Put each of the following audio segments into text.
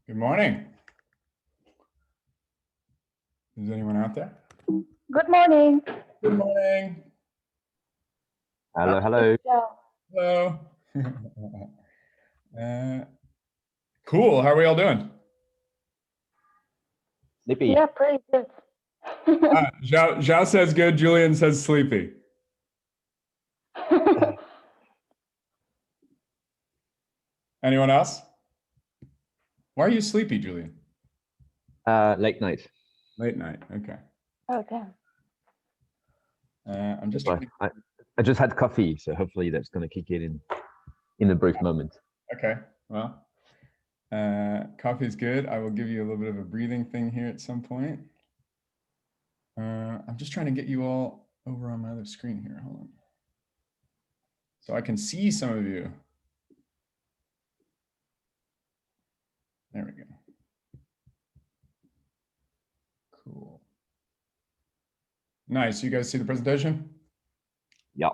Good morning. Is anyone out there? Good morning. Good morning. Hello, hello. Hello. Cool. How are we all doing? Sleepy. Yeah, pretty good. Zhao says good. Julian says sleepy. Anyone else? Why are you sleepy, Julian? Late night. Late night. Okay. Okay. I'm just Well, trying. I just had coffee, so hopefully that's going to kick in a brief moment. Okay. Well, coffee's good. I will give you a little bit of a breathing thing here at some point. I'm just trying to get you all over on my other screen here. Hold on. So I can see some of you. There we go. Cool. Nice. You guys see the presentation? Yeah.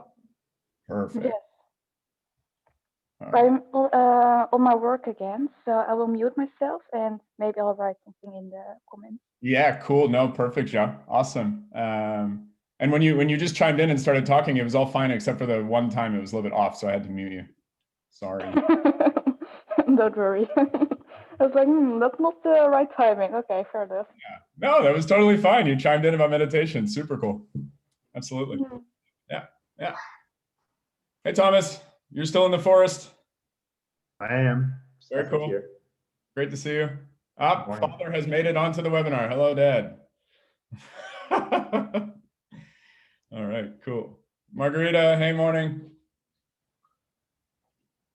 Perfect. Yes. Right. I'm on my work again, so I will mute myself and maybe I'll write something in the comments. Yeah, cool. No, perfect, Joe. Awesome. And when you just chimed in and started talking, it was all fine except for the one time it was a little bit off, so I had to mute you. Sorry. Don't worry. I was like, that's not the right timing. Okay, fair enough. Yeah. No, that was totally fine. You chimed in about meditation. Super cool. Absolutely. Yeah. Yeah. Hey, Thomas, you're still in the forest? I am. Very cool. Here. Great to see you. Father has made it onto the webinar. Hello, Dad. All right, cool. Margarita, hey, morning.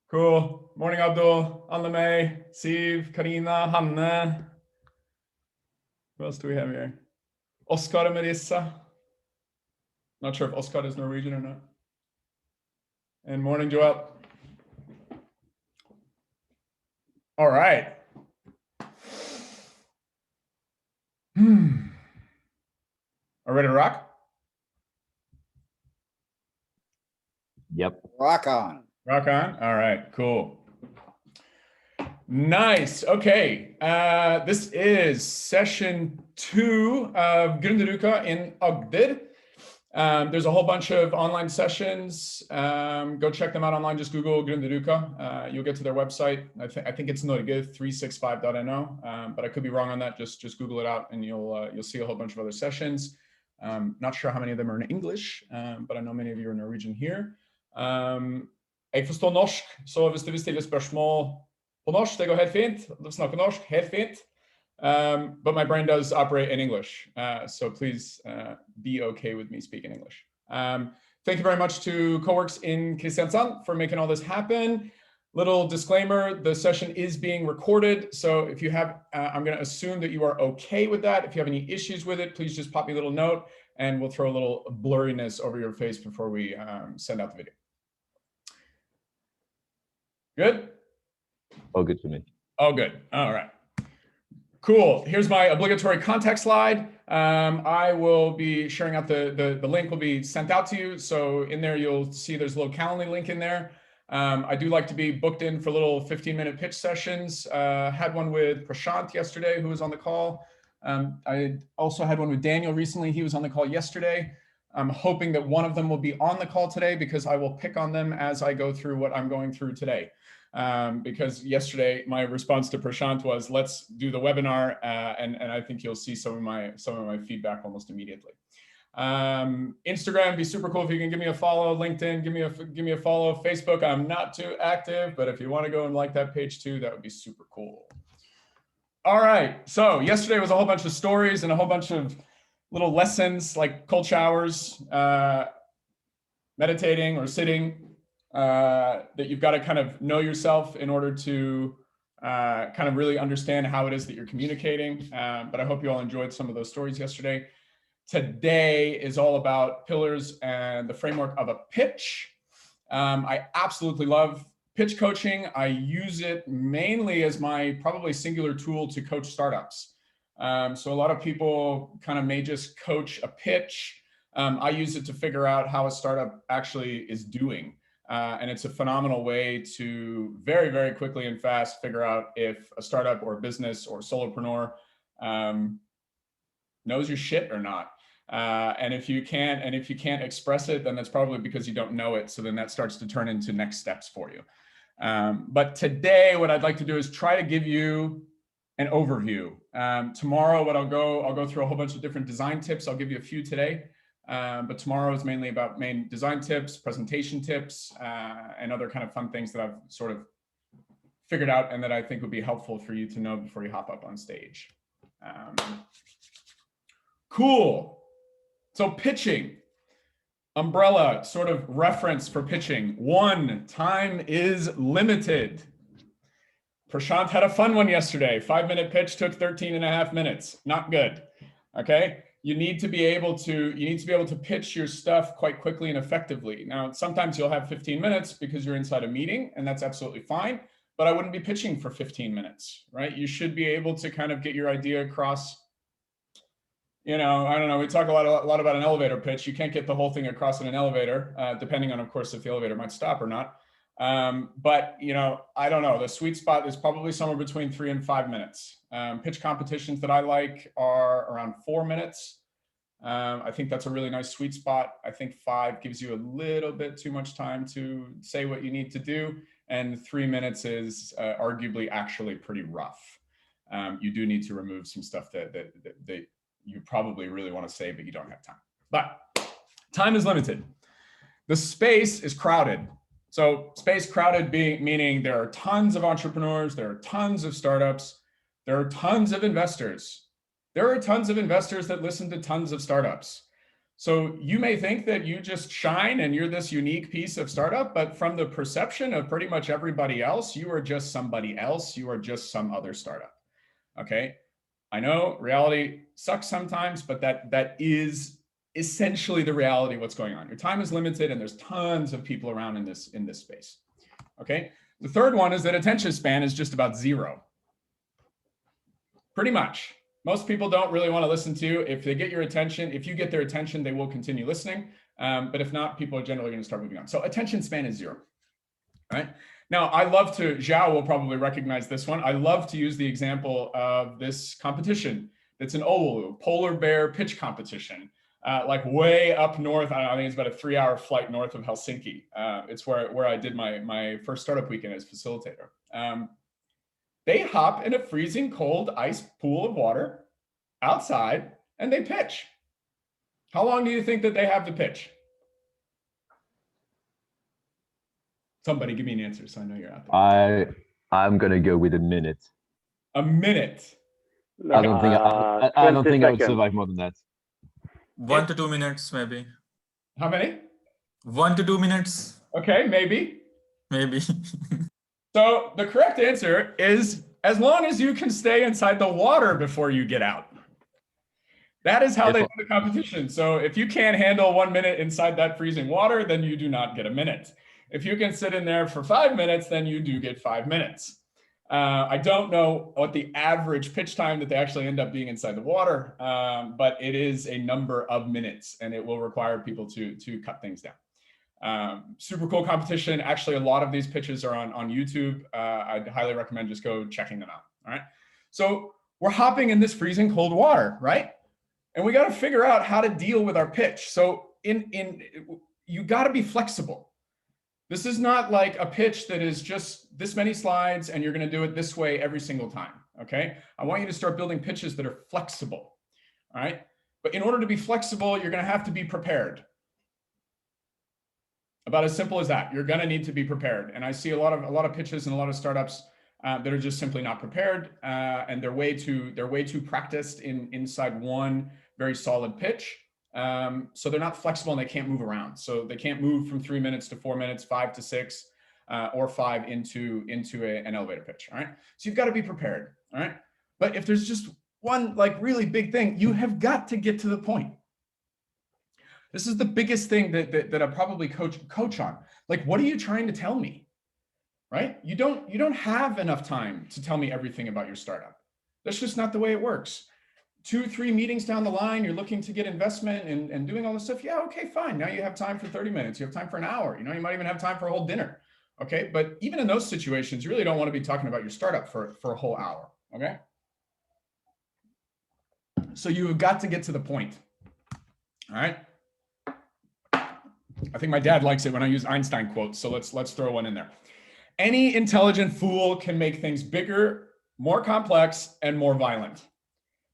Cool. Morning, Abdul, Anna-May, Siv, Karina, Hanne. Who else do we have here? Oscar and Marissa. Not sure if Oscar is Norwegian or not. And morning, Joel. All right. Are we ready to rock? Yep. Rock on. Rock on. All right, cool. Nice. Okay. This is session 2 of Gründeruka in Agder. There's a whole bunch of online sessions. Go check them out online. Just Google Gründeruka. You'll get to their website. I think it's Norge365.no, but I could be wrong on that. Just Google it out and you'll see a whole bunch of other sessions. Not sure how many of them are in English, but I know many of you are Norwegian here. Jeg forstår norsk, så hvis du vil stille spørsmål på norsk, det går helt fint. Du snakker norsk, helt fint. But my brain does operate in English, so please be okay with me speaking English. Thank you very much to Coworks in Kristiansand for making all this happen. Little disclaimer, the session is being recorded, so if you have, I'm going to assume that you are okay with that. If you have any issues with it, please just pop me a little note and we'll throw a little blurriness over your face before we send out the video. Good? All good for me. Oh, good. All right. Cool. Here's my obligatory contact slide. I will be sharing out the link will be sent out to you. So in there, you'll see there's a little Calendly link in there. I do like to be booked in for little 15-minute pitch sessions. Had one with Prashant yesterday, who was on the call. I also had one with Daniel recently. He was on the call yesterday. I'm hoping that one of them will be on the call today because I will pick on them as I go through what I'm going through today. Because yesterday my response to Prashant was, let's do the webinar, and I think you'll see some of my feedback almost immediately. Instagram, be super cool if you can give me a follow. LinkedIn, give me a follow. Facebook, I'm not too active, but if you want to go and like that page too, that would be super cool. All right, so yesterday was a whole bunch of stories and a whole bunch of little lessons like cold showers, meditating or sitting. That you've got to kind of know yourself in order to kind of really understand how it is that you're communicating. But I hope you all enjoyed some of those stories yesterday. Today is all about pillars and the framework of a pitch. I absolutely love pitch coaching. I use it mainly as my probably singular tool to coach startups. So a lot of people kind of may just coach a pitch. I use it to figure out how a startup actually is doing. And it's a phenomenal way to very, very quickly and fast figure out if a startup or a business or solopreneur knows your shit or not. And if you can't express it, then that's probably because you don't know it. So then that starts to turn into next steps for you. But today, what I'd like to do is try to give you an overview. Tomorrow, I'll go through a whole bunch of different design tips. I'll give you a few today, but tomorrow is mainly about main design tips, presentation tips, and other kind of fun things that I've sort of figured out and that I think would be helpful for you to know before you hop up on stage. Cool. So pitching. Umbrella sort of reference for pitching. 1, time is limited. Prashant had a fun one yesterday. 5-minute pitch took 13.5 minutes. Not good. Okay. You need to be able to pitch your stuff quite quickly and effectively. Now, sometimes you'll have 15 minutes because you're inside a meeting, and that's absolutely fine, but I wouldn't be pitching for 15 minutes, right? You should be able to kind of get your idea across. You know, I don't know, we talk a lot about an elevator pitch. You can't get the whole thing across in an elevator, depending on, of course, if the elevator might stop or not. But, you know, I don't know, the sweet spot is probably somewhere between 3 and 5 minutes. Pitch competitions that I like are around 4 minutes. I think that's a really nice sweet spot. I think 5 gives you a little bit too much time to say what you need to do. And 3 minutes is arguably actually pretty rough. You do need to remove some stuff that you probably really want to say, but you don't have time. But time is limited. The space is crowded. So space crowded meaning there are tons of entrepreneurs, there are tons of startups, there are tons of investors. There are tons of investors that listen to tons of startups. So you may think that you just shine and you're this unique piece of startup, but from the perception of pretty much everybody else, you are just somebody else. You are just some other startup. Okay. I know reality sucks sometimes, but that is essentially the reality of what's going on. Your time is limited and there's tons of people around in this space. Okay. The third one is that attention span is just about 0. Pretty much. Most people don't really want to listen to you. If they get your attention, if you get their attention, they will continue listening. But if not, people are generally going to start moving on. So attention span is 0. All right. Now, Zhao will probably recognize this one. I love to use the example of this competition. It's an Oulu, polar bear pitch competition, like way up north. I think it's about a 3-hour flight north of Helsinki. It's where I did my first startup weekend as facilitator. They hop in a freezing cold ice pool of water outside and they pitch. How long do you think that they have to pitch? Somebody give me an answer so I know you're out there. I'm gonna go with a minute. A minute. I don't think I would survive more than that. 1 to 2 minutes, maybe. How many? 1 to 2 minutes. Okay, maybe. Maybe. So the correct answer is as long as you can stay inside the water before you get out. That is how they do the competition. So if you can't handle 1 minute inside that freezing water, then you do not get a minute. If you can sit in there for 5 minutes, then you do get 5 minutes. I don't know what the average pitch time that they actually end up being inside the water, but it is a number of minutes and it will require people to cut things down. Super cool competition. Actually, a lot of these pitches are on YouTube. I'd highly recommend just go checking them out. All right. So we're hopping in this freezing cold water, right? And we got to figure out how to deal with our pitch. So you got to be flexible. This is not like a pitch that is just this many slides and you're going to do it this way every single time. Okay. I want you to start building pitches that are flexible. All right. But in order to be flexible, you're going to have to be prepared. About as simple as that. You're going to need to be prepared. And I see a lot of pitches and a lot of startups that are just simply not prepared. And they're way too practiced inside one very solid pitch. So they're not flexible and they can't move around. So they can't move from 3 minutes to 4 minutes, 5 to 6, or 5 into an elevator pitch. All right. So you've got to be prepared. All right. But if there's just one like really big thing, you have got to get to the point. This is the biggest thing that I probably coach on. Like, what are you trying to tell me? Right? You don't have enough time to tell me everything about your startup. That's just not the way it works. 2-3 meetings down the line, you're looking to get investment and doing all this stuff. Yeah, okay, fine. Now you have time for 30 minutes. You have time for an hour. You know, you might even have time for a whole dinner. Okay, but even in those situations, you really don't want to be talking about your startup for a whole hour. Okay. So you've got to get to the point. All right. I think my dad likes it when I use Einstein quotes. So let's throw one in there. Any intelligent fool can make things bigger, more complex, and more violent.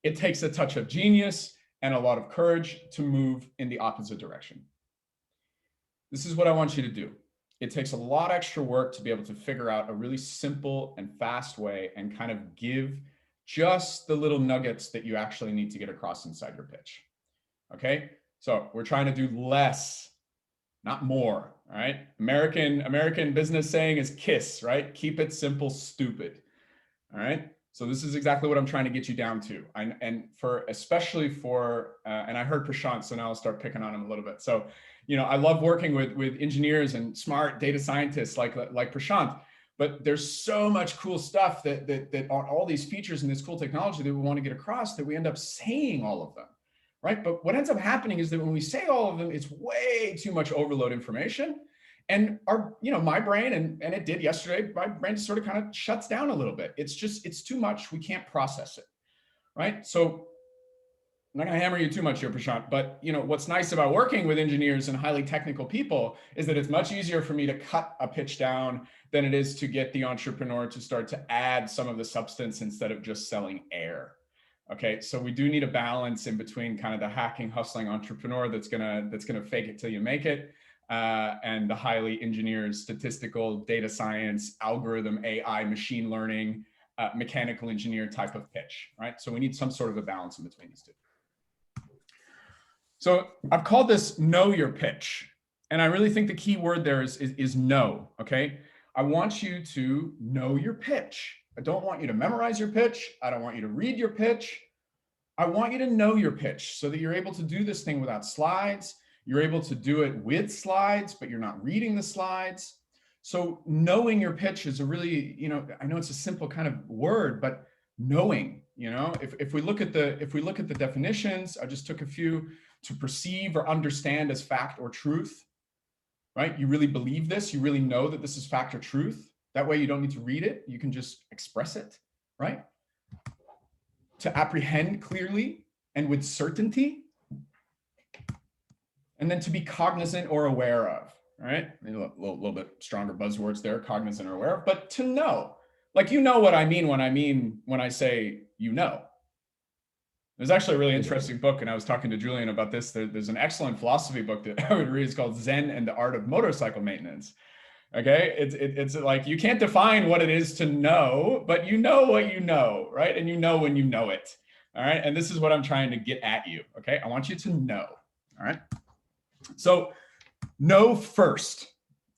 It takes a touch of genius and a lot of courage to move in the opposite direction. This is what I want you to do. It takes a lot of extra work to be able to figure out a really simple and fast way and kind of give just the little nuggets that you actually need to get across inside your pitch. Okay, so we're trying to do less, not more. All right, American business saying is KISS, right? Keep it simple, stupid. All right, so this is exactly what I'm trying to get you down to. And for especially for and I heard Prashant, so now I'll start picking on him a little bit. So, you know, I love working with engineers and smart data scientists like Prashant. But there's so much cool stuff that are all these features and this cool technology that we want to get across that we end up saying all of them, right? But what ends up happening is that when we say all of them, it's way too much overload information. And our, you know, my brain, and it did yesterday, my brain sort of kind of shuts down a little bit. It's just, it's too much. We can't process it, right? So I'm not going to hammer you too much here, Prashant, but you know, what's nice about working with engineers and highly technical people is that it's much easier for me to cut a pitch down than it is to get the entrepreneur to start to add some of the substance instead of just selling air. Okay, so we do need a balance in between kind of the hacking, hustling entrepreneur that's gonna fake it till you make it, and the highly engineered statistical data science, algorithm, AI, machine learning, mechanical engineer type of pitch, right? So we need some sort of a balance in between these two. So I've called this know your pitch. And I really think the key word there is know, okay? I want you to know your pitch. I don't want you to memorize your pitch. I don't want you to read your pitch. I want you to know your pitch so that you're able to do this thing without slides. You're able to do it with slides, but you're not reading the slides. So knowing your pitch is a really, you know, I know it's a simple kind of word, but knowing, you know, if we look at the definitions, I just took a few. To perceive or understand as fact or truth, right? You really believe this, you really know that this is fact or truth. That way you don't need to read it, you can just express it, right? To apprehend clearly and with certainty. And then to be cognizant or aware of, right? A little bit stronger buzzwords there, cognizant or aware of, but to know. Like, you know what I mean when I say you know. There's actually a really interesting book, and I was talking to Julian about this. There's an excellent philosophy book that I would read. It's called Zen and the Art of Motorcycle Maintenance. Okay, it's like you can't define what it is to know, but you know what you know, right? And you know when you know it. All right, and this is what I'm trying to get at you. Okay, I want you to know. All right, so know first.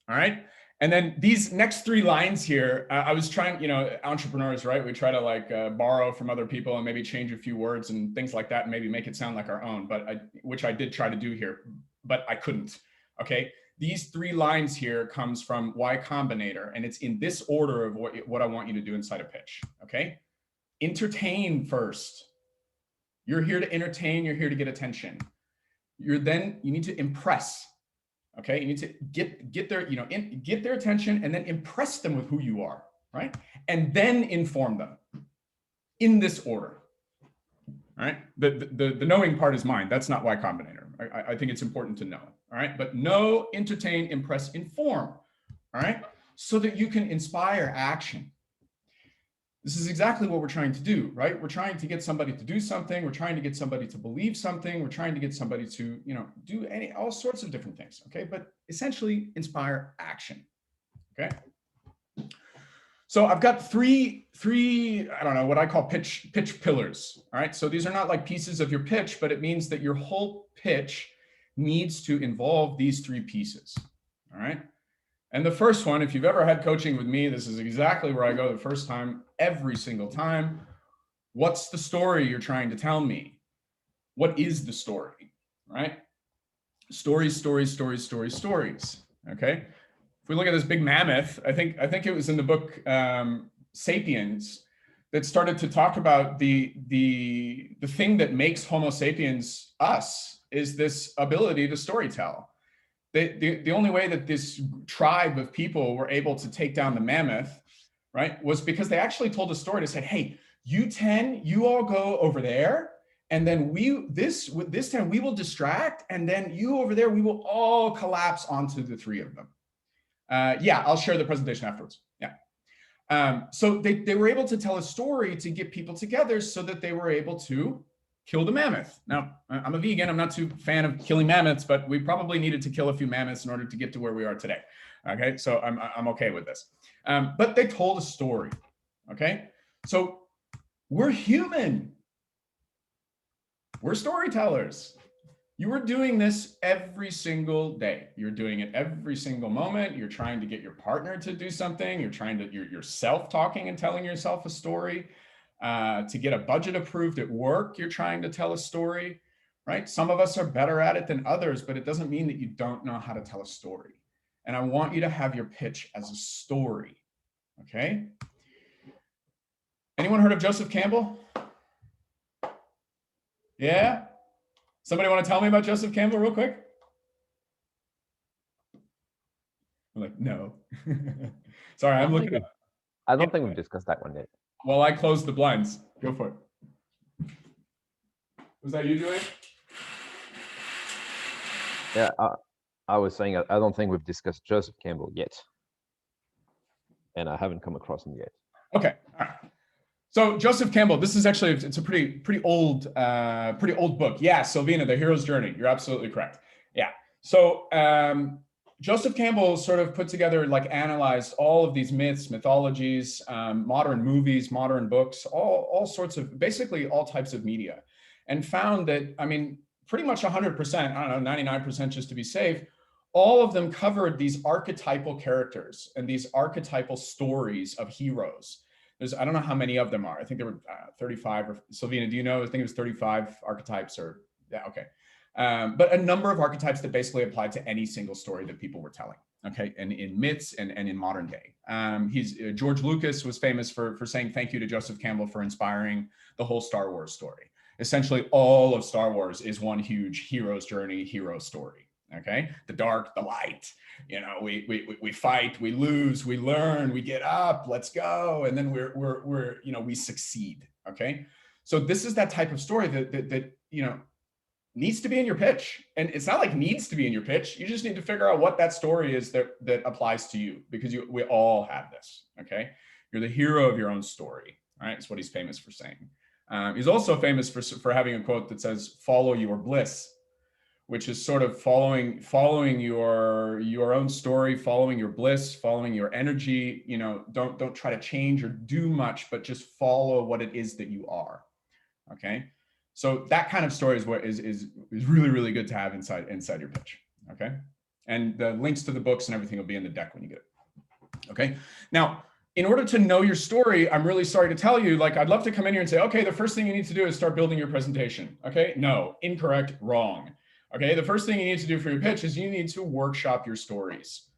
All right. And then these next 3 lines here, I was trying, you know, entrepreneurs, right? We try to like borrow from other people and maybe change a few words and things like that and maybe make it sound like our own, which I did try to do here, but I couldn't. Okay. These 3 lines here comes from Y Combinator, and it's in this order of what I want you to do inside a pitch. Okay. Entertain first. You're here to entertain. You're here to get attention. You need to impress. Okay, you need to get their, you know, get their attention and then impress them with who you are, right? And then inform them in this order. All right, the knowing part is mine. That's not Y Combinator. I think it's important to know. All right, but know, entertain, impress, inform. All right, so that you can inspire action. This is exactly what we're trying to do, right? We're trying to get somebody to do something. We're trying to get somebody to believe something. We're trying to get somebody to, you know, do all sorts of different things. Okay, but essentially inspire action. Okay. So I've got three, I don't know what I call pitch pillars. All right. So these are not like pieces of your pitch, but it means that your whole pitch needs to involve these 3 pieces. All right. And the first one, if you've ever had coaching with me, this is exactly where I go the first time, every single time. What's the story you're trying to tell me? What is the story, right? Stories, stories, stories, stories, stories, okay? If we look at this big mammoth, I think it was in the book Sapiens, that started to talk about the thing that makes Homo sapiens us is this ability to storytell. The only way that this tribe of people were able to take down the mammoth, right, was because they actually told a story to say, hey, you 10, you all go over there, and then this 10, we will distract, and then you over there, we will all collapse onto the 3 of them. Yeah, I'll share the presentation afterwards. Yeah. So they were able to tell a story to get people together so that they were able to kill the mammoth. Now, I'm a vegan. I'm not too fan of killing mammoths, but we probably needed to kill a few mammoths in order to get to where we are today. Okay, so I'm okay with this. But they told a story. Okay, so we're human. We're storytellers. You are doing this every single day. You're doing it every single moment. You're trying to get your partner to do something. You're self-talking and telling yourself a story. To get a budget approved at work, you're trying to tell a story, right? Some of us are better at it than others, but it doesn't mean that you don't know how to tell a story. And I want you to have your pitch as a story, okay? Anyone heard of Joseph Campbell? Yeah? Somebody want to tell me about Joseph Campbell real quick? I'm like, no. Sorry, I'm looking. I don't think we've discussed that one yet. Well, I closed the blinds. Go for it. Was that you, Julian? Yeah, I was saying I don't think we've discussed Joseph Campbell yet, and I haven't come across him yet. Okay, all right. So Joseph Campbell, this is actually, it's a pretty old book. Yeah, Sylvina, The Hero's Journey. You're absolutely correct. Yeah. So Joseph Campbell sort of put together, like analyzed all of these myths, mythologies, modern movies, modern books, all sorts of, basically all types of media, and found that, I mean, pretty much 100%, I don't know, 99% just to be safe, all of them covered these archetypal characters and these archetypal stories of heroes. I don't know how many of them are. I think there were 35, or Sylvina, do you know? I think it was 35 archetypes, or, yeah, okay. But a number of archetypes that basically applied to any single story that people were telling, okay, and in myths and in modern day. George Lucas was famous for saying thank you to Joseph Campbell for inspiring the whole Star Wars story. Essentially, all of Star Wars is one huge hero's journey, hero story, okay? The dark, the light, you know, we fight, we lose, we learn, we get up, let's go, and then we're you know, we succeed, okay? So this is that type of story that you know, needs to be in your pitch. And it's not like needs to be in your pitch. You just need to figure out what that story is that applies to you, because we all have this, okay? You're the hero of your own story, right? That's what he's famous for saying. He's also famous for having a quote that says, follow your bliss, which is sort of following your own story, following your bliss, following your energy. You know, don't try to change or do much, but just follow what it is that you are, okay? So that kind of story is what is really, really good to have inside your pitch, okay? And the links to the books and everything will be in the deck when you get it, okay? Now, in order to know your story, I'm really sorry to tell you, like, I'd love to come in here and say, okay, the first thing you need to do is start building your presentation, okay? No, incorrect, wrong, okay? The first thing you need to do for your pitch is you need to workshop your stories,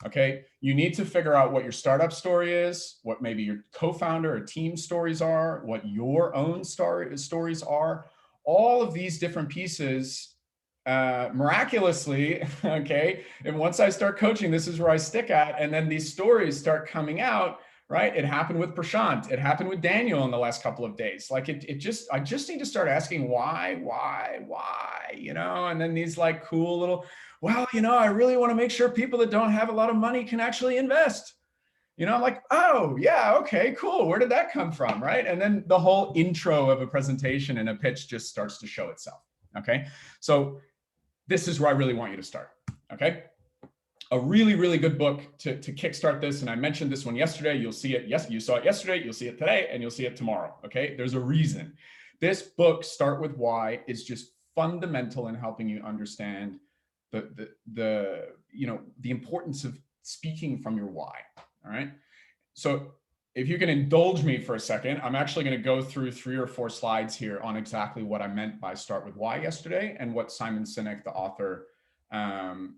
okay? You need to figure out what your startup story is, what maybe your co-founder or team stories are, what your own stories are. All of these different pieces, miraculously, okay? And once I start coaching, this is where I stick at, and then these stories start coming out, right? It happened with Prashant. It happened with Daniel in the last couple of days. Like I just need to start asking why, you know? And then these like cool little, well, you know, I really want to make sure people that don't have a lot of money can actually invest. You know, I'm like, oh yeah, okay, cool. Where did that come from, right? And then the whole intro of a presentation and a pitch just starts to show itself, okay? So this is where I really want you to start, okay? A really, really good book to kickstart this, and I mentioned this one yesterday. You'll see it, yes, you saw it yesterday, you'll see it today, and you'll see it tomorrow, okay? There's a reason. This book, Start With Why, is just fundamental in helping you understand the you know, the importance of speaking from your why, all right? So if you can indulge me for a second, I'm actually going to go through 3 or 4 slides here on exactly what I meant by Start With Why yesterday and what Simon Sinek, the author,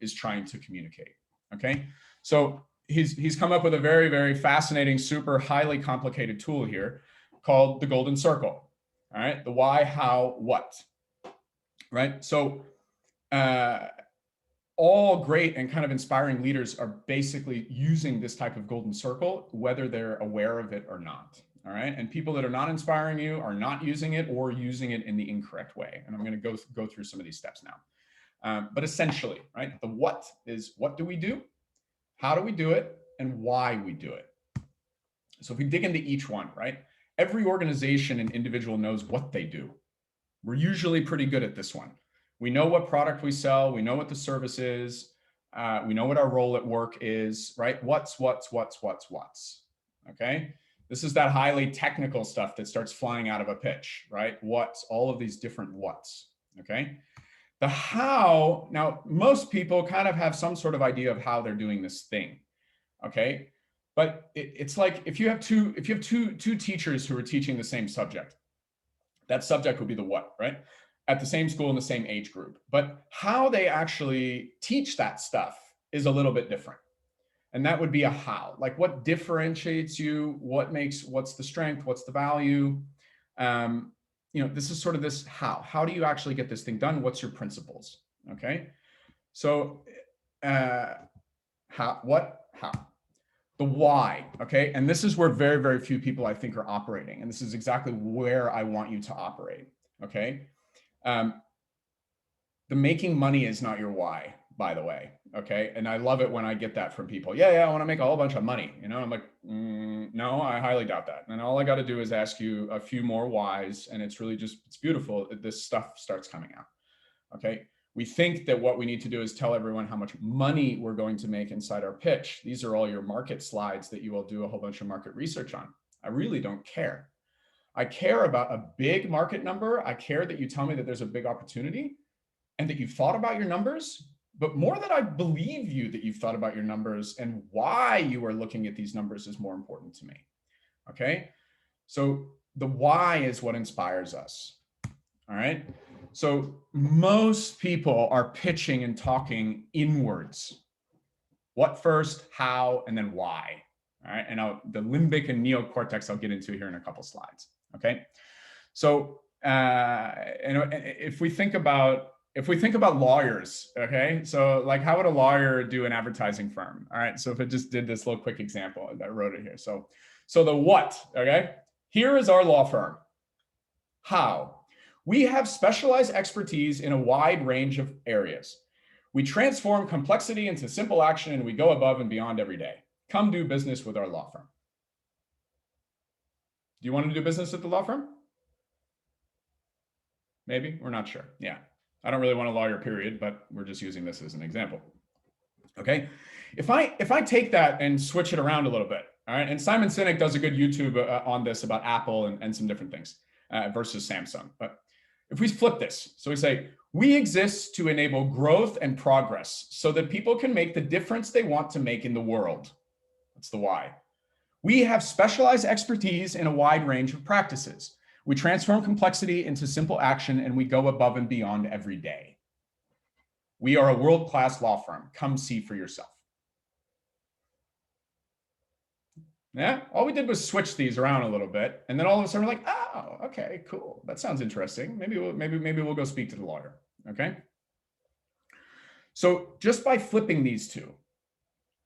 is trying to communicate, okay? So he's come up with a very, very fascinating, super highly complicated tool here. called the golden circle. All right, the why, how, what, right? So all great and kind of inspiring leaders are basically using this type of golden circle, whether they're aware of it or not. All right, and people that are not inspiring you are not using it or using it in the incorrect way. And I'm going to go through some of these steps now. But essentially, right, the what is, what do we do? How do we do it? And why we do it. So if we dig into each one, right, every organization and individual knows what they do. We're usually pretty good at this one. We know what product we sell. We know what the service is. We know what our role at work is, right? What's. Okay. This is that highly technical stuff that starts flying out of a pitch, right? What's, all of these different what's, okay? The how, now most people kind of have some sort of idea of how they're doing this thing, okay? But it's like if you have two teachers who are teaching the same subject, that subject would be the what, right? At the same school in the same age group. But how they actually teach that stuff is a little bit different. And that would be a how, like what differentiates you, what's the strength, what's the value? This is sort of this how do you actually get this thing done? What's your principles? Okay. So how, the why. Okay. And this is where very, very few people I think are operating. And this is exactly where I want you to operate. Okay. The making money is not your why, by the way. Okay. And I love it when I get that from people. Yeah, I want to make a whole bunch of money. I'm like, no, I highly doubt that. And all I got to do is ask you a few more whys. And it's really just, it's beautiful. This stuff starts coming out. Okay. We think that what we need to do is tell everyone how much money we're going to make inside our pitch. These are all your market slides that you will do a whole bunch of market research on. I really don't care. I care about a big market number. I care that you tell me that there's a big opportunity and that you've thought about your numbers, but more that I believe you that you've thought about your numbers and why you are looking at these numbers is more important to me. Okay. So the why is what inspires us. All right. So most people are pitching and talking inwards. What first, how, and then why. All right. And the limbic and neocortex I'll get into here in a couple slides. Okay. So if we think about lawyers, okay, so like how would a lawyer do an advertising firm? All right, so if it just did this little quick example, I wrote it here. So the what, okay, here is our law firm. How? We have specialized expertise in a wide range of areas. We transform complexity into simple action and we go above and beyond every day. Come do business with our law firm. Do you want to do business at the law firm? Maybe, we're not sure. Yeah. I don't really want a lawyer, period, but we're just using this as an example. Okay. If I take that and switch it around a little bit, all right, and Simon Sinek does a good YouTube on this about Apple and some different things versus Samsung. But if we flip this, so we say, we exist to enable growth and progress so that people can make the difference they want to make in the world. That's the why. We have specialized expertise in a wide range of practices. We transform complexity into simple action and we go above and beyond every day. We are a world-class law firm. Come see for yourself. Yeah, all we did was switch these around a little bit. And then all of a sudden we're like, oh, okay, cool. That sounds interesting. Maybe we'll go speak to the lawyer. Okay. So just by flipping these two,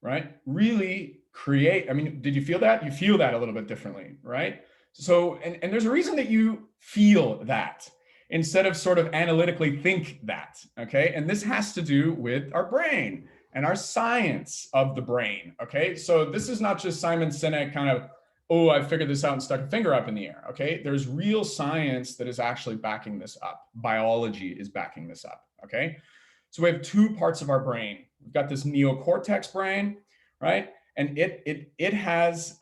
right, really create, I mean, did you feel that? You feel that a little bit differently, right? So, and there's a reason that you feel that instead of sort of analytically think that, okay? And this has to do with our brain and our science of the brain, okay? So this is not just Simon Sinek kind of, oh, I figured this out and stuck a finger up in the air, okay? There's real science that is actually backing this up. Biology is backing this up, okay? So we have two parts of our brain. We've got this neocortex brain, right? And it has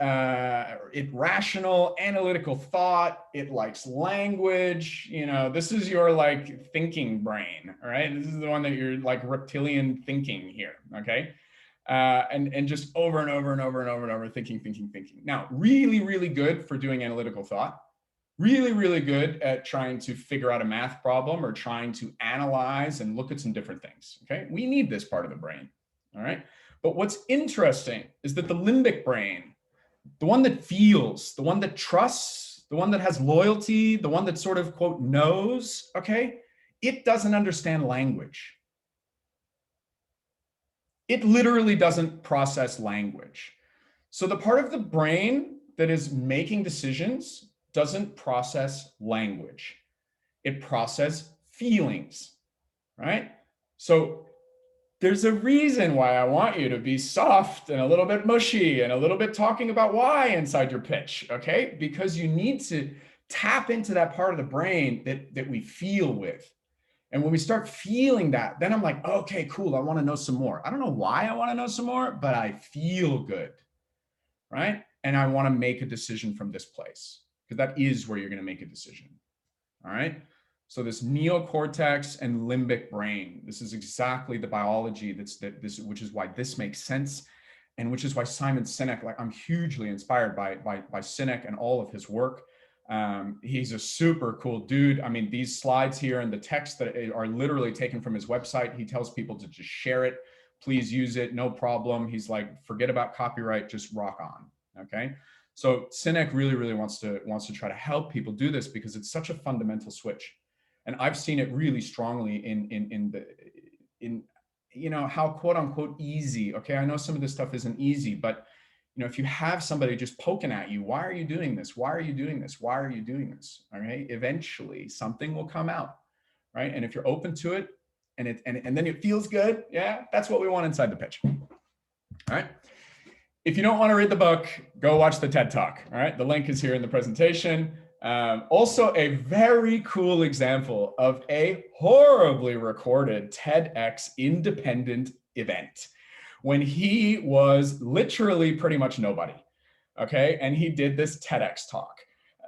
rational analytical thought. It likes language. This is your like thinking brain, all right? This is the one that you're like reptilian thinking here, okay? And just over and over and over and over and over thinking. Now, really, really good for doing analytical thought. Really, really good at trying to figure out a math problem or trying to analyze and look at some different things, okay? We need this part of the brain, all right? But what's interesting is that the limbic brain, the one that feels, the one that trusts, the one that has loyalty, the one that sort of quote knows, okay, it doesn't understand language. It literally doesn't process language. So the part of the brain that is making decisions doesn't process language. It processes feelings, right? So there's a reason why I want you to be soft and a little bit mushy and a little bit talking about why inside your pitch, okay? Because you need to tap into that part of the brain that we feel with. And when we start feeling that, then I'm like, okay, cool, I want to know some more. I don't know why I want to know some more, but I feel good, right? And I want to make a decision from this place, because that is where you're going to make a decision, all right? So this neocortex and limbic brain, this is exactly the biology which is why this makes sense, and which is why Simon Sinek, like I'm hugely inspired by Sinek and all of his work. He's a super cool dude. I mean, these slides here and the text that are literally taken from his website. He tells people to just share it. Please use it, no problem. He's like, forget about copyright, just rock on, okay? So Sinek really wants to try to help people do this because it's such a fundamental switch. And I've seen it really strongly in you know, how quote unquote easy. Okay, I know some of this stuff isn't easy, but you know, if you have somebody just poking at you, why are you doing this? Why are you doing this? Why are you doing this? All right, eventually something will come out, right? And if you're open to it, and then it feels good, yeah, that's what we want inside the pitch. All right. If you don't want to read the book, go watch the TED Talk. All right, the link is here in the presentation. Also a very cool example of a horribly recorded TEDx independent event when he was literally pretty much nobody, okay? And he did this TEDx talk.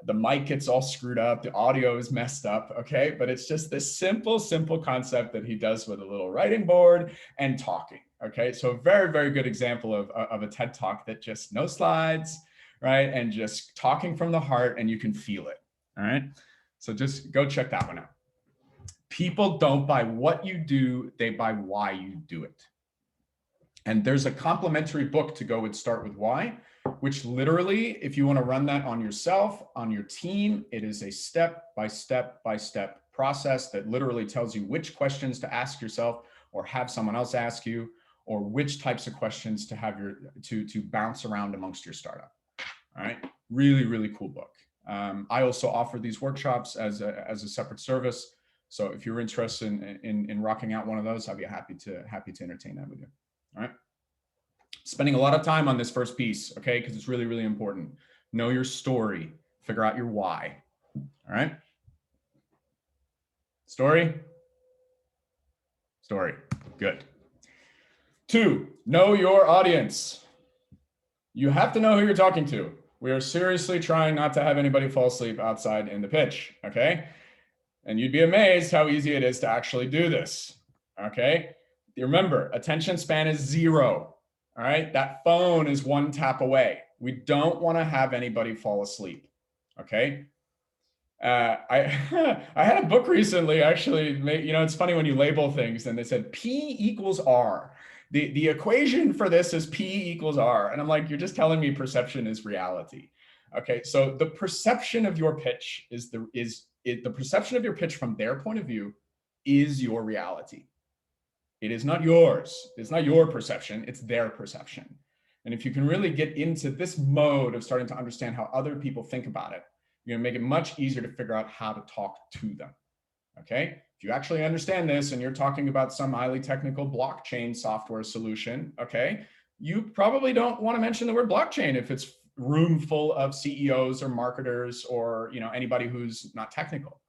The mic gets all screwed up, the audio is messed up, okay? But it's just this simple concept that he does with a little writing board and talking, okay? So a very good example of a TED Talk that just no slides, right? And just talking from the heart, and you can feel it, all right? So just go check that one out. People don't buy what you do, they buy why you do it. And there's a complementary book to go with Start With Why, which literally, if you want to run that on yourself, on your team, it is a step-by-step process that literally tells you which questions to ask yourself or have someone else ask you, or which types of questions to have to bounce around amongst your startup. All right, really cool book. I also offer these workshops as a separate service. So if you're interested in rocking out one of those, I'd be happy to entertain that with you. All right. Spending a lot of time on this first piece, okay, because it's really important. Know your story, figure out your why. All right. Story. Good. 2, know your audience. You have to know who you're talking to. We are seriously trying not to have anybody fall asleep outside in the pitch, okay? And you'd be amazed how easy it is to actually do this, okay? Remember, attention span is 0, all right? That phone is 1 tap away. We don't want to have anybody fall asleep, okay? I had a book recently, actually, you know, it's funny when you label things and they said P equals R. The equation for this is P equals R. And I'm like, you're just telling me perception is reality. Okay, so the perception of your pitch the perception of your pitch from their point of view is your reality. It is not yours. It's not your perception, it's their perception. And if you can really get into this mode of starting to understand how other people think about it, you're gonna make it much easier to figure out how to talk to them, okay? If you actually understand this and you're talking about some highly technical blockchain software solution, okay, you probably don't want to mention the word blockchain if it's room full of CEOs or marketers or, you know, anybody who's not technical.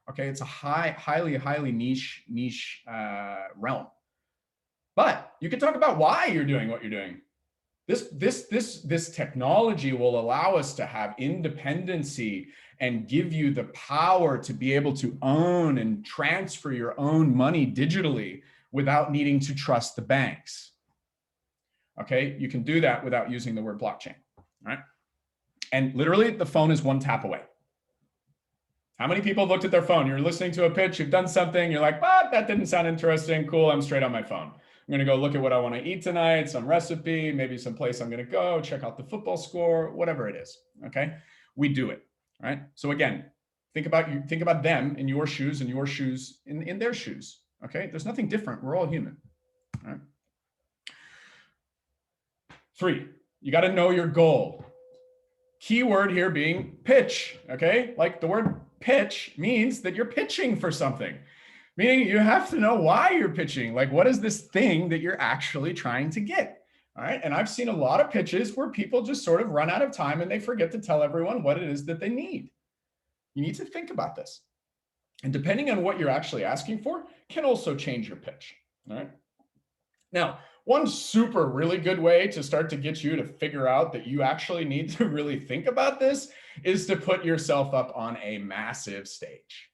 Okay, it's a highly niche realm. But you can talk about why you're doing what you're doing. This technology will allow us to have independency and give you the power to be able to own and transfer your own money digitally without needing to trust the banks. Okay, you can do that without using the word blockchain, right? And literally the phone is 1 tap away. How many people have looked at their phone? You're listening to a pitch, you've done something, you're like, well, that didn't sound interesting, cool, I'm straight on my phone. I'm gonna go look at what I wanna eat tonight, some recipe, maybe some place I'm gonna go, check out the football score, whatever it is, okay? We do it, All right. So again, think about them in your shoes and your shoes in their shoes. Okay. There's nothing different. We're all human. All right. 3, you got to know your goal. Keyword here being pitch. Okay. Like the word pitch means that you're pitching for something, meaning you have to know why you're pitching. Like, what is this thing that you're actually trying to get? All right. And I've seen a lot of pitches where people just sort of run out of time and they forget to tell everyone what it is that they need. You need to think about this. And depending on what you're actually asking for, can also change your pitch. All right. Now, one super really good way to start to get you to figure out that you actually need to really think about this is to put yourself up on a massive stage.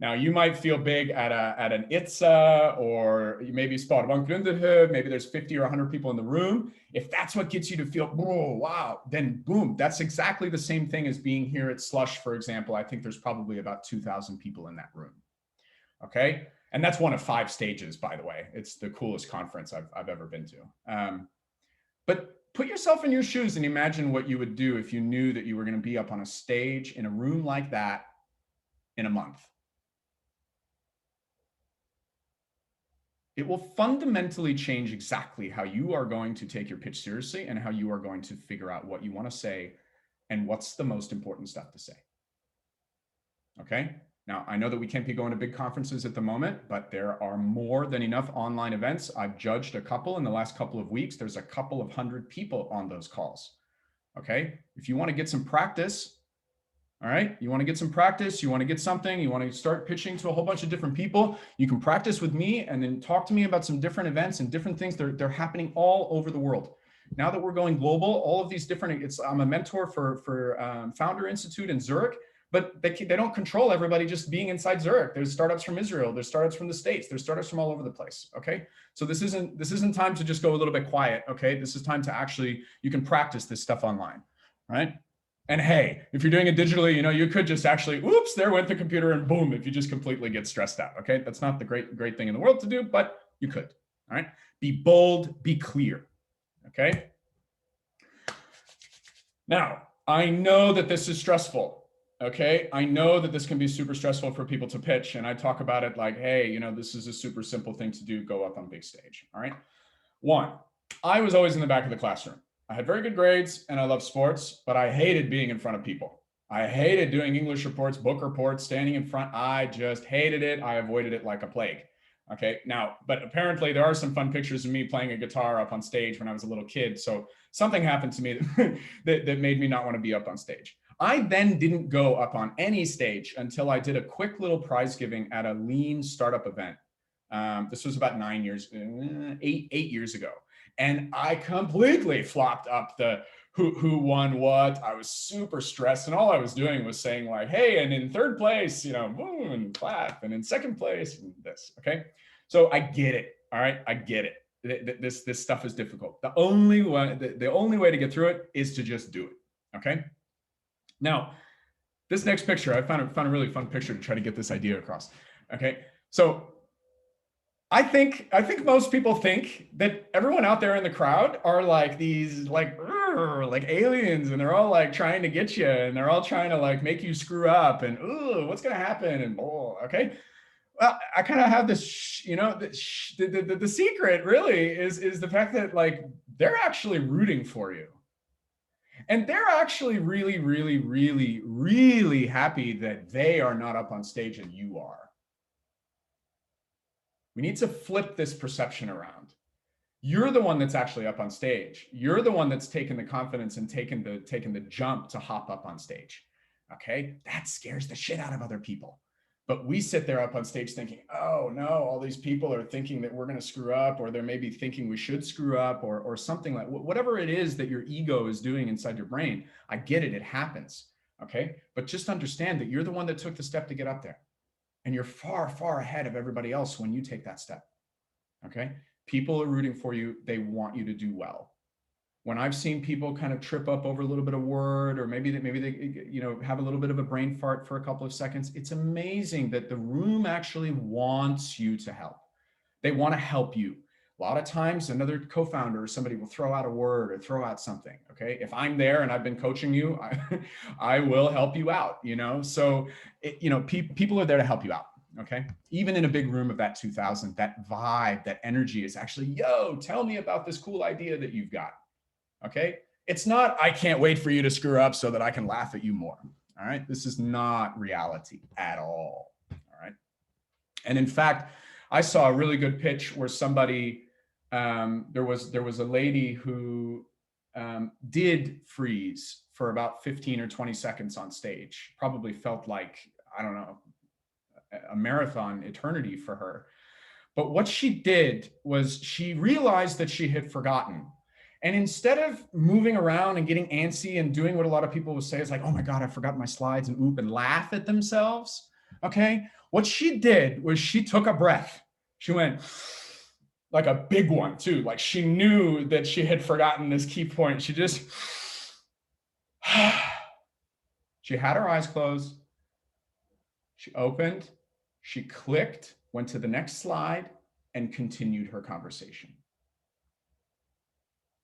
Now, you might feel big at an ITSA, or maybe Sparebank Gründerhub, maybe there's 50 or 100 people in the room. If that's what gets you to feel, oh, wow, then boom, that's exactly the same thing as being here at Slush, for example. I think there's probably about 2,000 people in that room. Okay. And that's one of 5 stages, by the way. It's the coolest conference I've ever been to. But put yourself in your shoes and imagine what you would do if you knew that you were going to be up on a stage in a room like that in a month. It will fundamentally change exactly how you are going to take your pitch seriously and how you are going to figure out what you want to say and what's the most important stuff to say. Okay. Now, I know that we can't be going to big conferences at the moment, but there are more than enough online events. I've judged a couple in the last couple of weeks. There's a couple of 100 people on those calls. Okay. If you want to get some practice, all right, you want to get some practice, you want to get something, you want to start pitching to a whole bunch of different people, you can practice with me and then talk to me about some different events and different things. They're happening all over the world. Now that we're going global, all of these different, I'm a mentor for Founder Institute in Zurich, but they don't control everybody just being inside Zurich. There's startups from Israel, there's startups from the States, there's startups from all over the place, okay? So this isn't time to just go a little bit quiet, okay? This is time to actually, you can practice this stuff online, right? And hey, if you're doing it digitally, you could just actually, oops, there went the computer and boom, if you just completely get stressed out, okay? That's not the great thing in the world to do, but you could, all right? Be bold, be clear, okay? Now, I know that this is stressful, okay? I know that this can be super stressful for people to pitch, and I talk about it like, hey, this is a super simple thing to do, go up on big stage, all right? 1, I was always in the back of the classroom. I had very good grades and I love sports, but I hated being in front of people. I hated doing English reports, book reports, standing in front. I just hated it. I avoided it like a plague. Okay. Now, but apparently there are some fun pictures of me playing a guitar up on stage when I was a little kid. So something happened to me that made me not want to be up on stage. I then didn't go up on any stage until I did a quick little prize giving at a lean startup event. This was about 8 years ago. And I completely flopped up the who won what. I was super stressed. And all I was doing was saying like, hey, and in 3rd place, boom, and clap. And in 2nd place, and this, okay? So I get it, all right? I get it. This stuff is difficult. The only way to get through it is to just do it, okay? Now, this next picture, I found a really fun picture to try to get this idea across, okay? So I think most people think that everyone out there in the crowd are like these like aliens, and they're all like trying to get you, and they're all trying to like make you screw up, and ooh, what's gonna happen, and oh, okay. Well, I kind of have this, the secret really is the fact that like they're actually rooting for you, and they're actually really, really, really, really happy that they are not up on stage and you are. We need to flip this perception around. You're the one that's actually up on stage. You're the one that's taken the confidence and taken the jump to hop up on stage. Okay, that scares the shit out of other people. But we sit there up on stage thinking, oh no, all these people are thinking that we're going to screw up, or they're maybe thinking we should screw up, or something like whatever it is that your ego is doing inside your brain. I get it, it happens. Okay, but just understand that you're the one that took the step to get up there. And you're far, far ahead of everybody else when you take that step, okay? People are rooting for you. They want you to do well. When I've seen people kind of trip up over a little bit of word, or maybe they have a little bit of a brain fart for a couple of seconds, it's amazing that the room actually wants you to help. They want to help you. A lot of times another co-founder or somebody will throw out a word or throw out something. Okay. If I'm there and I've been coaching you, I will help you out, you know? So, people are there to help you out. Okay. Even in a big room of that 2000, that vibe, that energy is actually, yo, tell me about this cool idea that you've got. Okay. It's not, I can't wait for you to screw up so that I can laugh at you more. All right. This is not reality at all. All right. And in fact, I saw a really good pitch where somebody, there was a lady who did freeze for about 15 or 20 seconds on stage. Probably felt like, I don't know, a marathon eternity for her. But what she did was she realized that she had forgotten. And instead of moving around and getting antsy and doing what a lot of people would say is like, oh my God, I forgot my slides and oop and laugh at themselves. Okay. What she did was she took a breath. She went like a big one too. Like she knew that she had forgotten this key point. She just, she had her eyes closed. She opened, she clicked, went to the next slide and continued her conversation.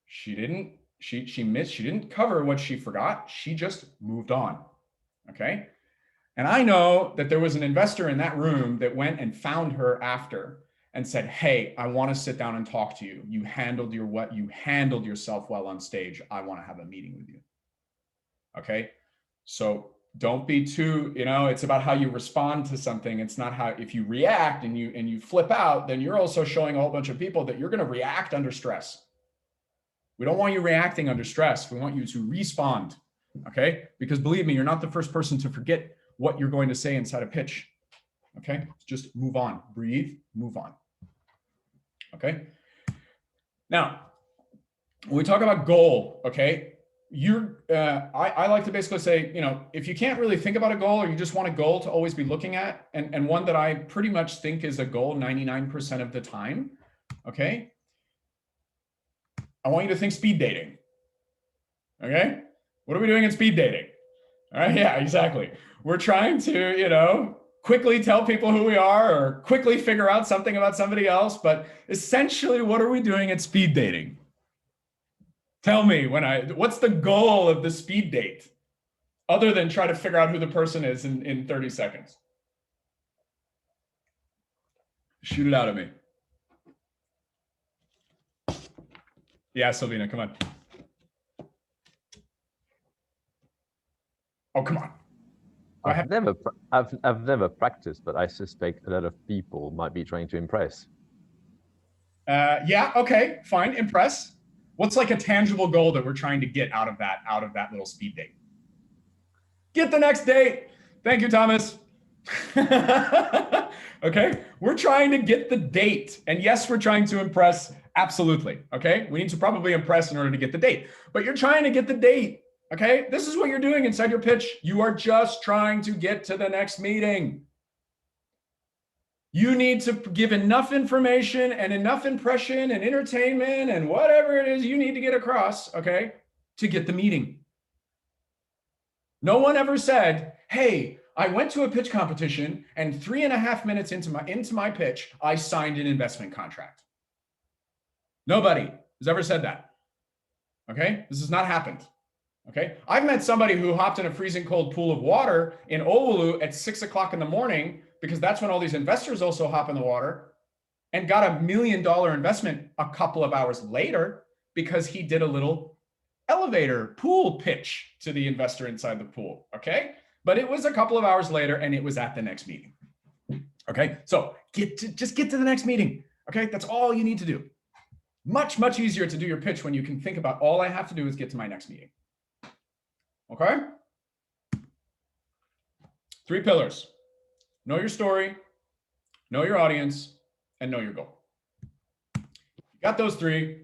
She didn't cover what she forgot. She just moved on. Okay. And I know that there was an investor in that room that went and found her after and said, hey, I want to sit down and talk to you. You handled yourself well on stage. I want to have a meeting with you. Okay. So don't be too, it's about how you respond to something. It's not how, if you react and you flip out, then you're also showing a whole bunch of people that you're going to react under stress. We don't want you reacting under stress. We want you to respond. Okay. Because believe me, you're not the first person to forget what you're going to say inside a pitch. Okay. Just move on, breathe, move on. Okay. Now, when we talk about goal, okay, I like to basically say, if you can't really think about a goal or you just want a goal to always be looking at, and one that I pretty much think is a goal 99% of the time, okay, I want you to think speed dating. Okay. What are we doing in speed dating? All right. Yeah, exactly. We're trying to, quickly tell people who we are or quickly figure out something about somebody else. But essentially, what are we doing at speed dating? Tell me what's the goal of the speed date other than try to figure out who the person is in 30 seconds? Shoot it out at me. Yeah, Silvina, come on. Oh, come on. I've never practiced, but I suspect a lot of people might be trying to impress. Yeah, okay, fine, impress. What's like a tangible goal that we're trying to get out of that little speed date? Get the next date. Thank you, Thomas. Okay, we're trying to get the date. And yes, we're trying to impress, absolutely, okay? We need to probably impress in order to get the date, but you're trying to get the date. Okay, this is what you're doing inside your pitch. You are just trying to get to the next meeting. You need to give enough information and enough impression and entertainment and whatever it is you need to get across, okay, to get the meeting. No one ever said, hey, I went to a pitch competition and 3.5 minutes into my pitch, I signed an investment contract. Nobody has ever said that. Okay, this has not happened. Okay, I've met somebody who hopped in a freezing cold pool of water in Oulu at 6 o'clock in the morning, because that's when all these investors also hop in the water, and got $1 million investment a couple of hours later because he did a little elevator pool pitch to the investor inside the pool. Okay, but it was a couple of hours later and it was at the next meeting. Okay, so just get to the next meeting. Okay, that's all you need to do. Much, much easier to do your pitch when you can think about all I have to do is get to my next meeting. Okay? 3 pillars. Know your story, know your audience, and know your goal. You got those 3,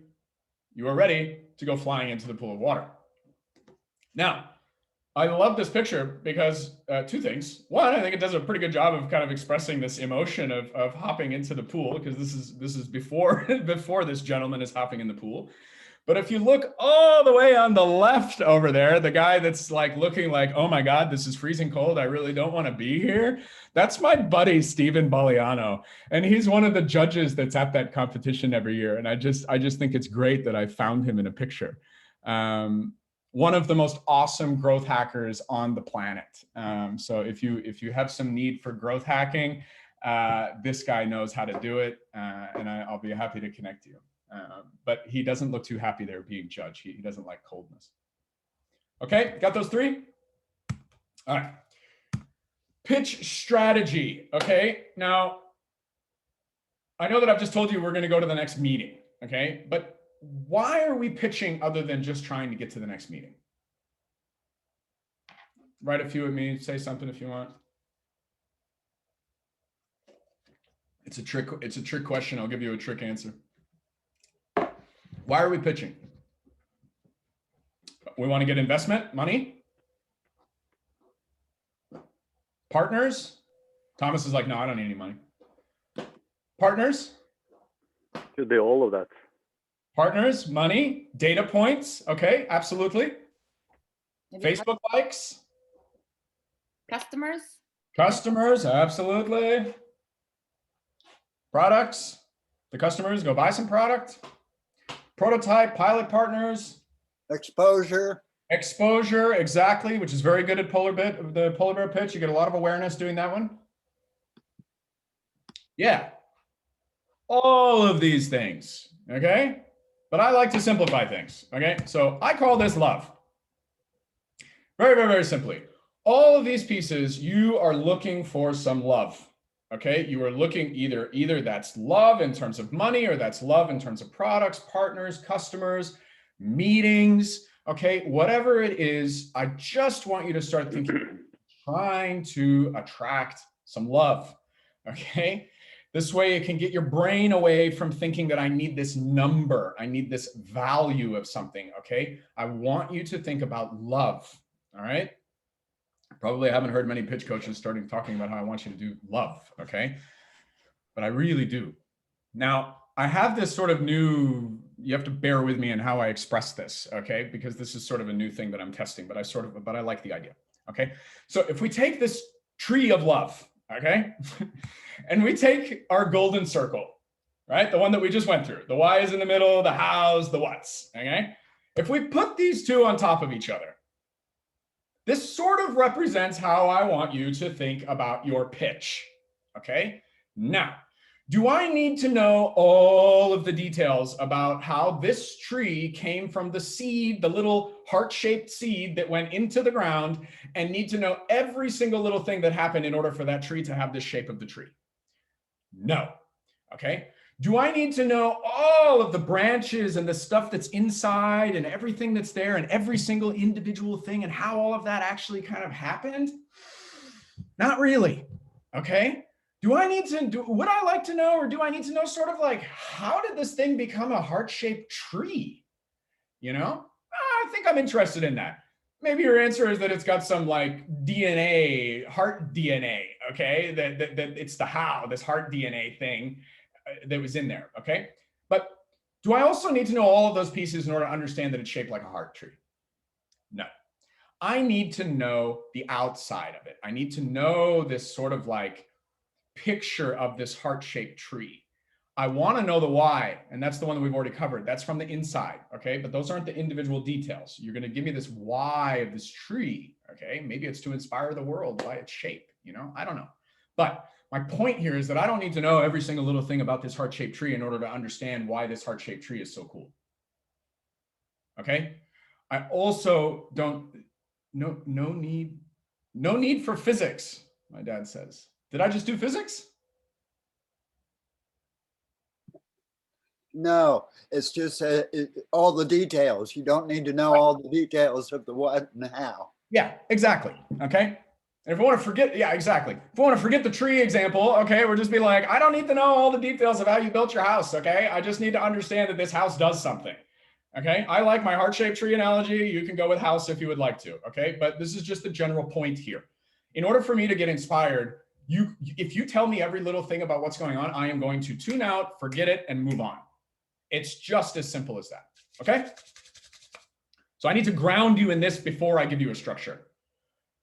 you are ready to go flying into the pool of water. Now, I love this picture because 2 things. One, I think it does a pretty good job of kind of expressing this emotion of hopping into the pool, because this is before this gentleman is hopping in the pool. But if you look all the way on the left over there, the guy that's like looking like, oh my God, this is freezing cold. I really don't want to be here. That's my buddy, Stephen Baliano. And he's one of the judges that's at that competition every year. And I just think it's great that I found him in a picture. One of the most awesome growth hackers on the planet. So if you have some need for growth hacking, this guy knows how to do it. And I'll be happy to connect you. But he doesn't look too happy there being judged. He doesn't like coldness. Okay, got those three? All right. Pitch strategy. Okay, now I know that I've just told you we're going to go to the next meeting. Okay, but why are we pitching other than just trying to get to the next meeting? Write a few at me, say something if you want. It's a trick question. I'll give you a trick answer. Why are we pitching? We want to get investment, money, partners. Thomas is like, no, I don't need any money. Partners. Should be all of that. Partners, money, data points. Okay, absolutely. Maybe Facebook likes. customers. Customers, absolutely. Products. The customers go buy some product. Prototype, pilot partners. Exposure. Exposure, exactly, which is very good at the polar bear pitch. You get a lot of awareness doing that one. Yeah. All of these things, okay? But I like to simplify things, okay? So I call this love. Very, very, very simply. All of these pieces, you are looking for some love, okay? You are looking either that's love in terms of money, or that's love in terms of products, partners, customers, meetings, okay? Whatever it is, I just want you to start thinking, trying to attract some love, okay? This way it can get your brain away from thinking that I need this number, I need this value of something, okay? I want you to think about love, all right? Probably haven't heard many pitch coaches starting talking about how I want you to do love, okay? But I really do. Now, I have this sort of new, you have to bear with me in how I express this, okay? Because this is sort of a new thing that I'm testing, but I like the idea, okay? So if we take this tree of love, okay? And we take our golden circle, right? The one that we just went through. The why is in the middle, the hows, the what's, okay? If we put these two on top of each other, this sort of represents how I want you to think about your pitch, okay? Now, do I need to know all of the details about how this tree came from the seed, the little heart-shaped seed that went into the ground, and need to know every single little thing that happened in order for that tree to have the shape of the tree? No, okay? Do I need to know all of the branches and the stuff that's inside and everything that's there and every single individual thing and how all of that actually kind of happened? Not really, okay? Would I like to know, or do I need to know sort of like, how did this thing become a heart-shaped tree? You know, I think I'm interested in that. Maybe your answer is that it's got some like DNA, heart DNA, okay? That it's the how, this heart DNA thing that was in there, okay? But do I also need to know all of those pieces in order to understand that it's shaped like a heart tree? No. I need to know the outside of it. I need to know this sort of like picture of this heart-shaped tree. I want to know the why, and that's the one that we've already covered. That's from the inside, okay? But those aren't the individual details. You're going to give me this why of this tree, okay? Maybe it's to inspire the world by its shape, you know? I don't know. But my point here is that I don't need to know every single little thing about this heart-shaped tree in order to understand why this heart-shaped tree is so cool, okay? I also no need for physics, my dad says. Did I just do physics? No, it's just all the details. You don't need to know all the details of the what and how. Yeah, exactly. Okay. And if we want to forget, yeah, exactly. If we want to forget the tree example, okay, we'll just be like, I don't need to know all the details of how you built your house. Okay. I just need to understand that this house does something. Okay. I like my heart-shaped tree analogy. You can go with house if you would like to. Okay. But this is just the general point here. In order for me to get inspired, if you tell me every little thing about what's going on, I am going to tune out, forget it, and move on. It's just as simple as that. Okay? So I need to ground you in this before I give you a structure.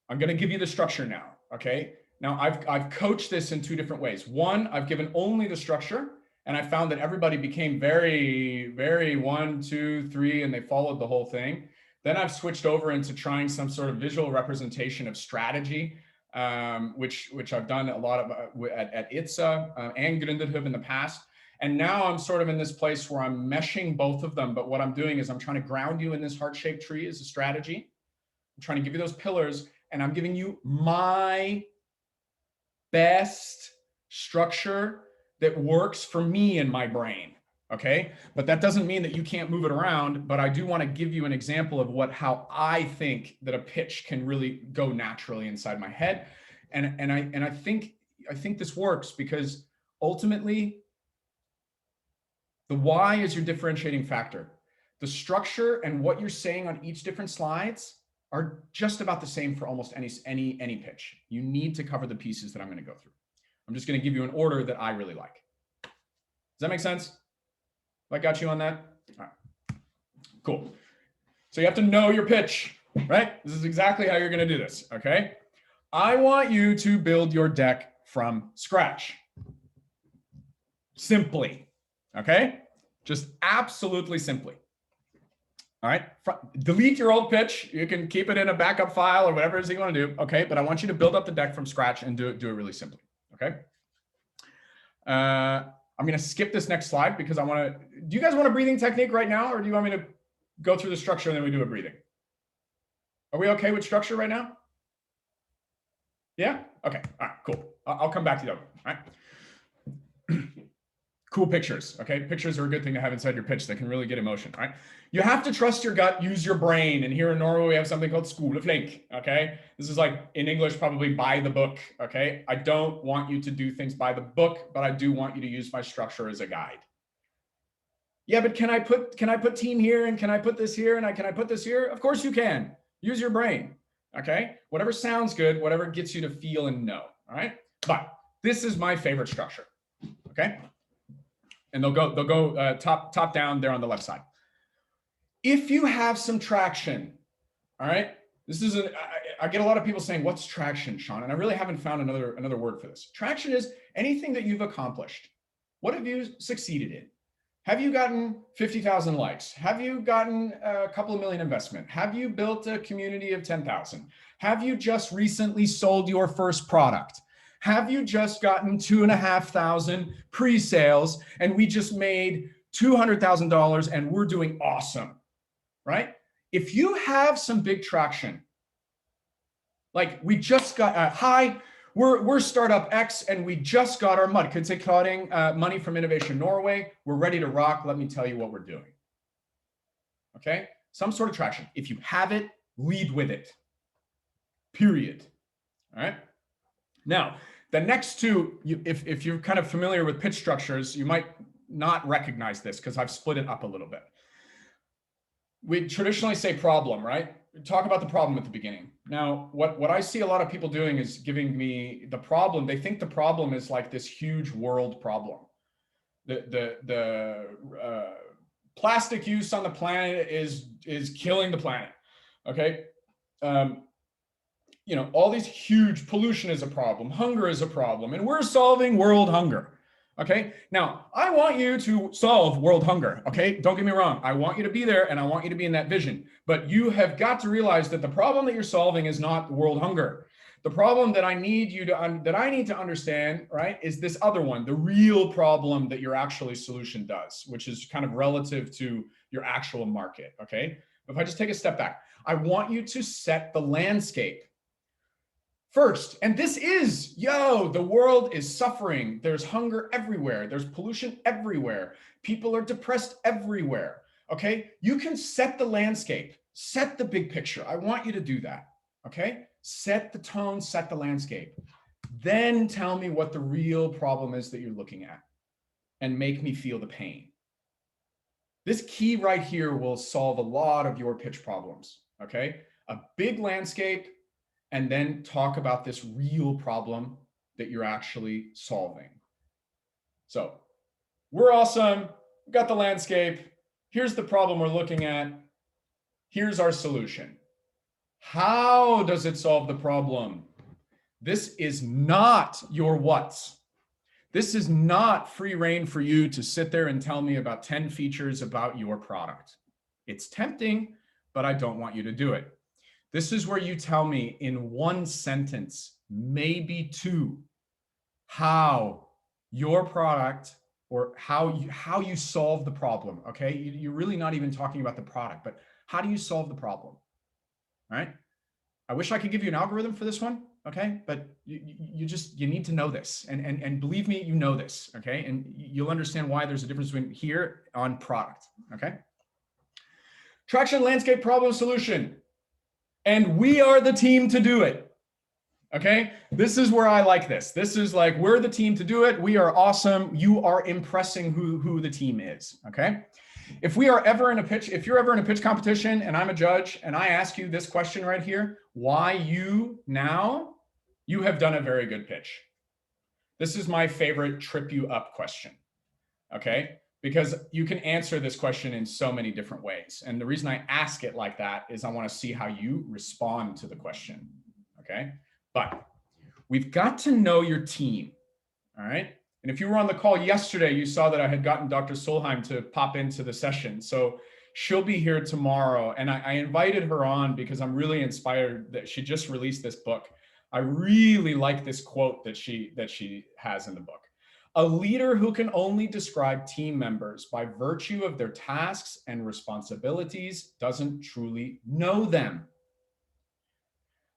I'm going to give you the structure now. Okay? Now I've coached this in two different ways. One, I've given only the structure, and I found that everybody became very, very 1, 2, 3, and they followed the whole thing. Then I've switched over into trying some sort of visual representation of strategy, which I've done a lot of at ITSA and Gründerhub in the past. And now I'm sort of in this place where I'm meshing both of them. But what I'm doing is I'm trying to ground you in this heart-shaped tree as a strategy. I'm trying to give you those pillars, and I'm giving you my best structure that works for me in my brain. Okay, but that doesn't mean that you can't move it around. But I do want to give you an example of how I think that a pitch can really go naturally inside my head, and I think this works because ultimately the why is your differentiating factor. The structure and what you're saying on each different slides are just about the same for almost any pitch. You need to cover the pieces that I'm going to go through. I'm just going to give you an order that I really like. Does that make sense? I got you on that? All right, cool. So you have to know your pitch, right? This is exactly how you're going to do this, okay? I want you to build your deck from scratch. Simply, okay? Just absolutely simply. All right, delete your old pitch. You can keep it in a backup file or whatever it is you want to do, okay? But I want you to build up the deck from scratch and do it really simply, okay? I'm going to skip this next slide because I want to, do you guys want a breathing technique right now, or do you want me to go through the structure and then we do a breathing? Are we okay with structure right now? Yeah? Okay. All right, cool. I'll come back to the other one. All right. Cool pictures. Okay. Pictures are a good thing to have inside your pitch that can really get emotion. All right. You have to trust your gut, use your brain. And here in Norway, we have something called Skole Flink. Okay. This is like in English, probably by the book. Okay. I don't want you to do things by the book, but I do want you to use my structure as a guide. Yeah, but can I put team here, and can I put this here, and can I put this here? Of course you can. Use your brain. Okay. Whatever sounds good, whatever gets you to feel and know. All right. But this is my favorite structure. Okay. And they'll go top down there on the left side. If you have some traction, all right, this is I get a lot of people saying, what's traction, Sean? And I really haven't found another word for this. Traction is anything that you've accomplished. What have you succeeded in? Have you gotten 50,000 likes? Have you gotten a couple of million investment? Have you built a community of 10,000? Have you just recently sold your first product? Have you just gotten 2,500 pre-sales and we just made $200,000 and we're doing awesome, right? If you have some big traction, like we just got, hi, we're startup X and we just got our money from Innovation Norway. We're ready to rock. Let me tell you what we're doing. Okay, some sort of traction. If you have it, lead with it. Period. All right. Now, the next two, if you're kind of familiar with pitch structures, you might not recognize this because I've split it up a little bit. We traditionally say problem, right? Talk about the problem at the beginning. Now, what I see a lot of people doing is giving me the problem. They think the problem is like this huge world problem. The plastic use on the planet is killing the planet. Okay. You know, all these huge pollution is a problem, hunger is a problem, and we're solving world hunger. Okay. Now, I want you to solve world hunger. Okay. Don't get me wrong. I want you to be there and I want you to be in that vision, but you have got to realize that the problem that you're solving is not world hunger. The problem that I need to understand, right, is this other one, the real problem that your actually solution does, which is kind of relative to your actual market. Okay. If I just take a step back, I want you to set the landscape first. And this is, the world is suffering. There's hunger everywhere. There's pollution everywhere. People are depressed everywhere. Okay. You can set the landscape, set the big picture. I want you to do that. Okay. Set the tone, set the landscape. Then tell me what the real problem is that you're looking at and make me feel the pain. This key right here will solve a lot of your pitch problems. Okay. A big landscape, and then talk about this real problem that you're actually solving. So we're awesome. We got the landscape. Here's the problem we're looking at. Here's our solution. How does it solve the problem? This is not your what's. This is not free reign for you to sit there and tell me about 10 features about your product. It's tempting, but I don't want you to do it. This is where you tell me in one sentence, maybe two, how your product or how you solve the problem, okay? You're really not even talking about the product, but how do you solve the problem, all right? I wish I could give you an algorithm for this one, okay? But you need to know this, and believe me, you know this, okay? And you'll understand why there's a difference between here on product, okay? Traction, landscape, problem, solution. And we are the team to do it. Okay, this is where I like this. This is like, we're the team to do it. We are awesome. You are impressing who the team is. Okay, if you're ever in a pitch competition and I'm a judge and I ask you this question right here, why you now, you have done a very good pitch. This is my favorite trip you up question. Okay, because you can answer this question in so many different ways. And the reason I ask it like that is I want to see how you respond to the question. Okay, but we've got to know your team. All right. And if you were on the call yesterday, you saw that I had gotten Dr. Solheim to pop into the session. So she'll be here tomorrow. And I invited her on because I'm really inspired that she just released this book. I really like this quote that she has in the book. A leader who can only describe team members by virtue of their tasks and responsibilities doesn't truly know them.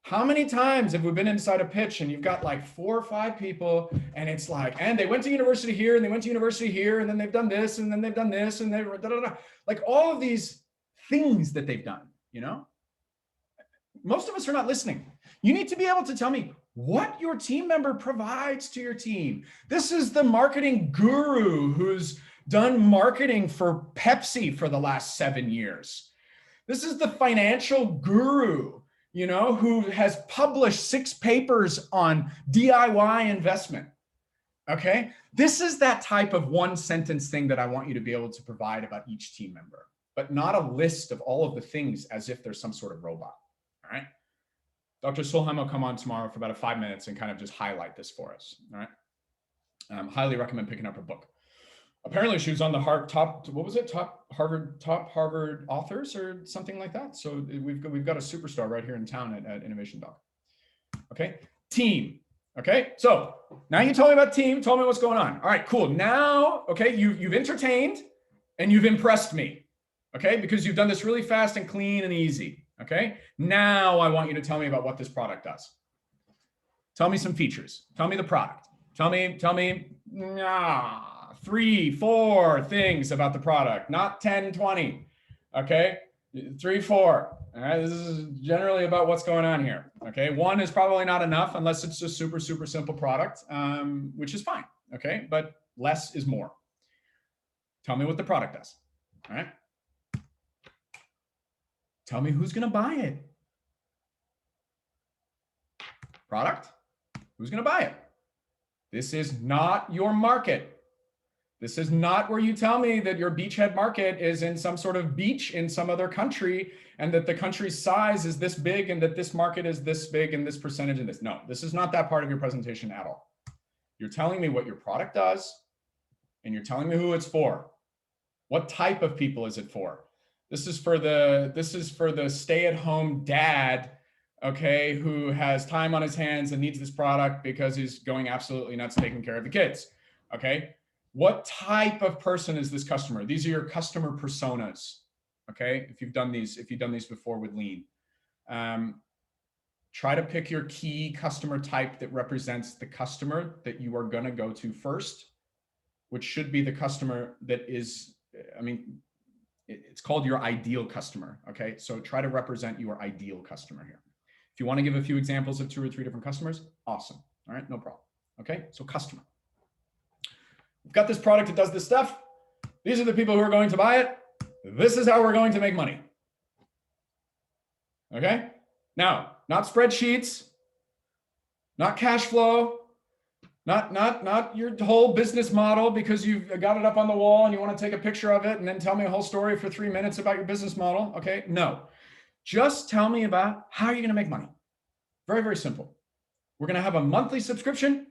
How many times have we been inside a pitch and you've got like 4 or 5 people and it's like, and they went to university here and they went to university here and then they've done this and then they've done this and they've like all of these things that they've done, you know? Most of us are not listening. You need to be able to tell me what your team member provides to your team. This is the marketing guru who's done marketing for Pepsi for the last 7 years. This is the financial guru, you know, who has published 6 papers on DIY investment. Okay. This is that type of one sentence thing that I want you to be able to provide about each team member, but not a list of all of the things as if there's some sort of robot. All right. Dr. Solheim will come on tomorrow for about 5 minutes and kind of just highlight this for us. All right. Highly recommend picking up her book. Apparently she was on the top Harvard authors or something like that. So we've got a superstar right here in town at Innovation Doc. Okay. Team. Okay. So now you told me about team, told me what's going on. All right, cool. Now, okay, you've entertained and you've impressed me. Okay. Because you've done this really fast and clean and easy. Okay. Now I want you to tell me about what this product does. Tell me some features. Tell me the product. Tell me 3, 4 things about the product, not 10, 20. Okay. 3, 4. All right. This is generally about what's going on here. Okay. 1 is probably not enough unless it's a super, super simple product, which is fine. Okay. But less is more. Tell me what the product does. All right. Tell me who's going to buy it. Product. Who's going to buy it? This is not your market. This is not where you tell me that your beachhead market is in some sort of beach in some other country and that the country's size is this big and that this market is this big and this percentage and this. No, this is not that part of your presentation at all. You're telling me what your product does and you're telling me who it's for. What type of people is it for? This is for the stay-at-home dad, okay, who has time on his hands and needs this product because he's going absolutely nuts taking care of the kids. Okay. What type of person is this customer? These are your customer personas. Okay. If you've done these before with Lean, try to pick your key customer type that represents the customer that you are going to go to first, which should be the customer that is, it's called your ideal customer. Okay. So try to represent your ideal customer here. If you want to give a few examples of 2 or 3 different customers, awesome. All right. No problem. Okay. So customer. We've got this product that does this stuff. These are the people who are going to buy it. This is how we're going to make money. Okay. Now, not spreadsheets, not cash flow, Not your whole business model because you've got it up on the wall and you want to take a picture of it and then tell me a whole story for 3 minutes about your business model. Okay, no. Just tell me about how you're going to make money. Very, very simple. We're going to have a monthly subscription.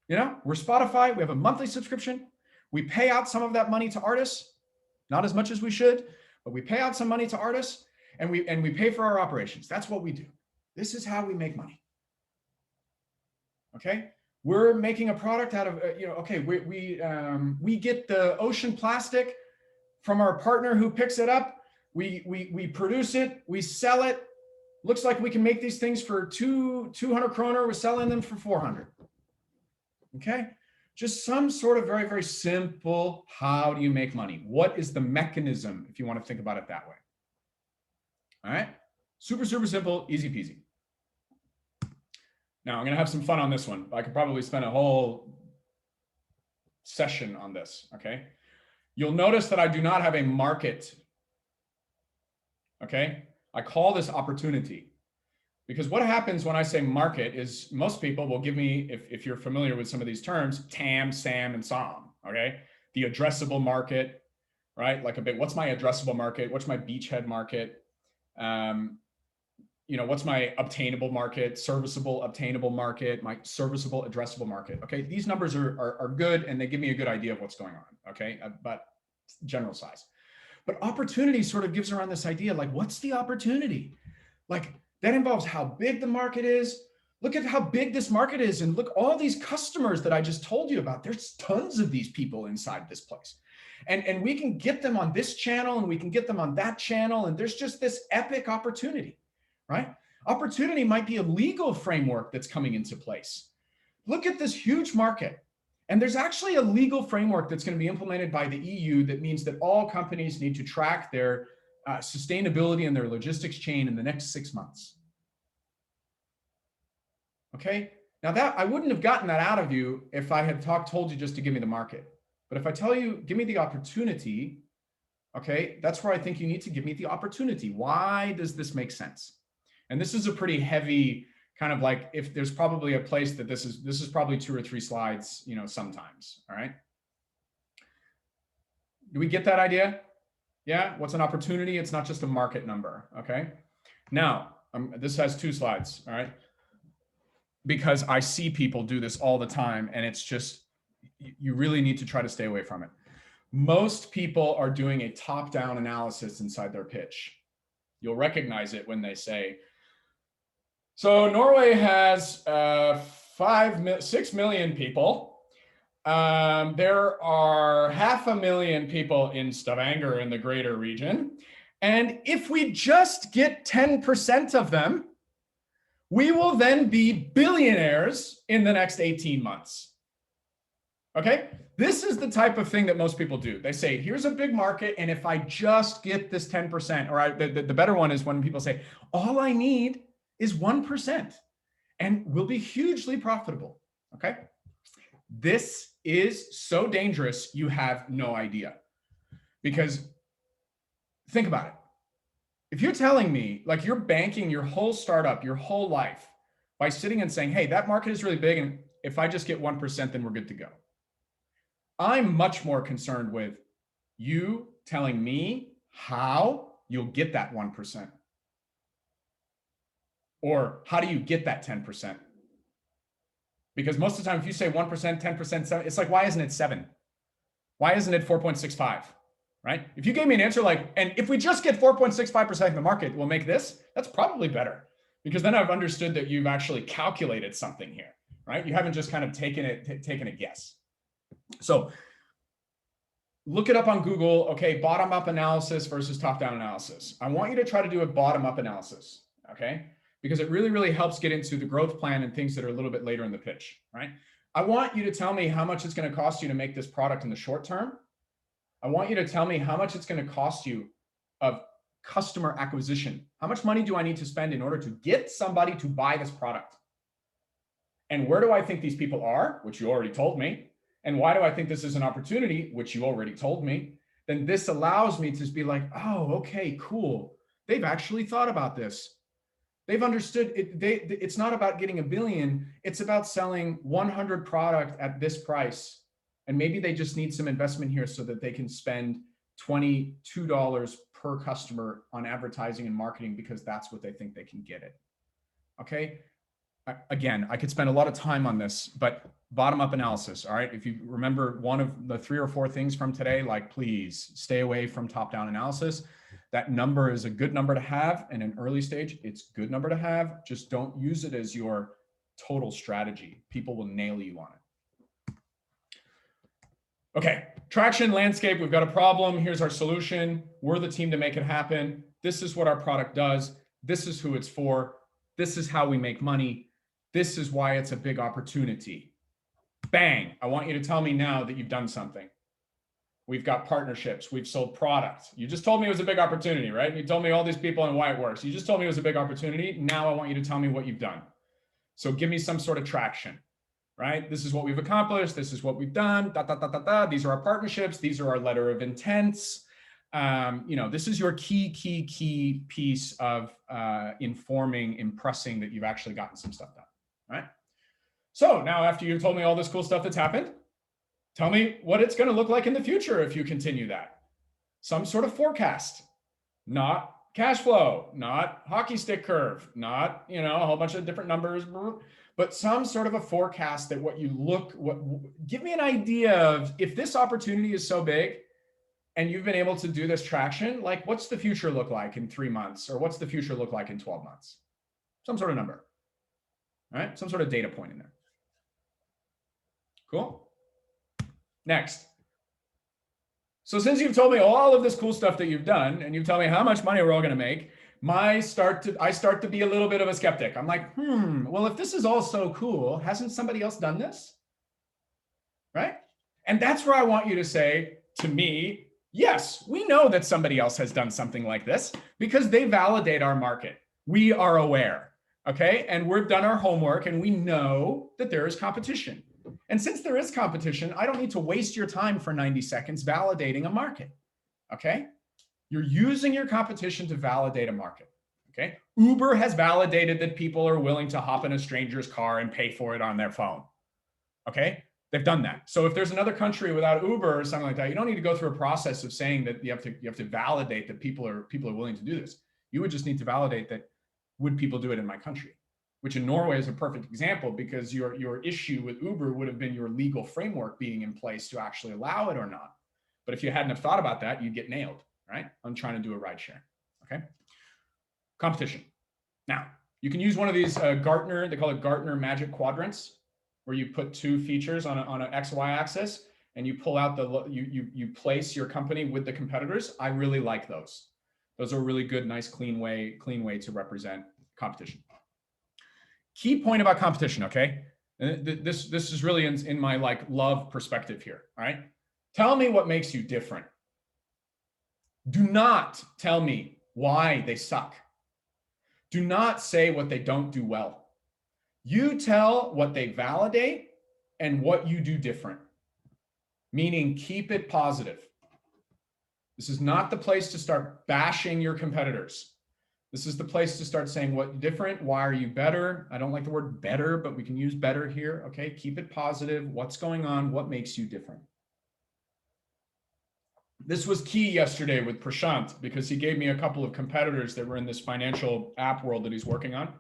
You know, we're Spotify. We have a monthly subscription. We pay out some of that money to artists, not as much as we should, but we pay out some money to artists and we pay for our operations. That's what we do. This is how we make money. Okay. We're making a product out of, okay, we get the ocean plastic from our partner who picks it up. We produce it, we sell it. Looks like we can make these things for 200 kroner. We're selling them for 400. Okay. Just some sort of very, very simple, how do you make money? What is the mechanism, if you want to think about it that way? All right. Super, super simple, easy peasy. Now I'm going to have some fun on this one. I could probably spend a whole session on this. Okay. You'll notice that I do not have a market. Okay. I call this opportunity because what happens when I say market is most people will give me, if you're familiar with some of these terms, TAM, SAM, and SOM. Okay. The addressable market, right? Like a bit, what's my addressable market? What's my beachhead market? What's my obtainable market, serviceable obtainable market, my serviceable addressable market. Okay. These numbers are good and they give me a good idea of what's going on. Okay. But general size. But opportunity sort of gives around this idea, like, what's the opportunity? Like that involves how big the market is. Look at how big this market is. And look, all these customers that I just told you about, there's tons of these people inside this place. And we can get them on this channel and we can get them on that channel. And there's just this epic opportunity, right? Opportunity might be a legal framework that's coming into place. Look at this huge market. And there's actually a legal framework that's going to be implemented by the EU that means that all companies need to track their sustainability and their logistics chain in the next 6 months. Okay. Now that I wouldn't have gotten that out of you if I had told you just to give me the market. But if I tell you, give me the opportunity, okay, that's where I think you need to give me the opportunity. Why does this make sense? And this is a pretty heavy kind of like, if there's probably a place that this is probably 2 or 3 slides, sometimes. All right. Do we get that idea? Yeah. What's an opportunity? It's not just a market number. Okay. Now, this has 2 slides. All right. Because I see people do this all the time and it's just, you really need to try to stay away from it. Most people are doing a top-down analysis inside their pitch. You'll recognize it when they say, so Norway has 6 million people. There are 500,000 people in Stavanger in the greater region. And if we just get 10% of them, we will then be billionaires in the next 18 months. Okay? This is the type of thing that most people do. They say, here's a big market, and if I just get this 10%, or the better one is when people say, all I need is 1%, and we'll be hugely profitable. Okay? This is so dangerous, you have no idea. Because think about it. If you're telling me, like, you're banking your whole startup, your whole life, by sitting and saying, hey, that market is really big, and if I just get 1%, then we're good to go. I'm much more concerned with you telling me how you'll get that 1%. Or how do you get that 10%? Because most of the time, if you say 1%, 10%, 7, it's like, why isn't it 7? Why isn't it 4.65? Right? If you gave me an answer like, and if we just get 4.65% of the market, we'll make this, that's probably better. Because then I've understood that you've actually calculated something here, right? You haven't just kind of taken a guess. So look it up on Google. Okay, bottom-up analysis versus top-down analysis. I want you to try to do a bottom-up analysis, okay? Because it really, really helps get into the growth plan and things that are a little bit later in the pitch, right? I want you to tell me how much it's going to cost you to make this product in the short term. I want you to tell me how much it's going to cost you of customer acquisition. How much money do I need to spend in order to get somebody to buy this product? And where do I think these people are, which you already told me? And why do I think this is an opportunity, which you already told me? Then this allows me to be like, oh, okay, cool. They've actually thought about this. They've understood it. It's not about getting a billion. It's about selling 100 product at this price. And maybe they just need some investment here so that they can spend $22 per customer on advertising and marketing because that's what they think they can get it. Okay. Again, I could spend a lot of time on this, but bottom up analysis. All right. If you remember one of the 3 or 4 things from today, like please stay away from top down analysis. That number is a good number to have. And in early stage, it's a good number to have. Just don't use it as your total strategy. People will nail you on it. Okay. Traction landscape. We've got a problem. Here's our solution. We're the team to make it happen. This is what our product does. This is who it's for. This is how we make money. This is why it's a big opportunity. Bang. I want you to tell me now that you've done something. We've got partnerships. We've sold product. You just told me it was a big opportunity, right? You told me all these people and why it works. You just told me it was a big opportunity. Now I want you to tell me what you've done. So give me some sort of traction, right? This is what we've accomplished. This is what we've done. Da, da, da, da, da. These are our partnerships. These are our letter of intents. This is your key piece of informing, impressing that you've actually gotten some stuff done, right? So now after you've told me all this cool stuff that's happened, tell me what it's going to look like in the future if you continue that. Some sort of forecast, not cash flow, not hockey stick curve, not, a whole bunch of different numbers, but some sort of a forecast that give me an idea of if this opportunity is so big and you've been able to do this traction, like what's the future look like in 3 months or what's the future look like in 12 months? Some sort of number, right? Some sort of data point in there. Cool. Next. So since you've told me all of this cool stuff that you've done and you tell me how much money we're all going to make, I start to be a little bit of a skeptic. I'm like, well, if this is all so cool, hasn't somebody else done this? Right? And that's where I want you to say to me, yes, we know that somebody else has done something like this because they validate our market. We are aware. Okay. And we've done our homework and we know that there is competition. And since there is competition, I don't need to waste your time for 90 seconds validating a market. Okay. You're using your competition to validate a market. Okay. Uber has validated that people are willing to hop in a stranger's car and pay for it on their phone. Okay. They've done that. So if there's another country without Uber or something like that, you don't need to go through a process of saying that you have to validate that people are willing to do this. You would just need to validate that would people do it in my country, which in Norway is a perfect example because your issue with Uber would have been your legal framework being in place to actually allow it or not. But if you hadn't have thought about that, you'd get nailed, right? On trying to do a ride share. Okay. Competition. Now you can use one of these Gartner, they call it Gartner Magic Quadrants, where you put 2 features on an X/Y axis and you pull out you place your company with the competitors. I really like those. Those are a really good, nice, clean way to represent competition. Key point about competition, okay? This is really in my love perspective here, all right? Tell me what makes you different. Do not tell me why they suck. Do not say what they don't do well. You tell what they validate and what you do different, meaning keep it positive. This is not the place to start bashing your competitors. This is the place to start saying what different, why are you better? I don't like the word better, but we can use better here. Okay, keep it positive. What's going on? What makes you different? This was key yesterday with Prashant because he gave me a couple of competitors that were in this financial app world that he's working on.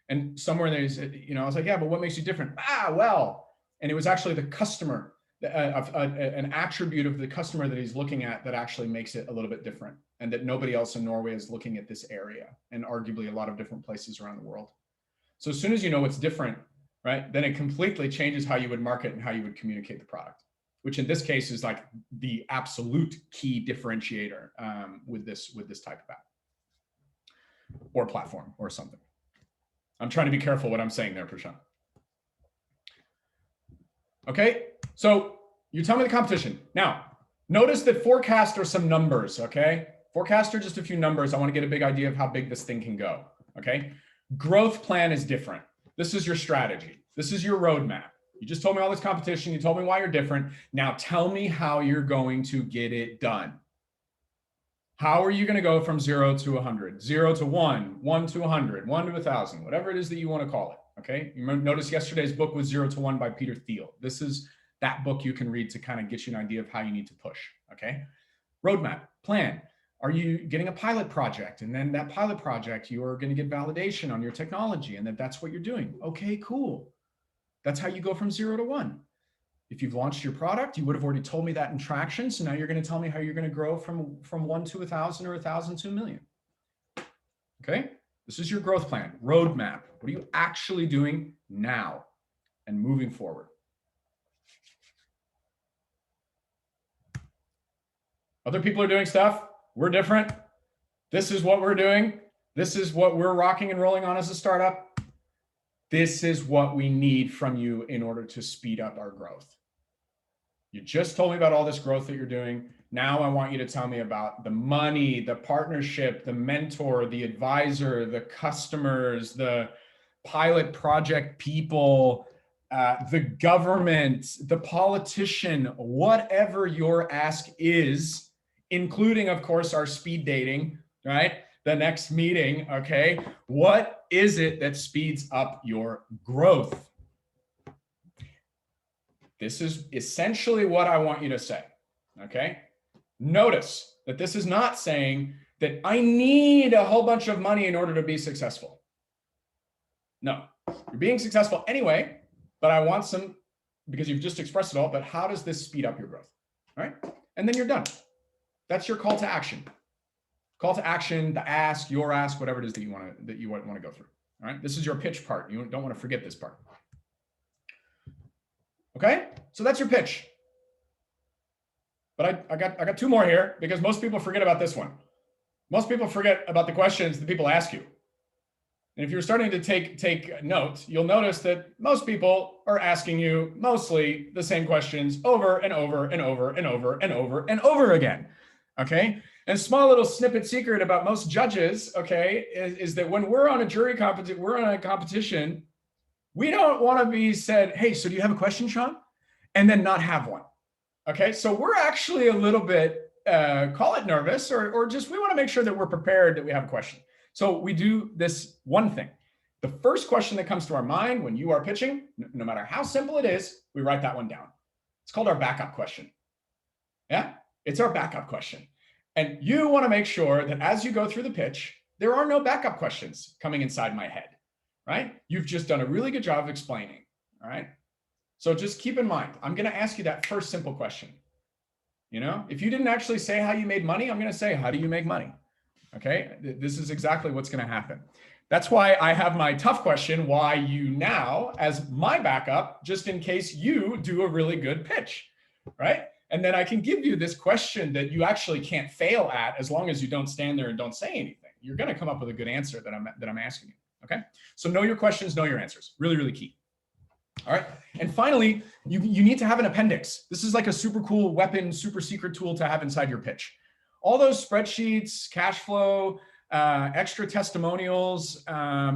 And somewhere they said, I was like, yeah, but what makes you different? Well, and it was actually the customer, an attribute of the customer that he's looking at that actually makes it a little bit different, and that nobody else in Norway is looking at this area, and arguably a lot of different places around the world. So as soon as you know what's different, right, then it completely changes how you would market and how you would communicate the product, which in this case is like the absolute key differentiator with this type of app or platform or something. I'm trying to be careful what I'm saying there, Prashant. Okay, so you tell me the competition. Now, notice that forecast are some numbers, okay? Forecast are just a few numbers. I want to get a big idea of how big this thing can go, okay? Growth plan is different. This is your strategy. This is your roadmap. You just told me all this competition. You told me why you're different. Now tell me how you're going to get it done. How are you going to go from 0 to 100, 0 to 1, 1 to 100, 1 to 1,000, whatever it is that you want to call it? Okay. You notice yesterday's book was 0 to 1 by Peter Thiel. This is that book you can read to kind of get you an idea of how you need to push. Okay. Roadmap, plan. Are you getting a pilot project? And then that pilot project, you're going to get validation on your technology and that's what you're doing. Okay, cool. That's how you go from 0 to 1. If you've launched your product, you would have already told me that in traction. So now you're going to tell me how you're going to grow from 1 to 1,000 or 1,000 to 1,000,000. Okay. This is your growth plan, roadmap. What are you actually doing now and moving forward? Other people are doing stuff. We're different. This is what we're doing. This is what we're rocking and rolling on as a startup. This is what we need from you in order to speed up our growth. You just told me about all this growth that you're doing. Now I want you to tell me about the money, the partnership, the mentor, the advisor, the customers, the pilot project people, the government, the politician, whatever your ask is, including, of course, our speed dating, right? The next meeting, okay? What is it that speeds up your growth? This is essentially what I want you to say, okay? Notice that this is not saying that I need a whole bunch of money in order to be successful. No, you're being successful anyway, but I want some, because you've just expressed it all, but how does this speed up your growth, all right? And then you're done. That's your call to action. Call to action, the ask, your ask, whatever it is that you want to go through. All right. This is your pitch part. You don't want to forget this part. Okay. So that's your pitch. But I got two more here because most people forget about this one. Most people forget about the questions that people ask you. And if you're starting to take notes, you'll notice that most people are asking you mostly the same questions over and over and over and over and over and over again. Okay. And small little snippet secret about most judges, okay, is that when we're on a jury competition, we're on a competition, we don't want to be said, hey, so do you have a question, Sean? And then not have one. Okay. So we're actually a little bit, call it nervous or just, we want to make sure that we're prepared that we have a question. So we do this one thing. The first question that comes to our mind when you are pitching, no matter how simple it is, we write that one down. It's called our backup question. Yeah, it's our backup question. And you want to make sure that as you go through the pitch, there are no backup questions coming inside my head, right? You've just done a really good job of explaining, all right? So just keep in mind, I'm going to ask you that first simple question. You know, if you didn't actually say how you made money, I'm going to say, how do you make money? Okay, this is exactly what's going to happen. That's why I have my tough question, why you now, as my backup, just in case you do a really good pitch, right? And then I can give you this question that you actually can't fail at as long as you don't stand there and don't say anything. You're going to come up with a good answer that I'm asking you. Okay, so know your questions, know your answers. Really, really key. All right, and finally, you need to have an appendix. This is like a super cool weapon, super secret tool to have inside your pitch. All those spreadsheets, cash flow, extra testimonials,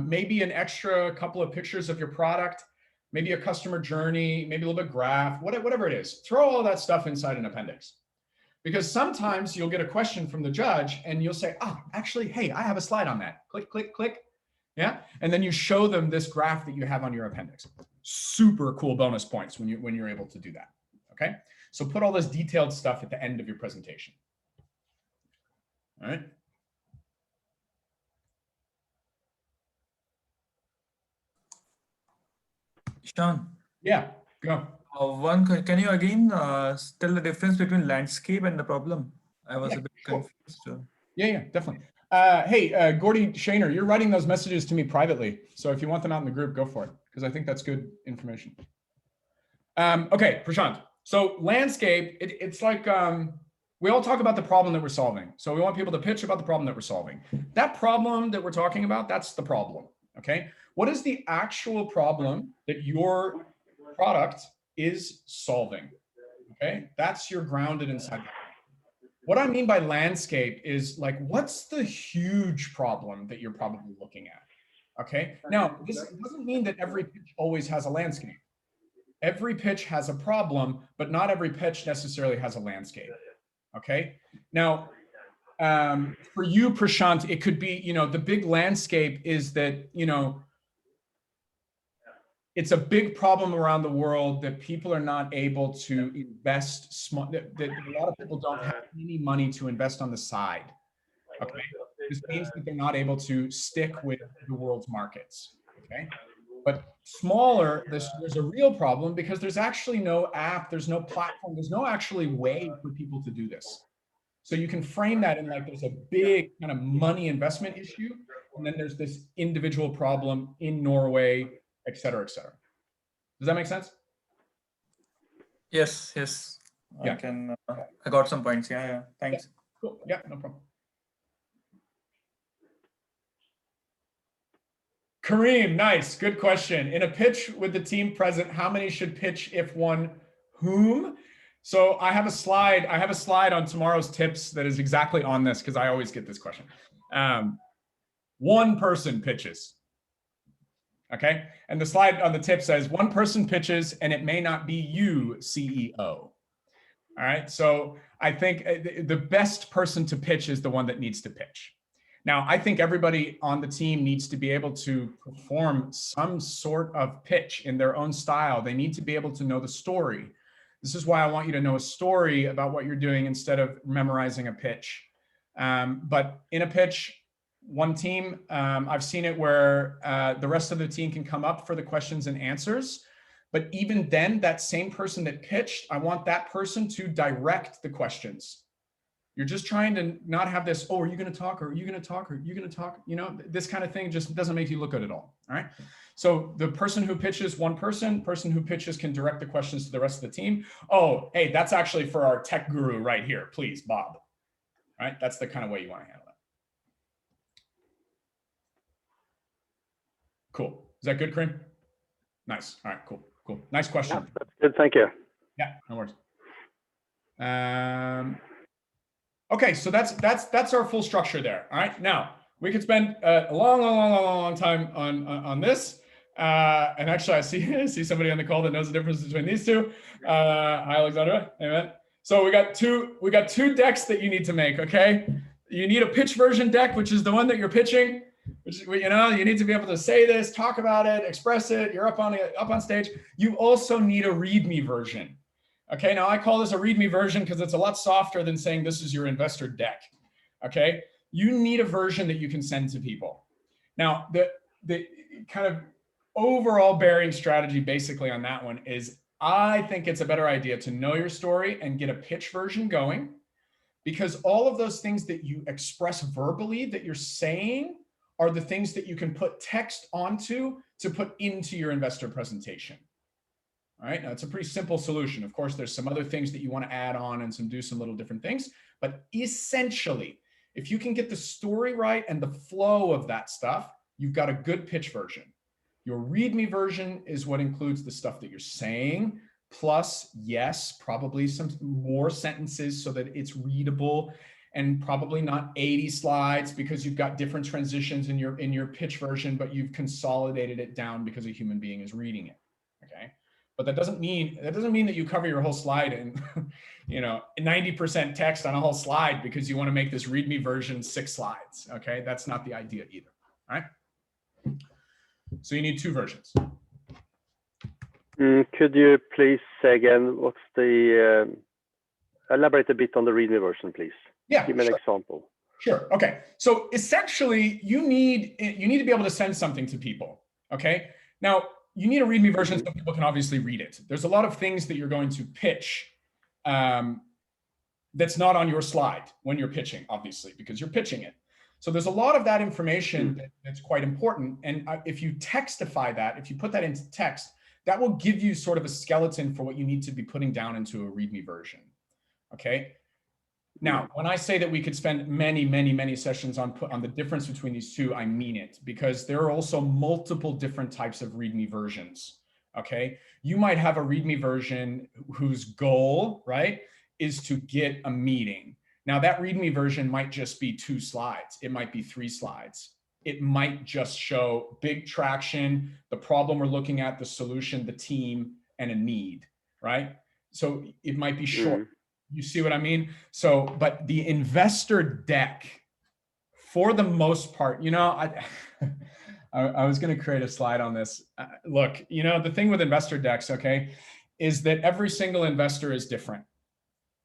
maybe an extra couple of pictures of your product, maybe a customer journey, maybe a little bit graph, whatever it is. Throw all that stuff inside an appendix. Because sometimes you'll get a question from the judge and you'll say, oh, actually, hey, I have a slide on that. Click, click, click. Yeah. And then you show them this graph that you have on your appendix. Super cool bonus points when you're able to do that. Okay. So put all this detailed stuff at the end of your presentation. All right. Sean, Yeah, go. can you again tell the difference between landscape and the problem? I was Yeah, a bit sure. confused. Yeah, definitely. Hey, Gordy Shaner, you're writing those messages to me privately. So if you want them out in the group, go for it, because I think that's good information. Okay, Prashant. So landscape, it's like, we all talk about the problem that we're solving. So we want people to pitch about the problem that we're solving. That problem that we're talking about, that's the problem, okay? What is the actual problem that your product is solving, okay? That's your grounded inside. What I mean by landscape is like, what's the huge problem that you're probably looking at, okay? Now, this doesn't mean that every pitch always has a landscape. Every pitch has a problem, but not every pitch necessarily has a landscape. Okay. Now, For you, Prashant, it could be, the big landscape is that, it's a big problem around the world that people are not able to invest small, that a lot of people don't have any money to invest on the side. Okay. This means that they're not able to stick with the world's markets. Okay. But smaller, there's a real problem because there's actually no app, there's no platform, there's no actually way for people to do this. So you can frame that in like there's a big kind of money investment issue, and then there's this individual problem in Norway, et cetera, et cetera. Does that make sense? Yes. Yeah. I got some points. Yeah. Thanks. Cool. Yeah, no problem. Kareem, nice, good question. In a pitch with the team present, how many should pitch if one whom? So I have a slide on tomorrow's tips that is exactly on this because I always get this question. One person pitches. Okay. And the slide on the tip says one person pitches and it may not be you, CEO. All right. So I think the best person to pitch is the one that needs to pitch. Now, I think everybody on the team needs to be able to perform some sort of pitch in their own style. They need to be able to know the story. This is why I want you to know a story about what you're doing instead of memorizing a pitch. But in a pitch, one team, I've seen it where the rest of the team can come up for the questions and answers. But even then, that same person that pitched, I want that person to direct the questions. You're just trying to not have this, oh, are you going to talk? Or are you going to talk? Or are you going to talk? This kind of thing just doesn't make you look good at all. All right. So the person who pitches, one person who pitches can direct the questions to the rest of the team. Oh, hey, that's actually for our tech guru right here. Please, Bob. All right. That's the kind of way you want to handle it. Cool. Is that good, Kareem? Nice. All right, cool. Nice question. Yeah, that's good. Thank you. Yeah, no worries. Okay, so that's our full structure there. All right, now we could spend a long time on this. And actually, I see somebody on the call that knows the difference between these two. Hi, Alexandra. Amen. So we got two decks that you need to make. Okay, you need a pitch version deck, which is the one that you're pitching. Which you need to be able to say this, talk about it, express it. You're up on stage. You also need a README version. Okay, now I call this a README version because it's a lot softer than saying this is your investor deck. Okay, you need a version that you can send to people. Now, the kind of overall bearing strategy basically on that one is I think it's a better idea to know your story and get a pitch version going, because all of those things that you express verbally that you're saying are the things that you can put text onto to put into your investor presentation. All right, now it's a pretty simple solution. Of course, there's some other things that you want to add on and do some little different things, but essentially, if you can get the story right and the flow of that stuff, you've got a good pitch version. Your README version is what includes the stuff that you're saying, plus, yes, probably some more sentences so that it's readable, and probably not 80 slides because you've got different transitions in your pitch version, but you've consolidated it down because a human being is reading it. Okay. But that doesn't mean that you cover your whole slide in 90% text on a whole slide because you want to make this README version 6 slides. Okay. That's not the idea either. All right. So you need 2 versions. Could you please say again, what's the, elaborate a bit on the README version, please? Yeah, give me an sure. example. Sure. Okay. So essentially, you need to be able to send something to people. Okay. Now, you need a README version so people can obviously read it. There's a lot of things that you're going to pitch that's not on your slide when you're pitching, obviously, because you're pitching it. So there's a lot of that information that's quite important. And if you textify that, if you put that into text, that will give you sort of a skeleton for what you need to be putting down into a README version. Okay. Now, when I say that we could spend many sessions on the difference between these two, I mean it, because there are also multiple different types of README versions. Okay. You might have a README version whose goal, right, is to get a meeting. Now that README version might just be 2 slides. It might be 3 slides. It might just show big traction, the problem we're looking at, the solution, the team, and a need, right? So it might be short. You see what I mean? So, but the investor deck, for the most part, I was going to create a slide on this. Look, the thing with investor decks, okay, is that every single investor is different.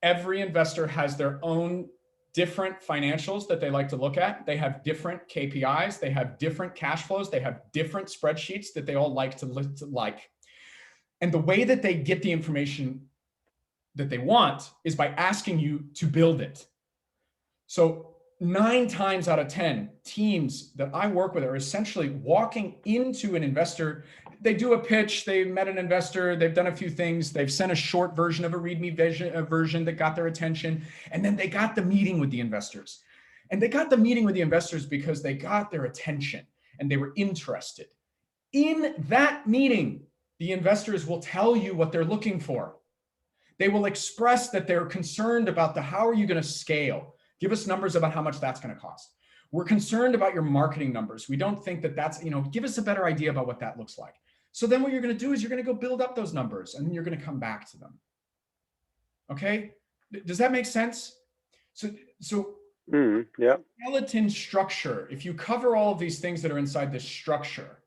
Every investor has their own different financials that they like to look at. They have different KPIs. They have different cash flows. They have different spreadsheets that they all like to like. And the way that they get the information that they want is by asking you to build it. So 9 times out of 10 teams that I work with are essentially walking into an investor. They do a pitch, they met an investor, they've done a few things, they've sent a short version of a README version that got their attention, and then they got the meeting with the investors. And they got the meeting with the investors because they got their attention and they were interested. In that meeting, the investors will tell you what they're looking for. They will express that they're concerned about how are you going to scale? Give us numbers about how much that's going to cost. We're concerned about your marketing numbers. We don't think that that's, give us a better idea about what that looks like. So then what you're going to do is you're going to go build up those numbers and then you're going to come back to them. Okay. Does that make sense? So yeah. skeleton structure, if you cover all of these things that are inside this structure,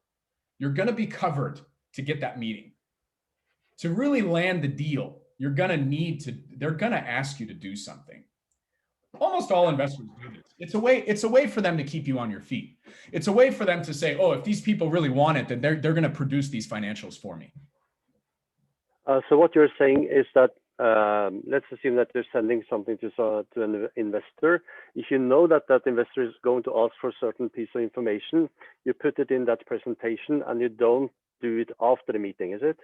you're going to be covered to get that meeting. To really land the deal, you're going to they're going to ask you to do something. Almost all investors do this. It's a way for them to keep you on your feet. It's a way for them to say, oh, if these people really want it, then they're going to produce these financials for me. So what you're saying is that let's assume that you're sending something to an investor. If you know that that investor is going to ask for a certain piece of information, you put it in that presentation and you don't do it after the meeting, is it?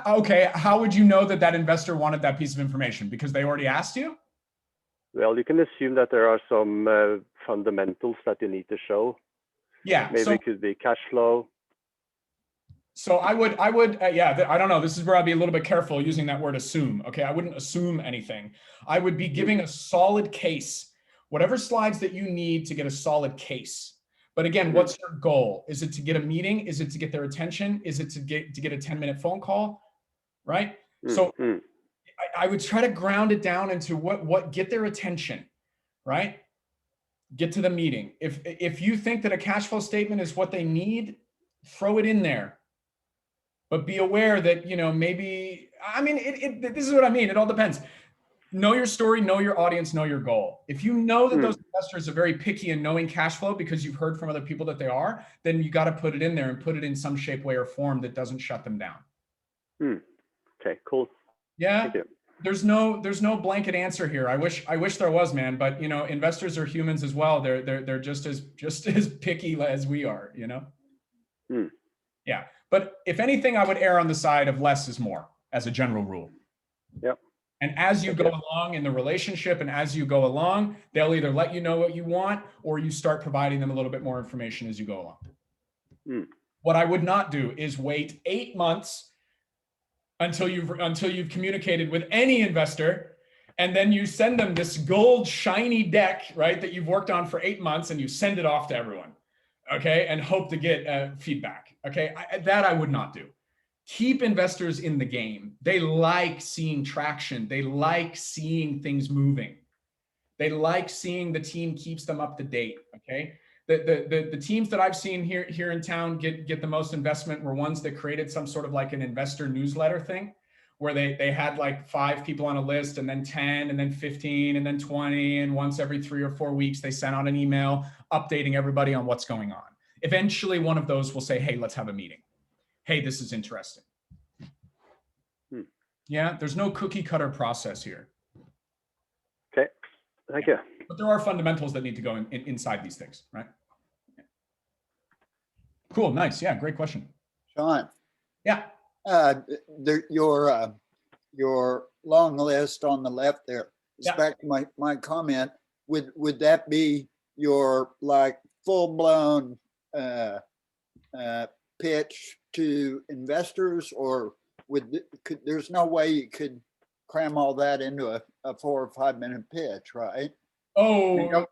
Okay, how would you know that that investor wanted that piece of information? Because they already asked you? Well, you can assume that there are some fundamentals that you need to show. Yeah. Maybe it could be cash flow. So I would, yeah, I don't know. This is where I'd be a little bit careful using that word assume. Okay, I wouldn't assume anything. I would be giving a solid case, whatever slides that you need to get a solid case. But again, what's your goal? Is it to get a meeting? Is it to get their attention? Is it to get a 10-minute phone call? Right? So I would try to ground it down into what get their attention, right? Get to the meeting. If you think that a cash flow statement is what they need, throw it in there. But be aware that, maybe, this is what I mean. It all depends. Know your story, know your audience, know your goal. If you know that those investors are very picky in knowing cash flow because you've heard from other people that they are, then you got to put it in there and put it in some shape, way, or form that doesn't shut them down. Okay, cool. Yeah. Thank you. There's no blanket answer here. I wish there was, man, but investors are humans as well. They're just as picky as we are, Yeah. But if anything, I would err on the side of less is more as a general rule. Yep. And as you go along in the relationship and as you go along, they'll either let you know what you want or you start providing them a little bit more information as you go along. What I would not do is wait 8 months until you've communicated with any investor, and then you send them this gold shiny deck, right, that you've worked on for 8 months, and you send it off to everyone, okay, and hope to get feedback. Okay, that I would not do. Keep investors in the game. They like seeing traction. They like seeing things moving. They like seeing the team keeps them up to date. Okay, the teams that I've seen here in town get the most investment were ones that created some sort of like an investor newsletter thing, where they had like 5 people on a list, and then 10, and then 15, and then 20, and once every 3 or 4 weeks they sent out an email updating everybody on what's going on. Eventually, one of those will say, "Hey, let's have a meeting. Hey, this is interesting." Yeah, there's no cookie cutter process here. Okay, thank you. But there are fundamentals that need to go inside these things, right? Cool, nice. Yeah, great question. Sean, Yeah. your long list on the left there is back to my comment. Would that be your like full-blown pitch to investors, or there's no way you could cram all that into a 4 or 5 minute pitch, right? Oh,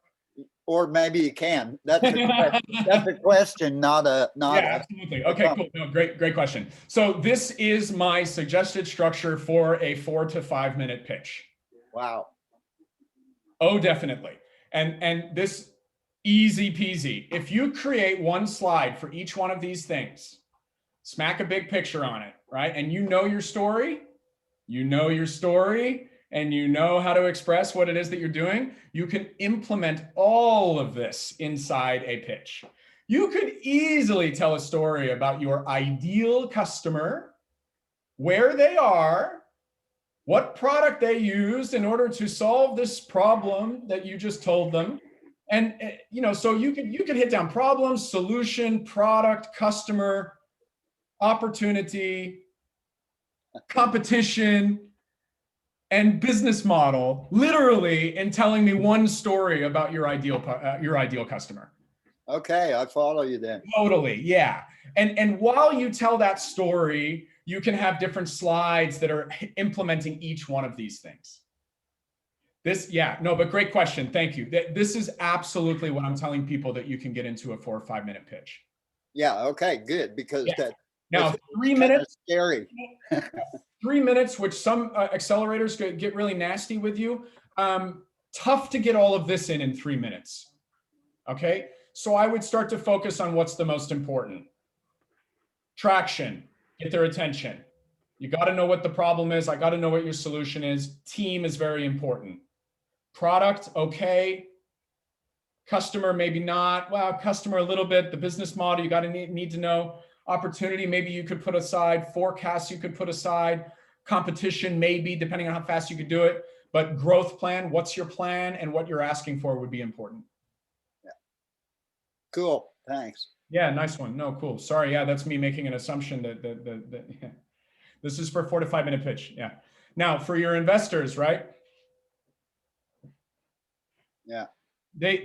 Or maybe you can. That's a question, not a. Yeah, absolutely. Okay, cool. No, great question. So this is my suggested structure for a 4 to 5 minute pitch. Wow. Oh, definitely. And this easy peasy. If you create one slide for each one of these things, smack a big picture on it, right? And you know your story, and you know how to express what it is that you're doing, you can implement all of this inside a pitch. You could easily tell a story about your ideal customer, where they are, what product they used in order to solve this problem that you just told them. And so you could hit down problem, solution, product, customer, opportunity, competition, and business model, literally in telling me one story about your ideal customer. Okay, I follow you then. Totally, yeah. And while you tell that story, you can have different slides that are implementing each one of these things. But great question. Thank you. This is absolutely what I'm telling people that you can get into a 4 or 5 minute pitch. Yeah, okay, good, because Now, 3 minutes. Scary. 3 minutes, which some accelerators get really nasty with you. Tough to get all of this in 3 minutes. Okay, so I would start to focus on what's the most important. Traction, get their attention. You got to know what the problem is. I got to know what your solution is. Team is very important. Product, okay. Customer, maybe not. Well, customer a little bit. The business model, you got to need to know. Opportunity, maybe you could put aside. Forecast, you could put aside. Competition, maybe, depending on how fast you could do it. But growth plan, what's your plan and what you're asking for would be important. Yeah. Cool, thanks. Yeah, nice one. No, cool. Sorry, yeah, that's me making an assumption that yeah. This is for 4 to 5 minute pitch. Yeah. Now for your investors, right? Yeah. This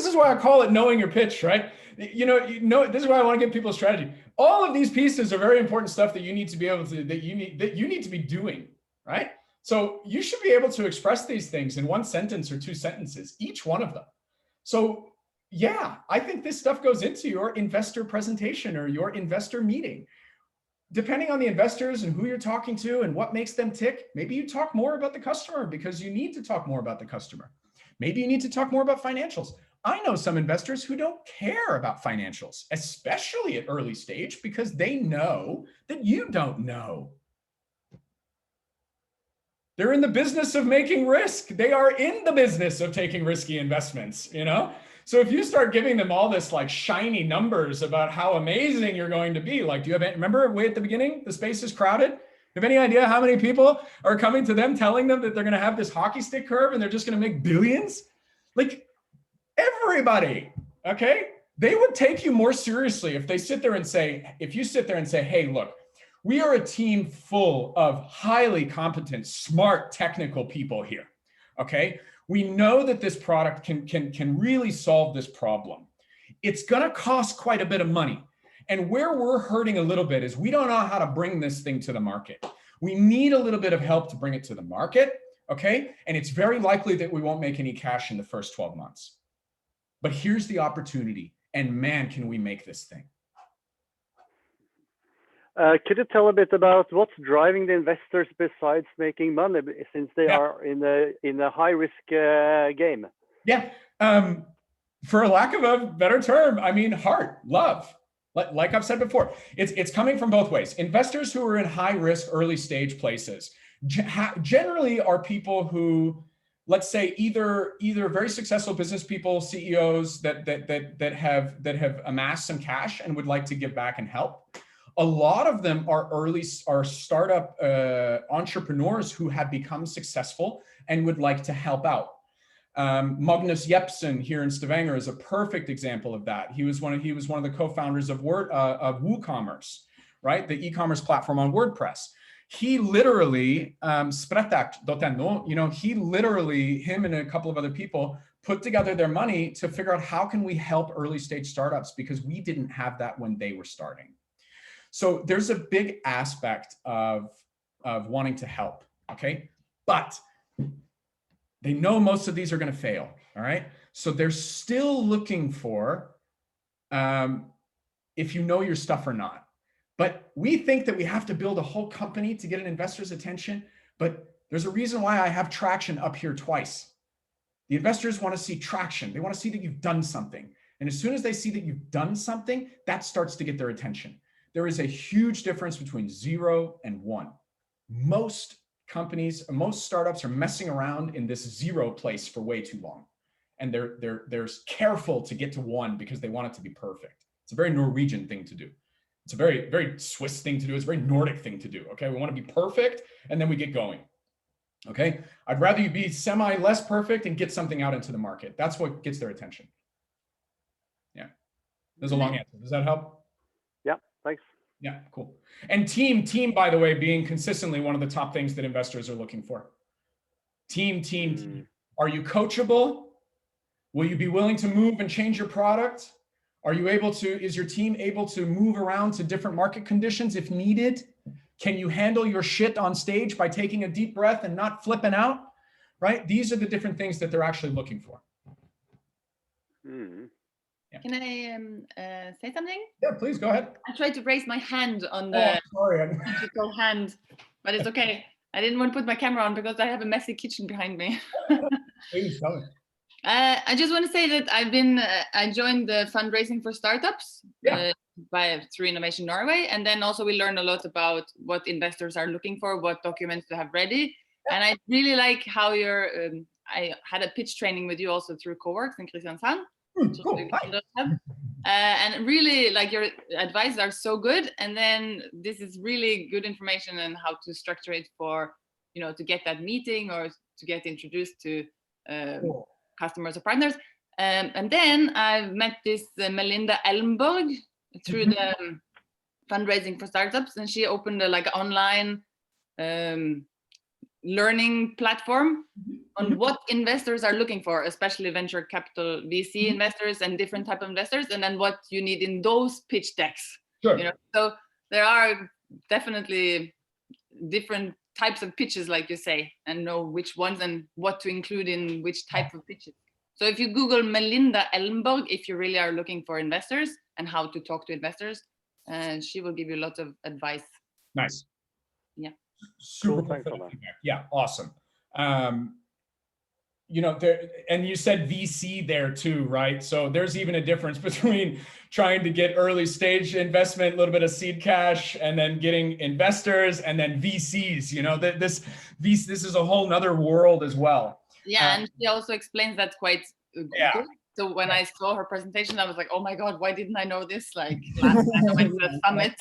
is why I call it knowing your pitch, right? This is why I want to give people a strategy. All of these pieces are very important stuff that you need to be able to, that you need to be doing, right? So you should be able to express these things in 1 sentence or 2 sentences, each one of them. So yeah, I think this stuff goes into your investor presentation or your investor meeting. Depending on the investors and who you're talking to and what makes them tick, maybe you talk more about the customer because you need to talk more about the customer. Maybe you need to talk more about financials. I know some investors who don't care about financials, especially at early stage, because they know that you don't know. They're in the business of making risk. They are in the business of taking risky investments, So if you start giving them all this like shiny numbers about how amazing you're going to be, like, remember way at the beginning, the space is crowded? You have any idea how many people are coming to them telling them that they're going to have this hockey stick curve and they're just going to make billions? Like everybody, okay? They would take you more seriously if you sit there and say, hey, look, we are a team full of highly competent, smart, technical people here, okay? We know that this product can really solve this problem. It's gonna cost quite a bit of money. And where we're hurting a little bit is we don't know how to bring this thing to the market. We need a little bit of help to bring it to the market, okay? And it's very likely that we won't make any cash in the first 12 months. But here's the opportunity, and man, can we make this thing. Could you tell a bit about what's driving the investors besides making money, since they are in a high risk game? Yeah, for a lack of a better term, I mean heart, love. Like I've said before, it's coming from both ways. Investors who are in high risk, early stage places generally are people who, let's say, either very successful business people, CEOs that have amassed some cash and would like to give back and help. A lot of them are startup entrepreneurs who have become successful and would like to help out. Magnus Jepsen here in Stavanger is a perfect example of that. He was one of the co-founders of WooCommerce, right? The e-commerce platform on WordPress. He literally, Spretakt.no, him and a couple of other people put together their money to figure out how can we help early stage startups, because we didn't have that when they were starting. So there's a big aspect of wanting to help, okay? But They know most of these are going to fail. All right. So they're still looking for if you know your stuff or not. But we think that we have to build a whole company to get an investor's attention. But there's a reason why I have traction up here twice. The investors want to see traction. They want to see that you've done something. And as soon as they see that you've done something, that starts to get their attention. There is a huge difference between 0 and 1. Most companies, most startups are messing around in this 0 place for way too long. And they're careful to get to 1 because they want it to be perfect. It's a very Norwegian thing to do. It's a very, very Swiss thing to do. It's a very Nordic thing to do. Okay. We want to be perfect and then we get going. Okay. I'd rather you be semi less perfect and get something out into the market. That's what gets their attention. Yeah. There's a long answer. Does that help? Yeah, thanks. Yeah, cool. And team, by the way, being consistently one of the top things that investors are looking for. Team. Are you coachable? Will you be willing to move and change your product? Are you able to, is your team able to move around to different market conditions if needed? Can you handle your shit on stage by taking a deep breath and not flipping out? Right? These are the different things that they're actually looking for. Yeah. Can I say something? Yeah, please go ahead. I tried to raise my hand on the digital hand, but it's okay. I didn't want to put my camera on because I have a messy kitchen behind me. Please tell me. I just want to say that I joined the fundraising for startups through Innovation Norway. And then also we learned a lot about what investors are looking for, what documents to have ready. And I really like how I had a pitch training with you also through CoWorks in Kristiansand. Cool. And really like your advice are so good. And then this is really good information on how to structure it for, to get that meeting or to get introduced to customers or partners. And then I met this Melinda Elmborg through the fundraising for startups, and she opened a online learning platform on what investors are looking for, especially venture capital VC investors and different type of investors, and then what you need in those pitch decks. Sure. So there are definitely different types of pitches, like you say, and know which ones and what to include in which type of pitches. So if you Google Melinda Elmborg, if you really are looking for investors and how to talk to investors, she will give you a lot of advice. Nice. Yeah. Super Cool, thanks for that. Yeah, awesome. And you said VC there too, right? So there's even a difference between trying to get early stage investment, a little bit of seed cash, and then getting investors and then VCs. This is a whole nother world as well. Yeah, and she also explains that quite good. So when I saw her presentation, I was like, oh my God, why didn't I know this? Like last time I went to the summit,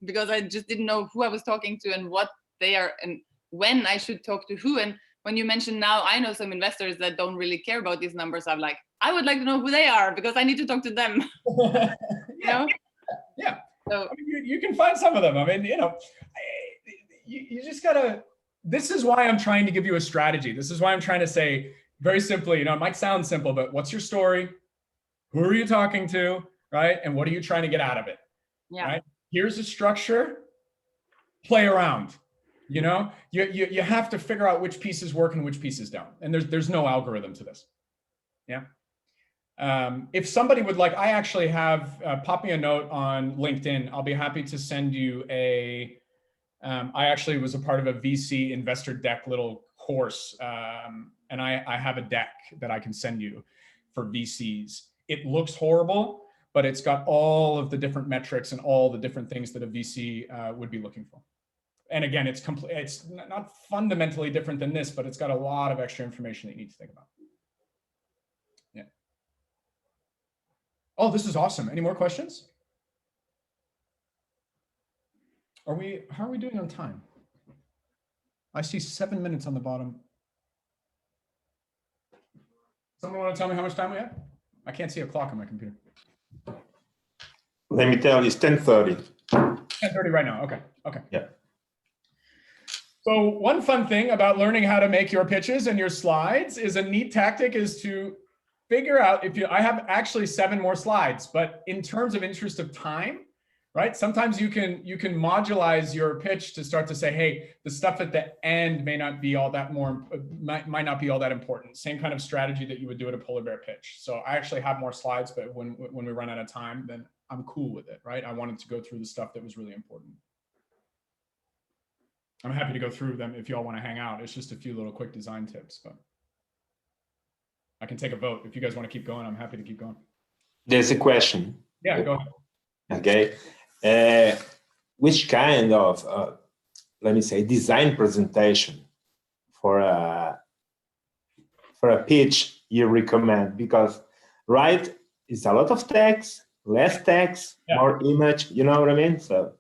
because I just didn't know who I was talking to and what they are and when I should talk to who. And when you mentioned now, I know some investors that don't really care about these numbers. I'm like, I would like to know who they are because I need to talk to them. Yeah. So you can find some of them. I mean, you just gotta, this is why I'm trying to give you a strategy. This is why I'm trying to say very simply, it might sound simple, but what's your story? Who are you talking to? Right? And what are you trying to get out of it? Yeah. Right? Here's a structure, play around. You have to figure out which pieces work and which pieces don't. And there's no algorithm to this. Yeah. If somebody would like, I actually have, pop me a note on LinkedIn. I'll be happy to send you I actually was a part of a VC investor deck little course. And I have a deck that I can send you for VCs. It looks horrible, but it's got all of the different metrics and all the different things that a VC would be looking for. And again, it's not fundamentally different than this, but it's got a lot of extra information that you need to think about. Yeah. Oh, this is awesome. Any more questions? How are we doing on time? I see 7 minutes on the bottom. Someone want to tell me how much time we have? I can't see a clock on my computer. Let me tell you, it's 10:30. 10:30 right now. Okay. Yeah. So one fun thing about learning how to make your pitches and your slides is a neat tactic is to figure out I have actually 7 more slides, but in terms of interest of time, right? Sometimes you can modulize your pitch to start to say, hey, the stuff at the end may not be all that might not be all that important. Same kind of strategy that you would do at a polar bear pitch. So I actually have more slides, but when we run out of time, then I'm cool with it, right? I wanted to go through the stuff that was really important. I'm happy to go through them if y'all want to hang out. It's just a few little quick design tips, but I can take a vote. If you guys want to keep going, I'm happy to keep going. There's a question. Yeah, go ahead. Okay. Which kind of, let me say, design presentation for a pitch you recommend? Because, right, it's a lot of text, less text, Yeah. more image, you know what I mean? So.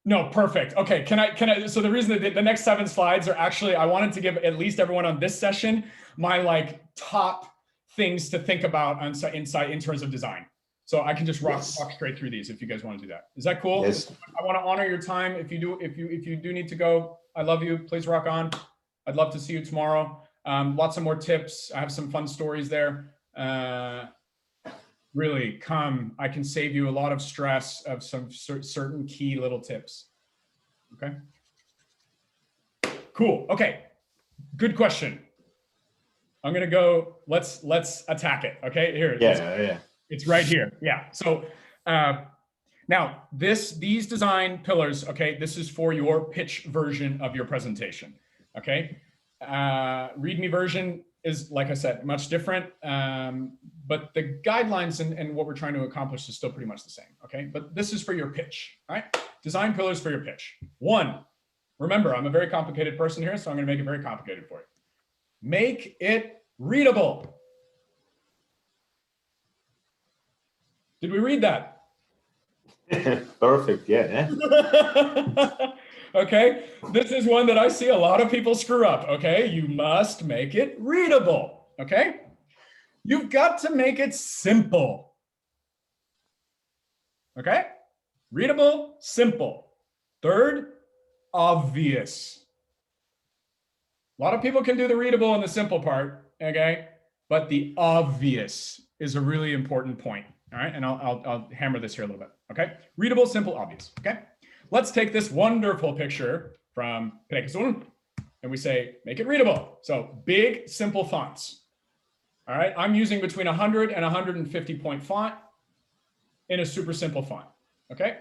No, perfect. Okay, can I, so the reason that the next 7 slides are actually, I wanted to give at least everyone on this session my like top things to think about on inside in terms of design. So I can just walk straight through these if you guys want to do that. Is that cool? Yes. I want to honor your time. If you do need to go, I love you. Please rock on. I'd love to see you tomorrow. Lots of more tips. I have some fun stories there. Really come. I can save you a lot of stress of some certain key little tips. Okay. Cool. Okay. Good question. I'm gonna go. Let's attack it. Okay. Here. Yeah. It's right here. Yeah. So now these design pillars, okay, this is for your pitch version of your presentation. Okay. README version is, like I said, much different. But the guidelines and what we're trying to accomplish is still pretty much the same. Okay. But this is for your pitch. All right. Design pillars for your pitch. 1, remember, I'm a very complicated person here, so I'm going to make it very complicated for you. Make it readable. Did we read that? Perfect. Yeah. Okay. This is one that I see a lot of people screw up. Okay. You must make it readable. Okay. You've got to make it simple. Okay. Readable, simple. 3rd, obvious. A lot of people can do the readable and the simple part. Okay. But the obvious is a really important point. All right, and I'll hammer this here a little bit, okay? Readable, simple, obvious, okay? Let's take this wonderful picture from Preikestolen, and we say, make it readable. So big, simple fonts, all right? I'm using between 100 and 150 point font in a super simple font, okay?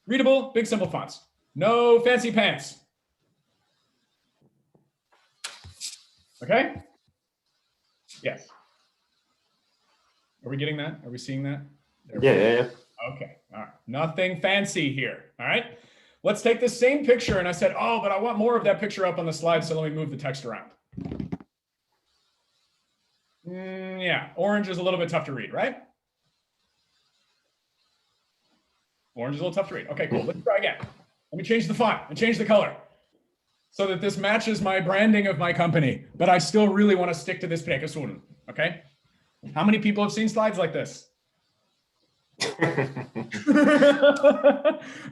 Readable, big, simple fonts. No fancy pants. Okay? Yes. Are we getting that? Are we seeing that? Yeah. Okay. All right. Nothing fancy here. All right. Let's take the same picture. And I said, oh, but I want more of that picture up on the slide. So let me move the text around. Yeah. Orange is a little bit tough to read, right? Orange is a little tough to read. Okay, cool. Let's try again. Let me change the font and change the color so that this matches my branding of my company. But I still really want to stick to this Preikestolen. Okay. How many people have seen slides like this?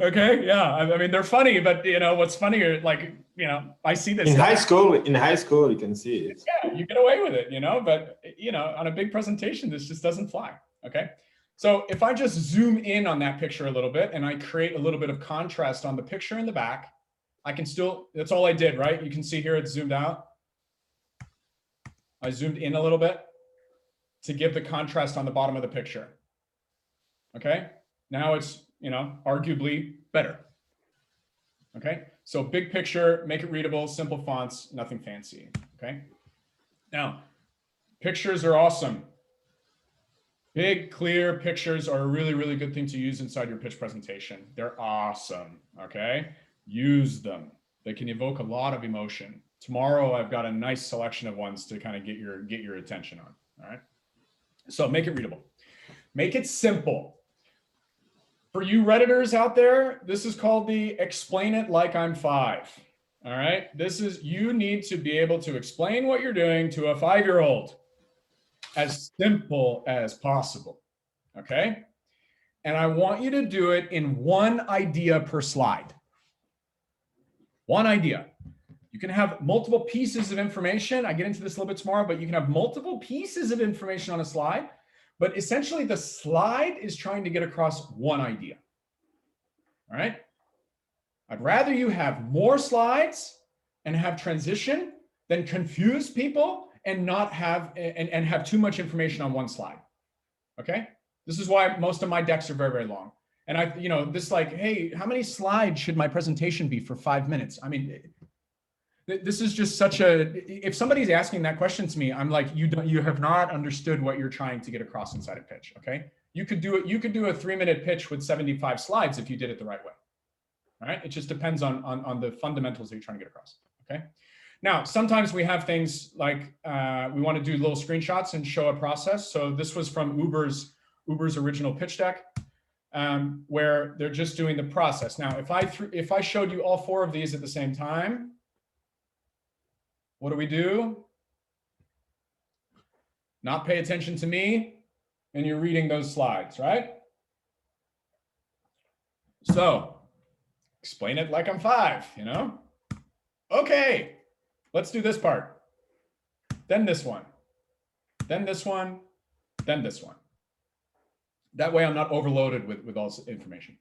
Okay, yeah. I mean, they're funny, but you know what's funnier? Like, you know, I see this in high school. In high school, you can see it. Yeah, you get away with it, you know. But you know, on a big presentation, this just doesn't fly. Okay. So if I just zoom in on that picture a little bit and I create a little bit of contrast on the picture in the back, I can still. That's all I did, right? You can see here it's zoomed out. I zoomed in a little bit to give the contrast on the bottom of the picture. Okay, now it's, you know, arguably better. Okay, so big picture, make it readable, simple fonts, nothing fancy. Okay, now pictures are awesome. Big, clear pictures are a really, really good thing to use inside your pitch presentation. They're awesome. Okay, use them. They can evoke a lot of emotion. Tomorrow, I've got a nice selection of ones to kind of get your attention on. All right. So make it readable. Make it simple. For you Redditors out there, this is called the explain it like I'm 5. All right. This is, you need to be able to explain what you're doing to a 5-year-old as simple as possible. Okay. And I want you to do it in 1 idea per slide. 1 idea. You can have multiple pieces of information. I get into this a little bit tomorrow, but you can have multiple pieces of information on a slide. but essentially the slide is trying to get across one idea. All right. I'd rather you have more slides and have transition than confuse people and not have and have too much information on one slide. Okay. This is why most of my decks are very, very long. And I, you know, this like, hey, how many slides should my presentation be for 5 minutes? I mean, this is just such a, if somebody's asking that question to me, I'm like, you have not understood what you're trying to get across inside a pitch. Okay. You could do it. You could do a 3-minute pitch with 75 slides if you did it the right way. All right. It just depends on the fundamentals that you're trying to get across. Okay. Now, sometimes we have things like we want to do little screenshots and show a process. So this was from Uber's original pitch deck, where they're just doing the process. Now, if I showed you all 4 of these at the same time, what do? Not pay attention to me, and you're reading those slides, right? So explain it like I'm 5, you know? Okay, let's do this part. Then this one, then this one, then this one. That way I'm not overloaded with all this information.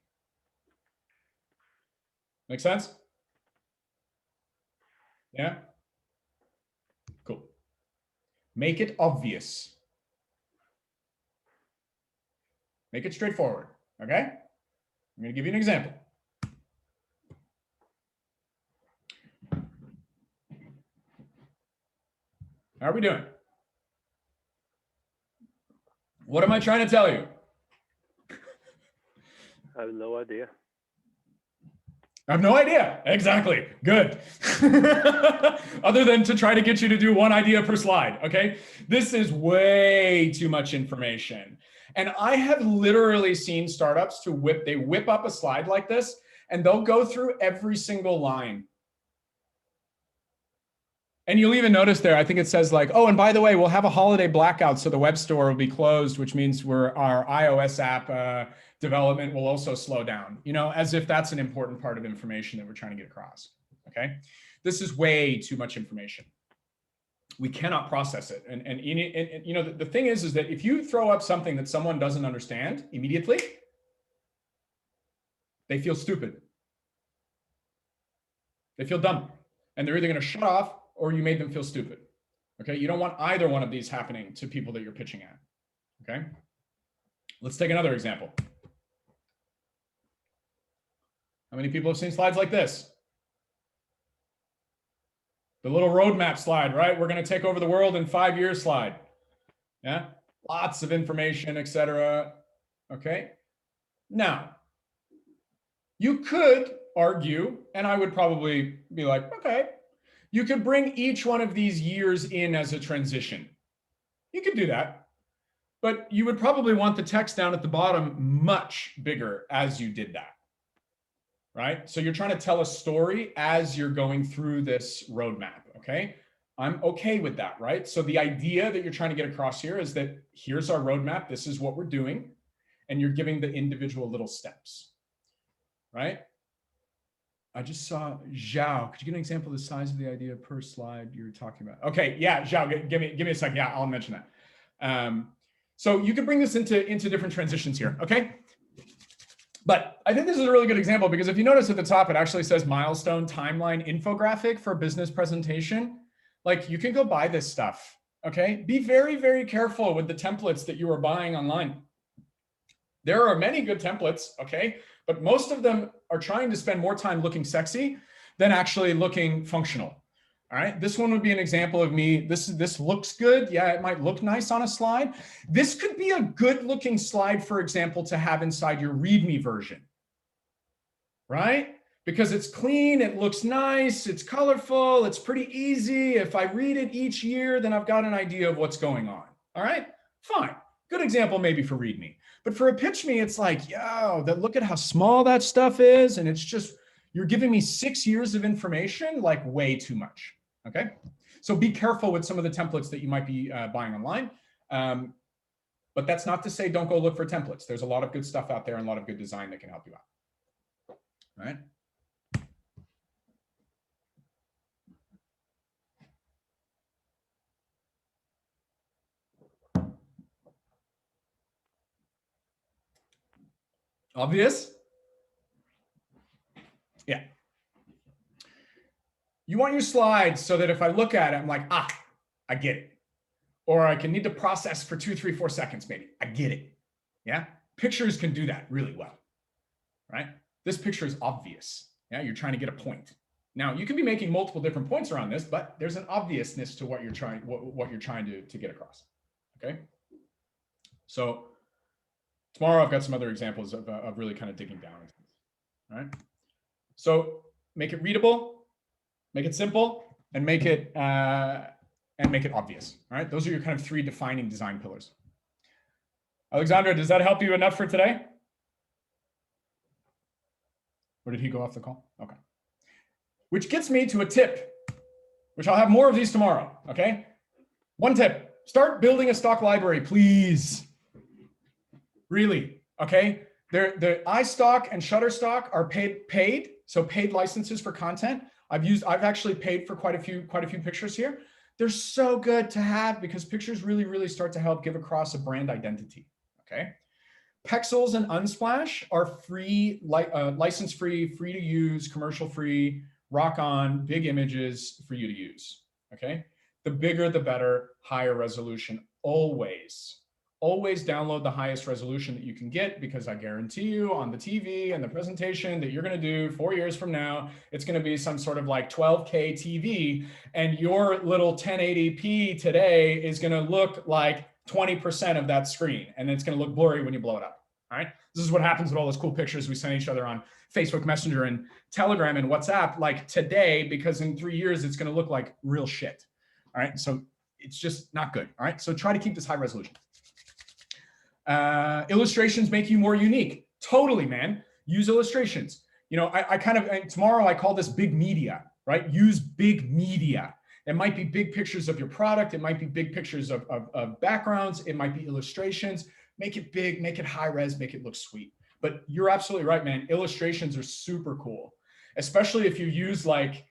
Make sense? Yeah? Cool. Make it obvious. Make it straightforward, okay? I'm gonna give you an example. How are we doing? What am I trying to tell you? I have no idea. I have no idea. Exactly. Good. Other than to try to get you to do one idea per slide. Okay. This is way too much information. And I have literally seen startups they whip up a slide like this and they'll go through every single line. And you'll even notice there, I think it says like, oh, and by the way, we'll have a holiday blackout. So the web store will be closed, which means our iOS app development will also slow down, you know, as if that's an important part of information that we're trying to get across. Okay. This is way too much information. We cannot process it. And you know, the thing is that if you throw up something that someone doesn't understand immediately, they feel stupid. They feel dumb. And they're either going to shut off or you made them feel stupid. Okay. You don't want either one of these happening to people that you're pitching at. Okay. Let's take another example. How many people have seen slides like this? The little roadmap slide, right? We're going to take over the world in 5 years slide. Yeah. Lots of information, etc. Okay. Now, you could argue, and I would probably be like, okay, you could bring each one of these years in as a transition. You could do that, but you would probably want the text down at the bottom much bigger as you did that, right? So you're trying to tell a story as you're going through this roadmap, okay? I'm okay with that, right? So the idea that you're trying to get across here is that here's our roadmap, this is what we're doing, and you're giving the individual little steps, right? I just saw Zhao. Could you give an example of the size of the idea per slide you're talking about? Okay, yeah, Zhao, give me a second. Yeah, I'll mention that. So you can bring this into different transitions here, okay? But I think this is a really good example because if you notice at the top, it actually says milestone timeline infographic for business presentation. Like you can go buy this stuff, okay? Be very, very careful with the templates that you are buying online. There are many good templates, okay? But most of them are trying to spend more time looking sexy than actually looking functional. All right, this one would be an example of me. This looks good. Yeah, it might look nice on a slide. This could be a good looking slide, for example, to have inside your README version, right? Because it's clean, it looks nice, it's colorful, it's pretty easy. If I read it each year, then I've got an idea of what's going on. All right, fine. Good example maybe for README. But for a pitch me, it's like, yo, look at how small that stuff is. And it's just, you're giving me 6 years of information, like way too much. Okay. So be careful with some of the templates that you might be buying online. But that's not to say don't go look for templates. There's a lot of good stuff out there and a lot of good design that can help you out. All right. Obvious? Yeah. You want your slides so that if I look at it, I'm like, ah, I get it. Or I can need to process for 2, 3, 4 seconds, maybe. I get it. Yeah. Pictures can do that really well, right? This picture is obvious. Yeah. You're trying to get a point. Now you can be making multiple different points around this, but there's an obviousness to what you're trying, what you're trying to get across. Okay. So tomorrow I've got some other examples of really kind of digging down. All right. So make it readable, make it simple, and make it obvious. All right. Those are your kind of 3 defining design pillars. Alexandra, does that help you enough for today? Or did he go off the call? Okay. Which gets me to a tip, which I'll have more of these tomorrow. Okay. 1 tip, start building a stock library, please. Really. Okay. The iStock and Shutterstock are paid. So paid licenses for content. I've actually paid for quite a few pictures here. They're so good to have because pictures really, really start to help give across a brand identity. Okay. Pexels and Unsplash are free, license-free, free to use, commercial-free, rock on, big images for you to use. Okay. The bigger, the better, higher resolution. Always download the highest resolution that you can get, because I guarantee you on the TV and the presentation that you're going to do 4 years from now, it's going to be some sort of like 12K TV, and your little 1080p today is going to look like 20% of that screen, and it's going to look blurry when you blow it up. All right. This is what happens with all those cool pictures we send each other on Facebook Messenger and Telegram and WhatsApp, like today, because in 3 years, it's going to look like real shit. All right. So it's just not good. All right. So try to keep this high resolution. Illustrations make you more unique. Totally, man. Use illustrations. You know, tomorrow I call this big media, right? Use big media. It might be big pictures of your product. It might be big pictures of backgrounds. It might be illustrations. Make it big, make it high res, make it look sweet. But you're absolutely right, man. Illustrations are super cool, especially if you use like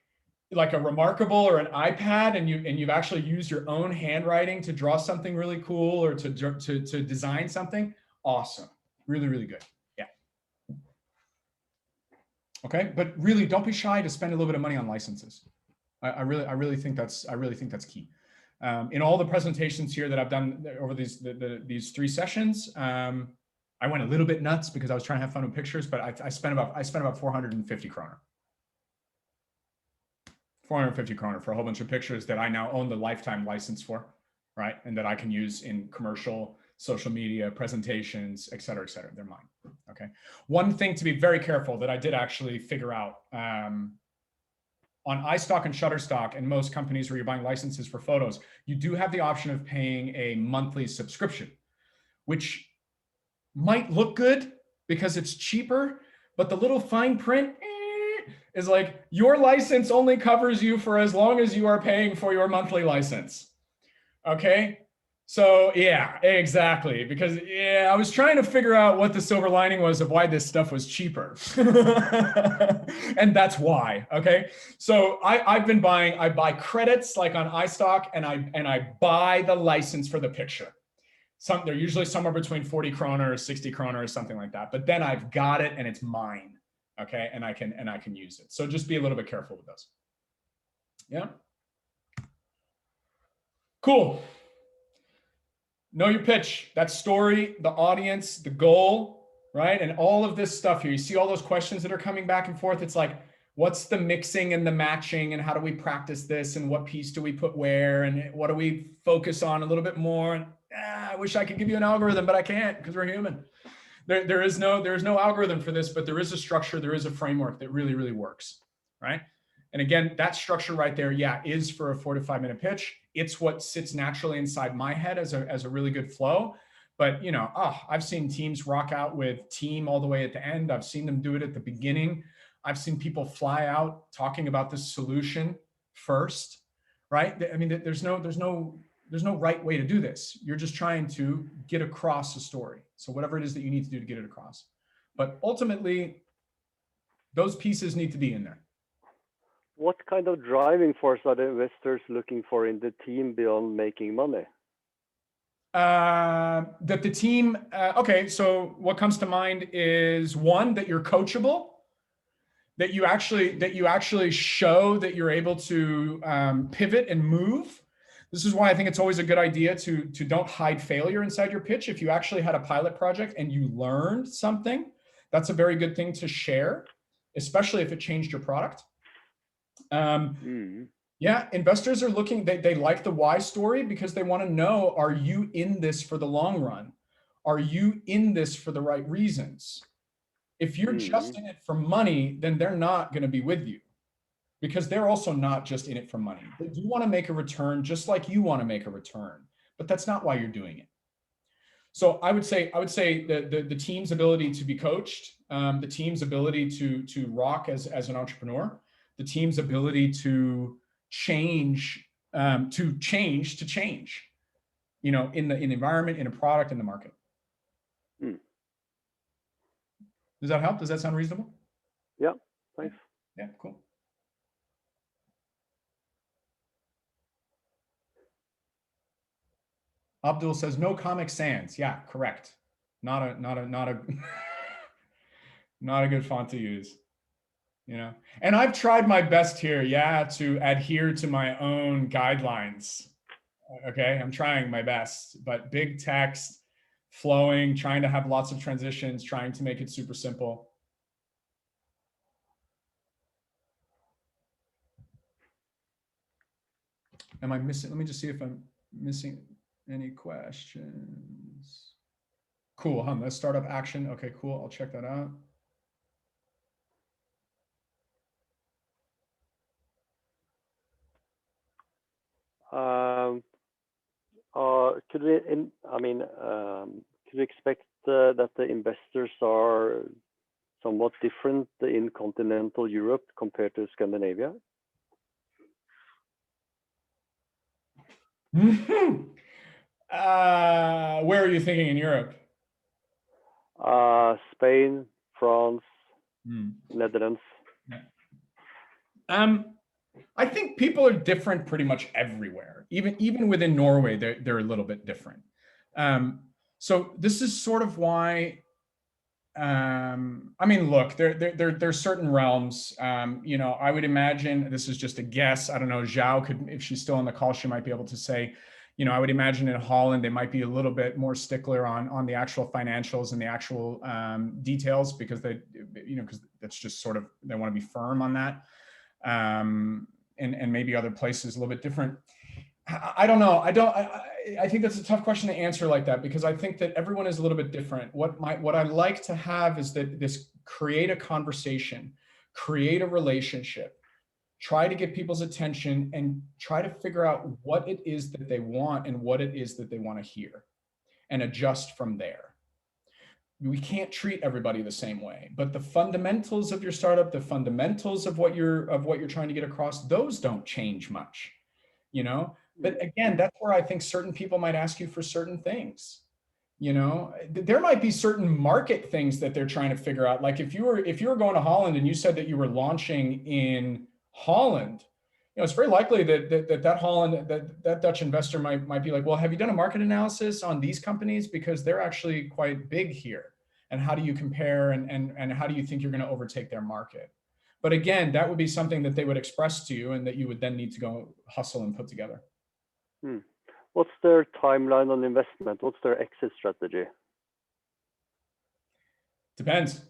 a Remarkable or an iPad and you've actually used your own handwriting to draw something really cool or to design something. Awesome. Really, really good. Yeah. Okay. But really don't be shy to spend a little bit of money on licenses. I really think that's key. In all the presentations here that I've done over these 3 sessions, I went a little bit nuts because I was trying to have fun with pictures, but I spent about 450 kroner. 450 kroner for a whole bunch of pictures that I now own the lifetime license for, right? And that I can use in commercial, social media, presentations, et cetera, et cetera. They're mine, okay? One thing to be very careful that I did actually figure out, on iStock and Shutterstock and most companies where you're buying licenses for photos, you do have the option of paying a monthly subscription, which might look good because it's cheaper, but the little fine print is like your license only covers you for as long as you are paying for your monthly license. Okay. So yeah, exactly. Because I was trying to figure out what the silver lining was of why this stuff was cheaper. And that's why. Okay. So I buy credits like on iStock, and I buy the license for the picture. They're usually somewhere between 40 kroner or 60 kroner or something like that. But then I've got it and it's mine. Okay, and I can use it. So just be a little bit careful with those. Yeah. Cool. Know your pitch, that story, the audience, the goal, right? And all of this stuff here. You see all those questions that are coming back and forth. It's like, what's the mixing and the matching, and how do we practice this, and what piece do we put where, and what do we focus on a little bit more? And I wish I could give you an algorithm, but I can't because we're human. There is no algorithm for this, but there is a structure, there is a framework that really, really works, right? And again, that structure right there, is for a 4 to 5 minute pitch. It's what sits naturally inside my head as a really good flow. But I've seen teams rock out with team all the way at the end. I've seen them do it at the beginning. I've seen people fly out talking about the solution first, right? I mean, there's no right way to do this. You're just trying to get across a story. So whatever it is that you need to do to get it across. But ultimately, those pieces need to be in there. What kind of driving force are the investors looking for in the team beyond making money? That the team, okay, so what comes to mind is one, that you're coachable, that you actually show that you're able to pivot and move. This is why I think it's always a good idea to don't hide failure inside your pitch. If you actually had a pilot project and you learned something, that's a very good thing to share, especially if it changed your product. Yeah, investors are looking, they like the why story because they want to know, are you in this for the long run? Are you in this for the right reasons? If you're just in it for money, then they're not going to be with you, because they're also not just in it for money. They do want to make a return just like you want to make a return, but that's not why you're doing it. So I would say the team's ability to be coached, the team's ability to rock as an entrepreneur, the team's ability to change, you know, in the environment, in a product, in the market. Does that help? Does that sound reasonable? Yeah, thanks. Yeah, cool. Abdul says no Comic Sans. Yeah, correct. Not a not a good font to use. You know, and I've tried my best here, yeah, to adhere to my own guidelines. Okay, I'm trying my best, but big text, flowing, trying to have lots of transitions, trying to make it super simple. Am I missing? Let me just see if I'm missing any questions. Cool, huh? That's startup action. Okay, cool. I'll check that out. Could we, could we expect that the investors are somewhat different in continental Europe compared to Scandinavia? Where are you thinking in Europe? Spain, France, Netherlands. I think people are different pretty much everywhere. Even within Norway, they're a little bit different. So this is sort of why. I mean, look, there's certain realms. You know, I would imagine, this is just a guess. I don't know. Zhao could, if she's still on the call, she might be able to say. You know, I would imagine in Holland they might be a little bit more stickler on the actual financials and the actual details, because they, you know, because that's just sort of, they want to be firm on that. And maybe other places a little bit different. I don't know. I think that's a tough question to answer like that, because I think that everyone is a little bit different. What I like to have is that create a conversation, create a relationship, try to get people's attention, and try to figure out what it is that they want and what it is that they want to hear, and adjust from there. We can't treat everybody the same way, but the fundamentals of your startup, the fundamentals of what you're trying to get across, those don't change much, you know? But again, that's where I think certain people might ask you for certain things. You know, there might be certain market things that they're trying to figure out. Like if you were going to Holland and you said that you were launching in Holland, you know, it's very likely that Dutch investor might be like, well, have you done a market analysis on these companies, because they're actually quite big here, and how do you compare, and how do you think you're going to overtake their market? But again, that would be something that they would express to you, and that you would then need to go hustle and put together. What's their timeline on investment? What's their exit strategy? Depends.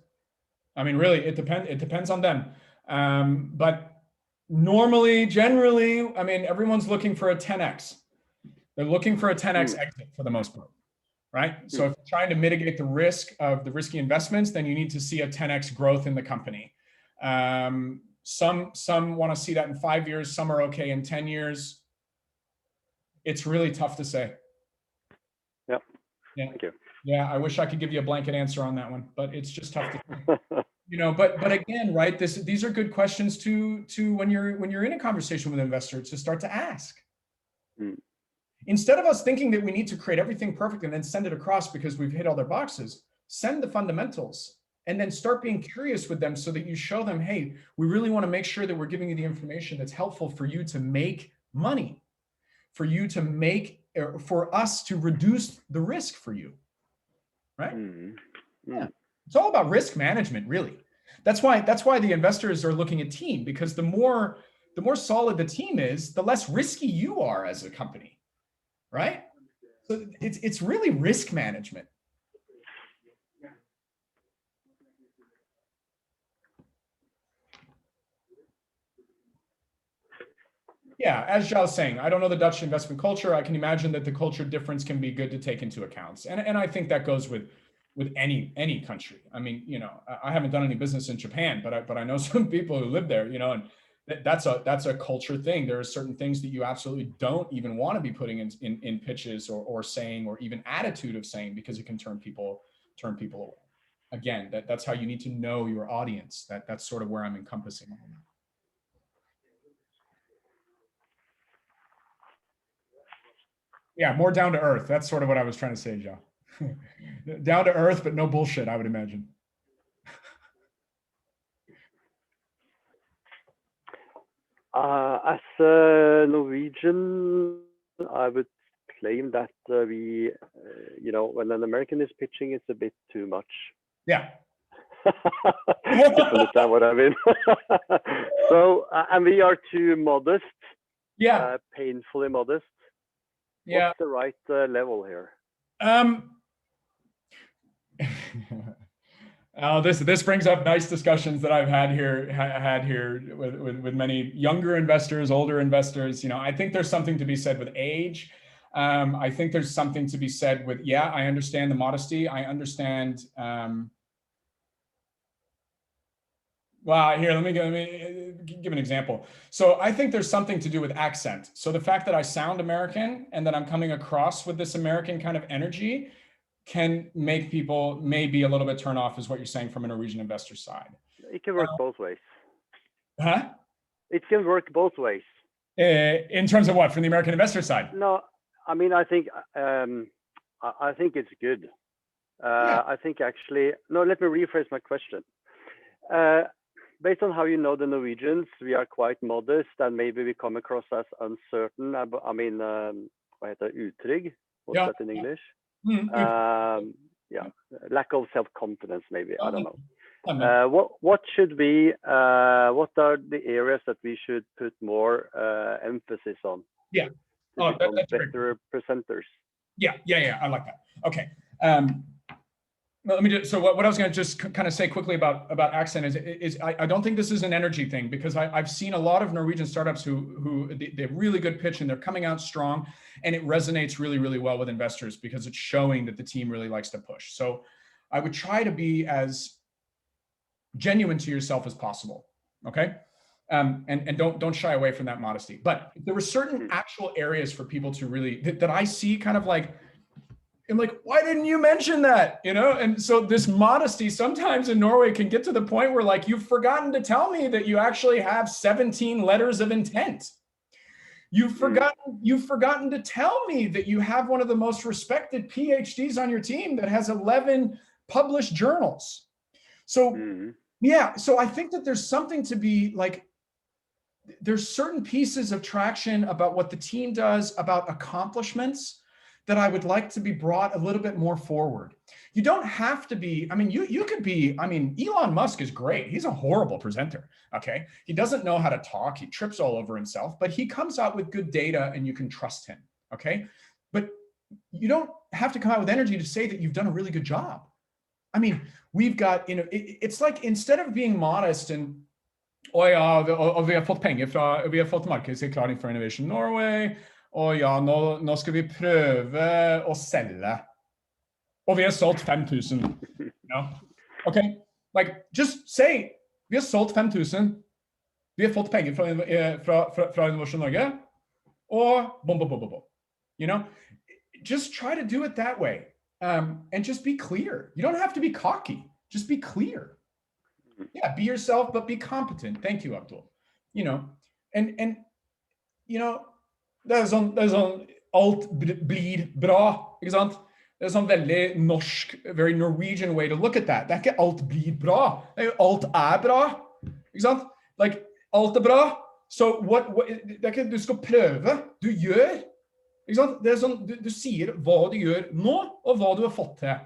I mean, really, it depends on them. But normally, generally, I mean, everyone's looking for a 10x. They're looking for a 10x exit for the most part, right? So if you're trying to mitigate the risk of the risky investments, then you need to see a 10x growth in the company. Some want to see that in 5 years. Some are okay in 10 years. It's really tough to say. Yeah. Thank you. Yeah, I wish I could give you a blanket answer on that one, but it's just tough to say. You know, but again, right? These are good questions to when you're in a conversation with an investor to start to ask. Instead of us thinking that we need to create everything perfect and then send it across because we've hit all their boxes, send the fundamentals and then start being curious with them, so that you show them, hey, we really want to make sure that we're giving you the information that's helpful for you to make money, for you to make for us to reduce the risk for you, right? Mhm. Yeah. It's all about risk management, really. That's why the investors are looking at team, because the more solid the team is, the less risky you are as a company, right? So it's really risk management. Yeah, as Zhao was saying, I don't know the Dutch investment culture. I can imagine that the culture difference can be good to take into account. And I think that goes with any country. I mean, you know, I haven't done any business in Japan, but I know some people who live there, you know, and that's a culture thing. There are certain things that you absolutely don't even want to be putting in pitches or saying, or even attitude of saying, because it can turn people away. Again, that's how you need to know your audience. That's sort of where I'm encompassing all that. Yeah, more down to earth. That's sort of what I was trying to say, Joe. Down to earth, but no bullshit, I would imagine. As a Norwegian, I would claim that we, you know, when an American is pitching, it's a bit too much. Yeah. You understand what I mean? So, and we are too modest. Yeah. Painfully modest. Yeah. What's the right level here? This brings up nice discussions that I've had here with many younger investors, older investors. You know, I think there's something to be said with age. I think there's something to be said with, yeah, I understand the modesty. I understand. Well, here, let me give an example. So I think there's something to do with accent. So the fact that I sound American and that I'm coming across with this American kind of energy can make people maybe a little bit turn off, is what you're saying, from a Norwegian investor side. It can work both ways. Huh? It can work both ways. In terms of what, from the American investor side? No, I mean, I think it's good. Yeah. I think actually, no, let me rephrase my question. Based on how you know the Norwegians, we are quite modest, and maybe we come across as uncertain. I mean, what heter utrygg? What's that in English? Yeah, lack of self-confidence, maybe. I don't know. What should be? What are the areas that we should put more emphasis on? Yeah. To become better presenters. Yeah. I like that. Okay. Let me just, so what I was going to just kind of say quickly about accent is I don't think this is an energy thing, because I've seen a lot of Norwegian startups who they have really good pitch and they're coming out strong, and it resonates really, really well with investors because it's showing that the team really likes to push. So I would try to be as genuine to yourself as possible. Okay. And don't shy away from that modesty. But there were certain actual areas for people to really, that I see kind of like, I'm like, why didn't you mention that? You know? And so this modesty sometimes in Norway can get to the point where, like, you've forgotten to tell me that you actually have 17 letters of intent. You've forgotten to tell me that you have one of the most respected PhDs on your team that has 11 published journals. So yeah, so I think that there's something to be like, there's certain pieces of traction about what the team does, about accomplishments, that I would like to be brought a little bit more forward. You don't have to be, I mean, you could be, I mean, Elon Musk is great. He's a horrible presenter, okay? He doesn't know how to talk. He trips all over himself, but he comes out with good data and you can trust him, okay? But you don't have to come out with energy to say that you've done a really good job. I mean, we've got, you know, it's like, instead of being modest and, vi har fått penger fra, vi har fått markedserklæring fra Innovation Norway, og ja, nå skal vi prøve å selge. Og vi har solgt 5,000. You know? Okay, like, just say, vi har solgt 5,000. Vi har fått penger fra Innovation Norge. Og boom, boom, boom, boom, boom. You know, just try to do it that way. And just be clear. You don't have to be cocky. Just be clear. Yeah, be yourself, but be competent. Thank you, Abdul. You know, and you know, det er sånn alt blir bra, ikke sant? Det er sånn veldig norsk, very Norwegian way to look at that. Det er ikke alt blir bra, det er jo alt er bra, ikke sant? Like, alt er bra, so det er ikke du skal prøve, du gjør, Ikke sant? Det sånn, du sier hva du gjør nå, og hva du har fått til.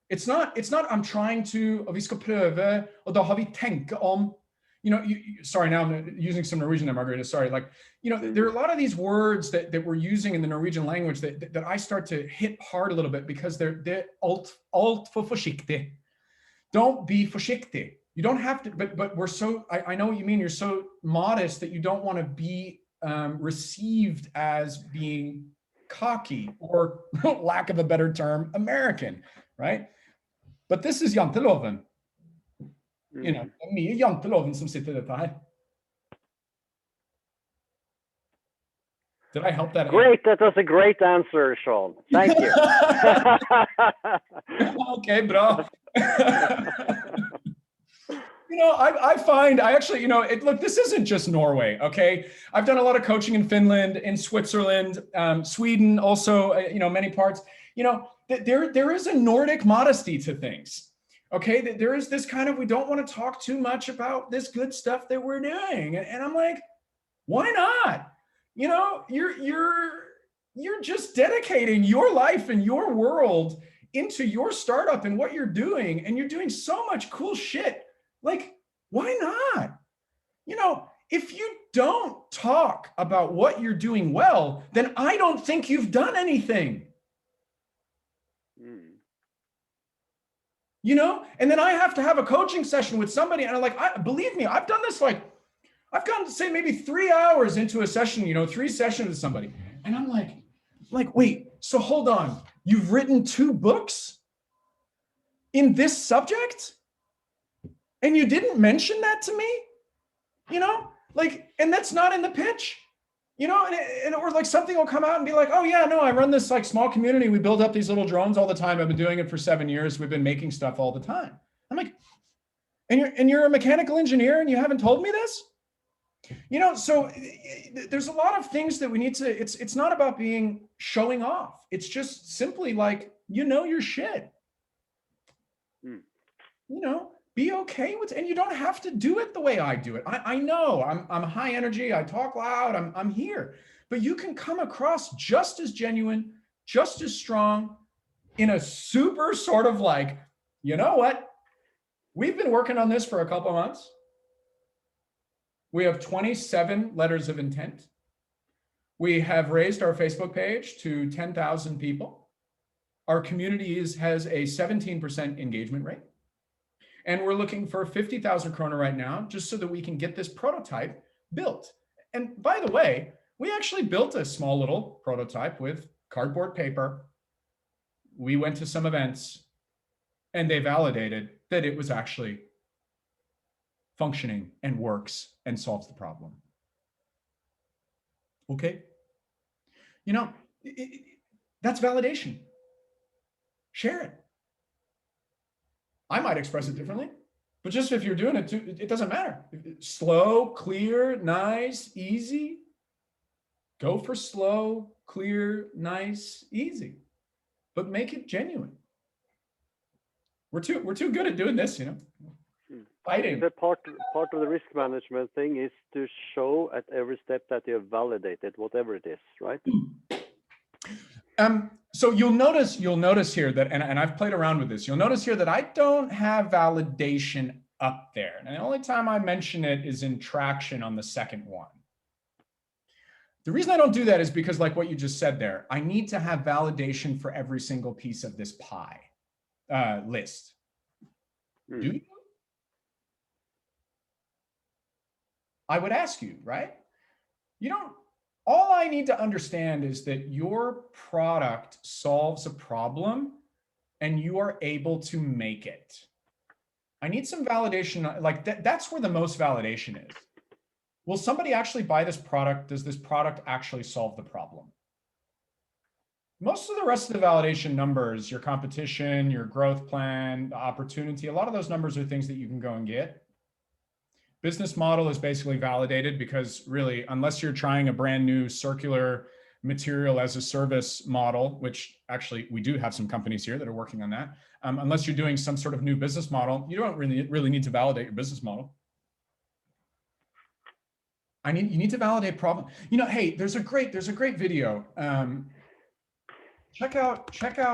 It's not I'm trying to, og vi skal prøve, og da har vi tenke om, sorry, now I'm using some Norwegian there, Margarita, sorry. Like, there are a lot of these words that we're using in the Norwegian language that I start to hit hard a little bit because they're alt for forsiktig. Don't be forsiktig. You don't have to, but we're so, I know what you mean. You're so modest that you don't want to be received as being cocky or, lack of a better term, American, right? But this is janteloven. Det er mye janteloven som sitter i dette her. Did I help that? Great, that was a great answer, Sean. Thank you. Okay, bra. I find, look, this isn't just Norway, okay? I've done a lot of coaching in Finland, in Switzerland, Sweden, also, many parts. There is a Nordic modesty to things, okay? There is this kind of, we don't want to talk too much about this good stuff that we're doing. And I'm like, why not? You're just dedicating your life and your world into your startup and what you're doing. And you're doing so much cool shit. Like, why not? If you don't talk about what you're doing well, then I don't think you've done anything. And then I have to have a coaching session with somebody, and I'm like, believe me, I've done this, I've gone to say maybe 3 hours into a session, 3 sessions with somebody. And I'm like, wait, so hold on. You've written 2 books in this subject? And you didn't mention that to me? And that's not in the pitch, or like something will come out and be like, oh yeah, no, I run this small community. We build up these little drones all the time. I've been doing it for 7 years. We've been making stuff all the time. I'm like, and you're a mechanical engineer and you haven't told me this? So there's a lot of things that we need to, it's not about showing off. It's just simply your shit. Be okay with it. And you don't have to do it the way I do it. I know I'm high energy. I talk loud. I'm here, but you can come across just as genuine, just as strong in a super sort of you know what? We've been working on this for a couple of months. We have 27 letters of intent. We have raised our Facebook page to 10,000 people. Our community has a 17% engagement rate. And we're looking for 50,000 kroner right now, just so that we can get this prototype built. And by the way, we actually built a small little prototype with cardboard paper. We went to some events and they validated that it was actually functioning and works and solves the problem. Okay. That's validation. Share it. I might express it differently, but just if you're doing it too, it doesn't matter. Slow, clear, nice, easy. Go for slow, clear, nice, easy, but make it genuine. We're too good at doing this, fighting. The part of the risk management thing is to show at every step that you have validated whatever it is, right? So you'll notice here that, and I've played around with this, you'll notice here that I don't have validation up there. And the only time I mention it is in traction on the second one. The reason I don't do that is because, like what you just said there, I need to have validation for every single piece of this pie list. Do you? I would ask you, right? All I need to understand is that your product solves a problem and you are able to make it. I need some validation, that's where the most validation is. Will somebody actually buy this product? Does this product actually solve the problem? Most of the rest of the validation numbers, your competition, your growth plan, the opportunity, a lot of those numbers are things that you can go and get. Business model is basically validated because really, unless you're trying a brand new circular material as a service model, which actually we do have some companies here that are working on that. Unless you're doing some sort of new business model, you don't really need to validate your business model. You need to validate problem. Hey, there's a great video. check out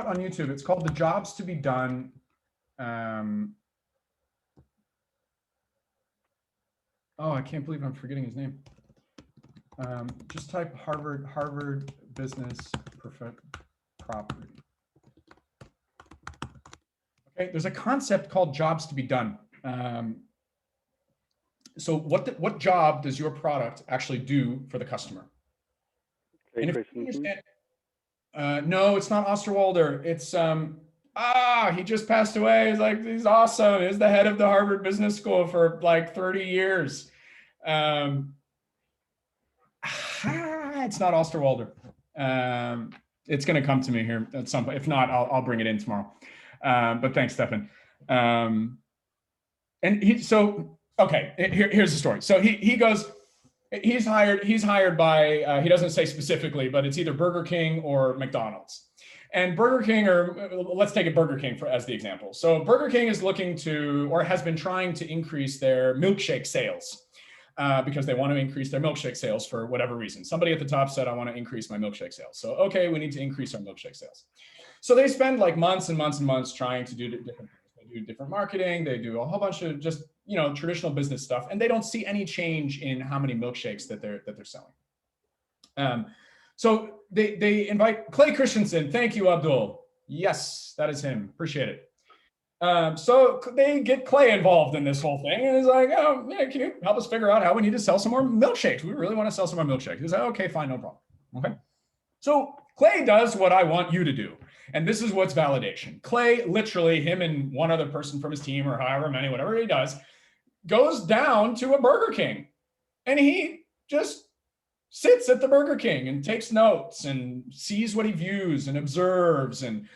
on YouTube. It's called The Jobs to Be Done. Oh, I can't believe I'm forgetting his name. Just type Harvard Business Property. Okay, there's a concept called jobs to be done. So what job does your product actually do for the customer? Clay And if you Christensen. understand, no, it's not Osterwalder. It's he just passed away. He's awesome. He's the head of the Harvard Business School for like 30 years. It's not Osterwalder. It's going to come to me here at some point. If not, I'll bring it in tomorrow. But thanks, Stefan. Here's the story. So he goes, he's hired by, he doesn't say specifically, but it's either Burger King or McDonald's. And Burger King, or let's take it Burger King as the example. So Burger King is looking to, or has been trying to increase their milkshake sales because they want to increase their milkshake sales for whatever reason. Somebody at the top said, I want to increase my milkshake sales. So, okay, we need to increase our milkshake sales. So they spend like months and months and months trying to do different things. They do different marketing. They do a whole bunch of just, traditional business stuff. And they don't see any change in how many milkshakes that they're selling. So they invite Clay Christensen. Thank you, Abdul. Yes, that is him. Appreciate it. So they get Clay involved in this whole thing. And he's like, oh, yeah, can you help us figure out how we need to sell some more milkshakes? We really want to sell some more milkshakes. He's like, okay, fine, no problem. Okay. So Clay does what I want you to do. And this is what's validation. Clay, literally, him and one other person from his team or however many, whatever he does, goes down to a Burger King. And he just sits at the Burger King and takes notes and sees what he views and observes and,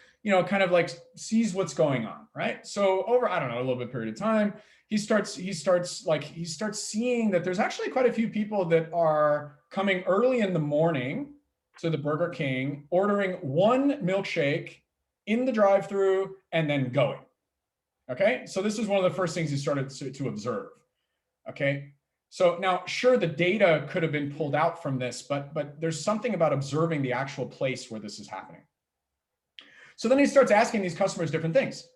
kind of like sees what's going on, right? So over, I don't know, a little bit period of time, he starts seeing that there's actually quite a few people that are coming early in the morning to the Burger King, ordering one milkshake in the drive-thru and then going. Okay, so this is one of the first things he started to observe. Okay, so now sure, the data could have been pulled out from this, but there's something about observing the actual place where this is happening. So then he starts asking these customers different things.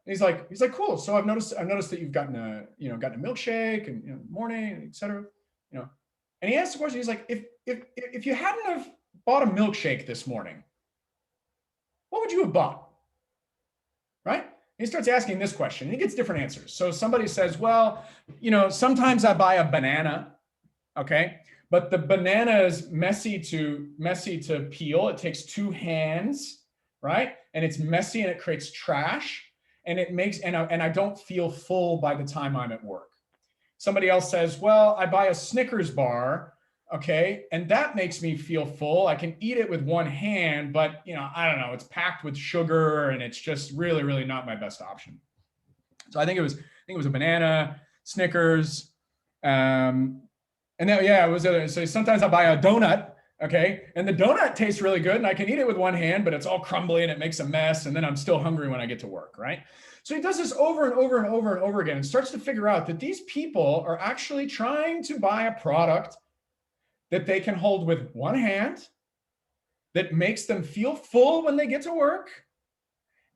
He's like, cool. So I've noticed that you've gotten a milkshake and morning, et cetera. And he asks the question. He's like, if you hadn't have bought a milkshake this morning, what would you have bought? Right? He starts asking this question and he gets different answers. So somebody says, well, sometimes I buy a banana, okay? But the banana is messy to peel. It takes 2 hands, right? And it's messy and it creates trash and and I don't feel full by the time I'm at work. Somebody else says, well, I buy a Snickers bar, okay? And that makes me feel full. I can eat it with one hand, but I don't know, it's packed with sugar and it's just really, really not my best option. So I think it was a banana, Snickers, and then, it was so sometimes I buy a donut, okay? And the donut tastes really good and I can eat it with one hand, but it's all crumbly and it makes a mess. And then I'm still hungry when I get to work, right? So he does this over and over and over and over again and starts to figure out that these people are actually trying to buy a product that they can hold with one hand, that makes them feel full when they get to work,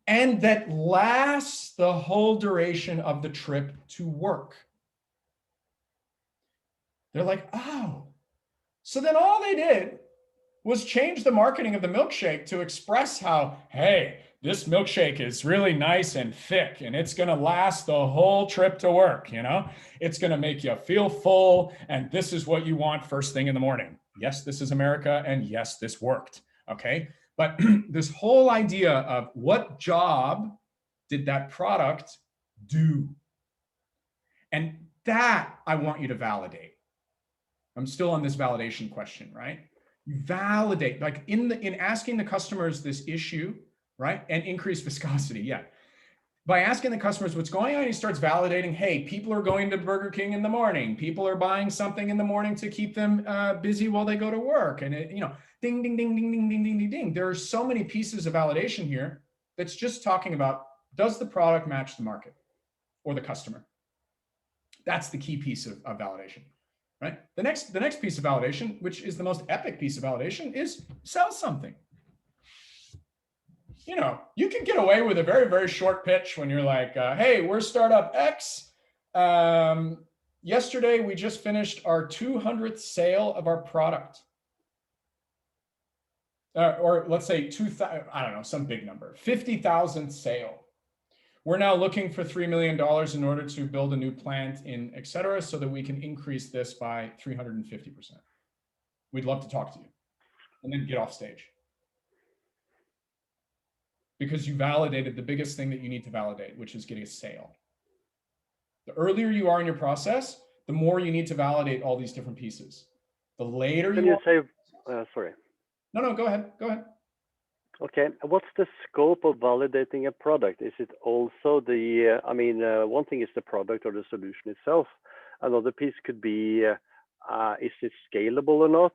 and that lasts the whole duration of the trip to work. They're like, oh. So then all they did was change the marketing of the milkshake to express how, hey, this milkshake is really nice and thick and it's going to last the whole trip to work. It's going to make you feel full. And this is what you want first thing in the morning. Yes, this is America. And yes, this worked. Okay. But this whole idea of what job did that product do? And that I want you to validate. I'm still on this validation question, right? You validate, like in asking the customers this issue, right? And increase viscosity, yeah. By asking the customers what's going on, he starts validating, hey, people are going to Burger King in the morning. People are buying something in the morning to keep them busy while they go to work. And ding, ding, ding, ding, ding, ding, ding, ding, ding. There are so many pieces of validation here that's just talking about, does the product match the market or the customer? That's the key piece of validation. Right? The next piece of validation, which is the most epic piece of validation, is sell something. you know, you can get away with a very, very short pitch when you're like, hey, we're startup X. Yesterday, we just finished our 200th sale of our product. Or let's say 2,000, I don't know, some big number, 50,000 sale. We're now looking for $3 million in order to build a new plant in et cetera, so that we can increase this by 350%. We'd love to talk to you. And then get off stage. Because you validated the biggest thing that you need to validate, which is getting a sale. The earlier you are in your process, the more you need to validate all these different pieces. The later Can you you are, say, sorry. No, go ahead. Okay, what's the scope of validating a product? Is it also the, one thing is the product or the solution itself. Another piece could be, is it scalable or not?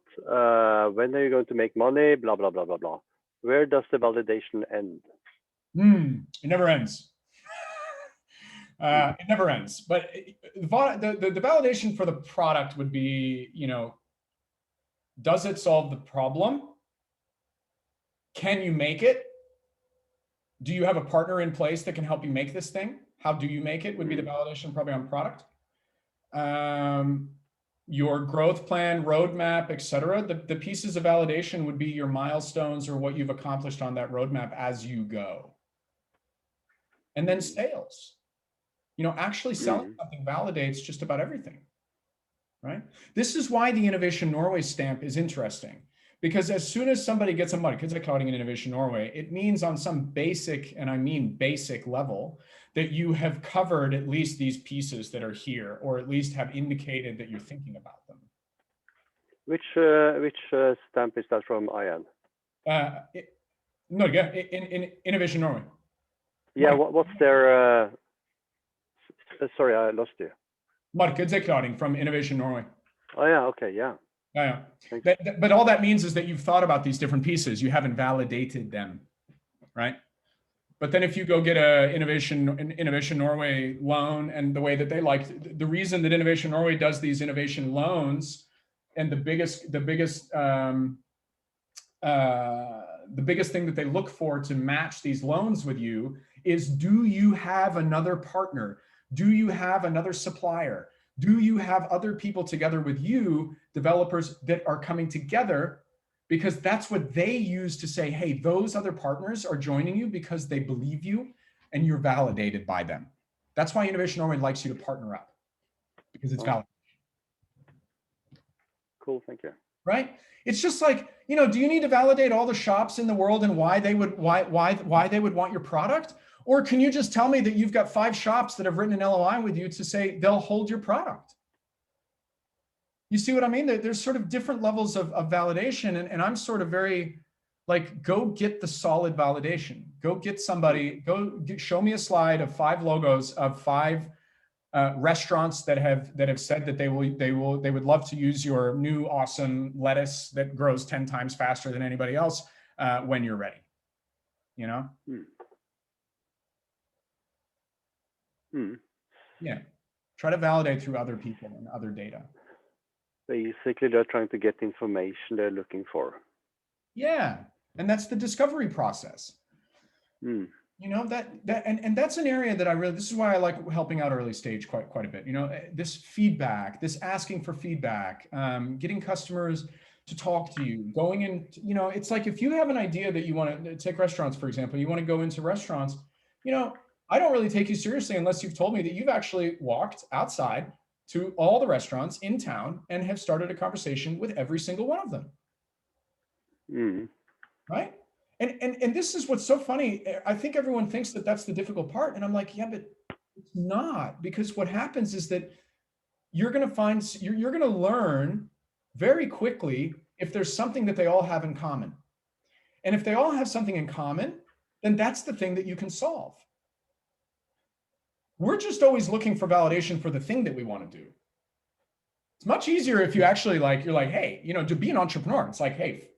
When are you going to make money? Blah, blah, blah, blah, blah. Where does the validation end? It never ends. It never ends. But the validation for the product would be, you know, does it solve the problem? Can you make it? Do you have a partner in place that can help you make this thing? How do you make it would be the validation probably on product. Your growth plan, roadmap, et cetera. The pieces of validation would be your milestones or what you've accomplished on that roadmap as you go. And then sales. You know, actually selling something validates just about everything, right? This is why the Innovation Norway stamp is interesting. Because as soon as somebody gets a Markedserklæring in Innovation Norway, it means on some basic, and I mean basic level, that you have covered at least these pieces that are here, or at least have indicated that you're thinking about them. Which stamp is that from, Ian? In Innovation Norway. Yeah, what's their, sorry, I lost you. Markedserklæring from Innovation Norway. Oh yeah, okay, yeah. Yeah. But all that means is that you've thought about these different pieces. You haven't validated them, right? But then if you go get an Innovation Norway loan, and the way that they like, the reason that Innovation Norway does these innovation loans, and the biggest thing that they look for to match these loans with you is, do you have another partner? Do you have another supplier? Do you have other people together with you, developers that are coming together? Because that's what they use to say, hey, those other partners are joining you because they believe you and you're validated by them. That's why Innovation Norway likes you to partner up, because it's valid. Cool, thank you. Right? It's just like, you know, do you need to validate all the shops in the world and why they would want your product? Or can you just tell me that you've got 5 shops that have written an LOI with you to say they'll hold your product? You see what I mean? There's sort of different levels of validation. And I'm sort of very like, go get the solid validation. Go get somebody, show me a slide of 5 logos of 5 restaurants that have said that they would love to use your new awesome lettuce that grows 10 times faster than anybody else when you're ready, you know? Yeah, try to validate through other people and other data. Basically, they're trying to get information they're looking for. Yeah, and that's the discovery process. You know, and that's an area that I really, this is why I like helping out early stage quite a bit. You know, this feedback, this asking for feedback, getting customers to talk to you, going in, you know, it's like if you have an idea that you want to take restaurants, for example, you want to go into restaurants, you know, I don't really take you seriously unless you've told me that you've actually walked outside to all the restaurants in town and have started a conversation with every single one of them. Right? And this is what's so funny. I think everyone thinks that that's the difficult part. And I'm like, yeah, but it's not, because what happens is that you're going to find, you're going to learn very quickly if there's something that they all have in common. And if they all have something in common, then that's the thing that you can solve. We're just always looking for validation for the thing that we want to do. It's much easier if you actually you're like, hey, you know, to be an entrepreneur, it's like, hey,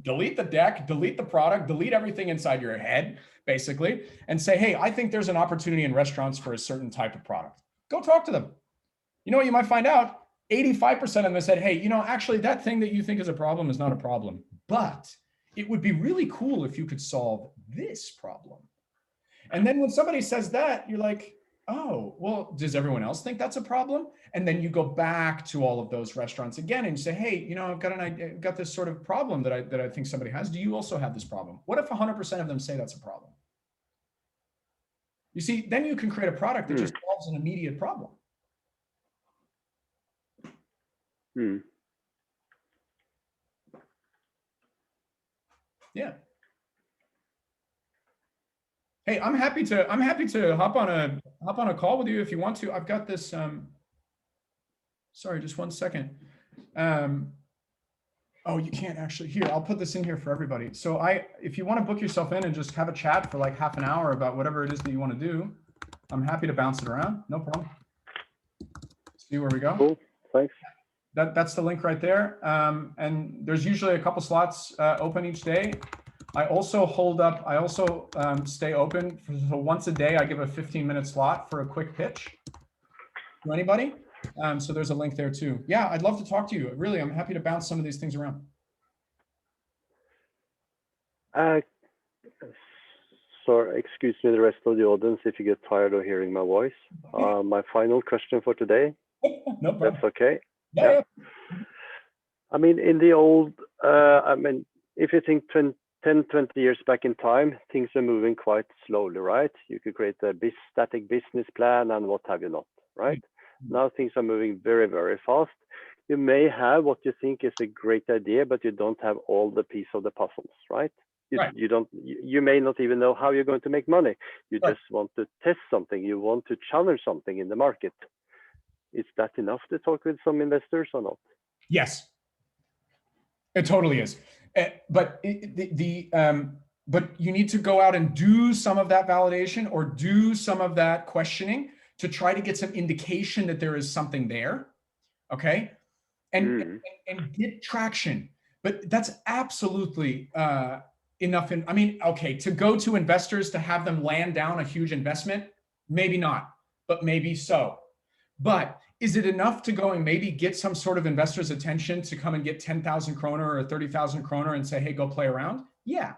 delete the deck, delete the product, delete everything inside your head, basically, and say, hey, I think there's an opportunity in restaurants for a certain type of product. Go talk to them. You know what you might find out? 85% of them said, hey, you know, actually that thing that you think is a problem is not a problem. But It would be really cool if you could solve this problem. And then when somebody says that, you're like, oh, well, does everyone else think that's a problem? And then you go back to all of those restaurants again and say, hey, you know, I've got an idea, I've got this sort of problem that I think somebody has. Do you also have this problem? What if 100% of them say that's a problem? You see, then you can create a product that just solves an immediate problem. Yeah. Hey, I'm happy to hop on a call with you if you want to. I've got this. Sorry, just one second. Oh, you can't actually. Here, I'll put this in here for everybody. So if you want to book yourself in and just have a chat for like half an hour about whatever it is that you want to do, I'm happy to bounce it around. No problem. See where we go. Cool. Thanks. That's the link right there. And there's usually a couple slots open each day. I also stay open. So once a day, I give a 15-minute slot for a quick pitch to anybody. So there's a link there too. Yeah, I'd love to talk to you. Really, I'm happy to bounce some of these things around. Sorry, excuse me, the rest of the audience, if you get tired of hearing my voice. My final question for today. No problem. That's okay. Yeah. I mean, in the old, if you think 10, 20 years back in time, things are moving quite slowly, right? You could create a static business plan and what have you not, right? Now things are moving very, very fast. You may have what you think is a great idea, but you don't have all the pieces of the puzzles, right? You may not even know how you're going to make money. You just want to test something. You want to challenge something in the market. Is that enough to talk with some investors or not? Yes, it totally is. But but you need to go out and do some of that validation or do some of that questioning to try to get some indication that there is something there. Okay. And get traction. But that's absolutely enough. Okay, to go to investors to have them land down a huge investment, maybe not, but maybe so. But is it enough to go and maybe get some sort of investor's attention to come and get 10,000 kroner or 30,000 kroner and say, hey, go play around? Yeah,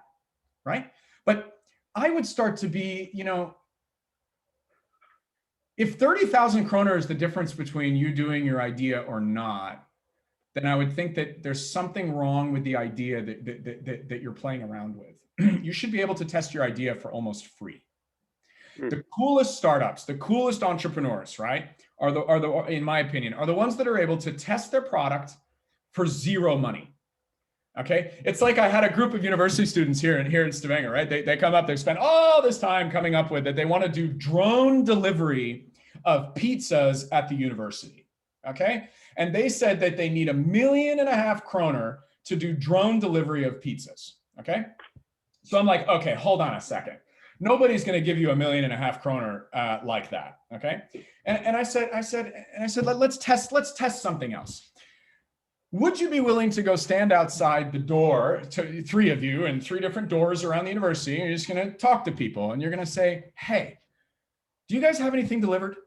right? But I would start to be, if 30,000 kroner is the difference between you doing your idea or not, then I would think that there's something wrong with the idea that you're playing around with. You should be able to test your idea for almost free. The coolest startups, the coolest entrepreneurs, right, are the in my opinion, are the ones that are able to test their product for zero money. Okay, it's like I had a group of university students here in Stavanger, right? They come up, they spend all this time coming up with that they want to do drone delivery of pizzas at the university. Okay, and they said that they need 1.5 million kroner to do drone delivery of pizzas. Okay, so I'm like, okay, hold on a second. Nobody's going to give you 1.5 million kroner like that. Okay, and I said, let's test something else. Would you be willing to go stand outside the door, to 3 of you and 3 different doors around the university, and you're just going to talk to people and you're going to say, hey, do you guys have anything delivered?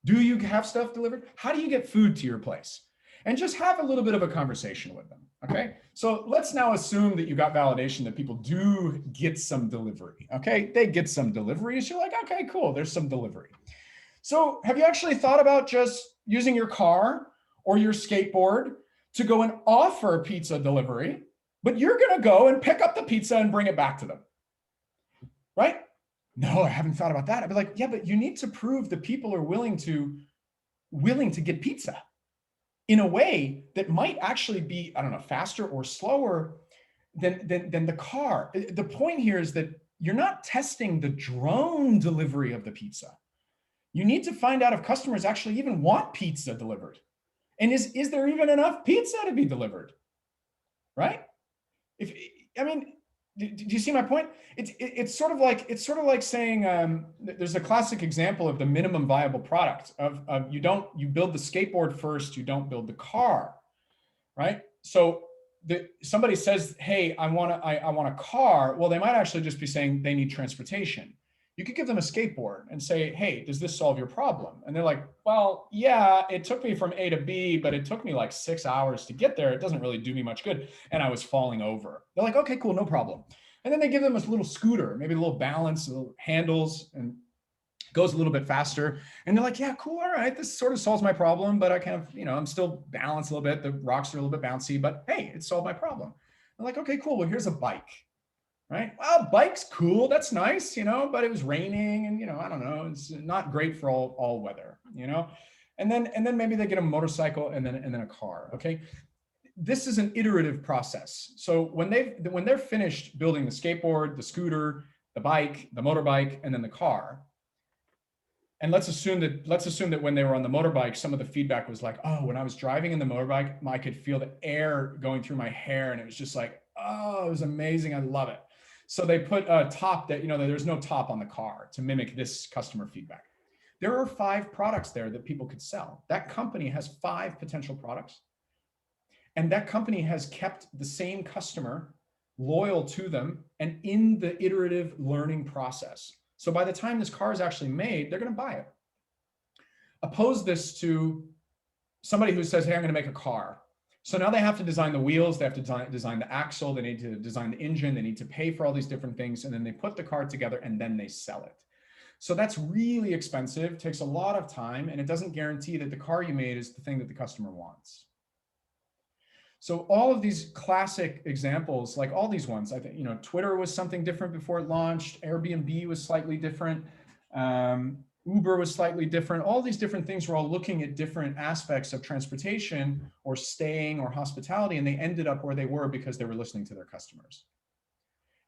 Do you have stuff delivered? How do you get food to your place? And just have a little bit of a conversation with them. Okay, so let's now assume that you got validation that people do get some delivery. Okay, they get some deliveries. You're like, okay, cool, there's some delivery. So have you actually thought about just using your car or your skateboard to go and offer pizza delivery, but you're going to go and pick up the pizza and bring it back to them, right? No, I haven't thought about that. I'd be like, yeah, but you need to prove that people are willing to get pizza in a way that might actually be, I don't know, faster or slower than the car. The point here is that you're not testing the drone delivery of the pizza. You need to find out if customers actually even want pizza delivered. And is there even enough pizza to be delivered, right? Do you see my point? It's sort of like saying there's a classic example of the minimum viable product of you build the skateboard first, you don't build the car, right? So somebody says, hey, I want a car. Well, they might actually just be saying they need transportation. You could give them a skateboard and say, hey, does this solve your problem? And they're like, well, yeah, it took me from A to B, but it took me like 6 hours to get there. It doesn't really do me much good. And I was falling over. They're like, okay, cool, no problem. And then they give them a little scooter, maybe a little balance, a little handles, and goes a little bit faster. And they're like, yeah, cool, all right, this sort of solves my problem, but I kind of, I'm still balanced a little bit. The rocks are a little bit bouncy, but hey, it solved my problem. They're like, okay, cool, well, here's a bike. Right? Well, bike's cool. That's nice, but it was raining and, I don't know, it's not great for all weather, and then maybe they get a motorcycle and then a car. Okay. This is an iterative process. So when they're finished building the skateboard, the scooter, the bike, the motorbike, and then the car, and let's assume that when they were on the motorbike, some of the feedback was like, oh, when I was driving in the motorbike, I could feel the air going through my hair. And it was just like, oh, it was amazing. I love it. So they put a top that, there's no top on the car to mimic this customer feedback. There are 5 products there that people could sell. That company has 5 potential products. And that company has kept the same customer loyal to them and in the iterative learning process. So by the time this car is actually made, they're going to buy it. Oppose this to somebody who says, hey, I'm going to make a car. So now they have to design the wheels, they have to design the axle, they need to design the engine, they need to pay for all these different things, and then they put the car together and then they sell it. So that's really expensive, takes a lot of time, and it doesn't guarantee that the car you made is the thing that the customer wants. So all of these classic examples, like all these ones, I think, Twitter was something different before it launched, Airbnb was slightly different, Uber was slightly different. All these different things were all looking at different aspects of transportation or staying or hospitality, and they ended up where they were because they were listening to their customers.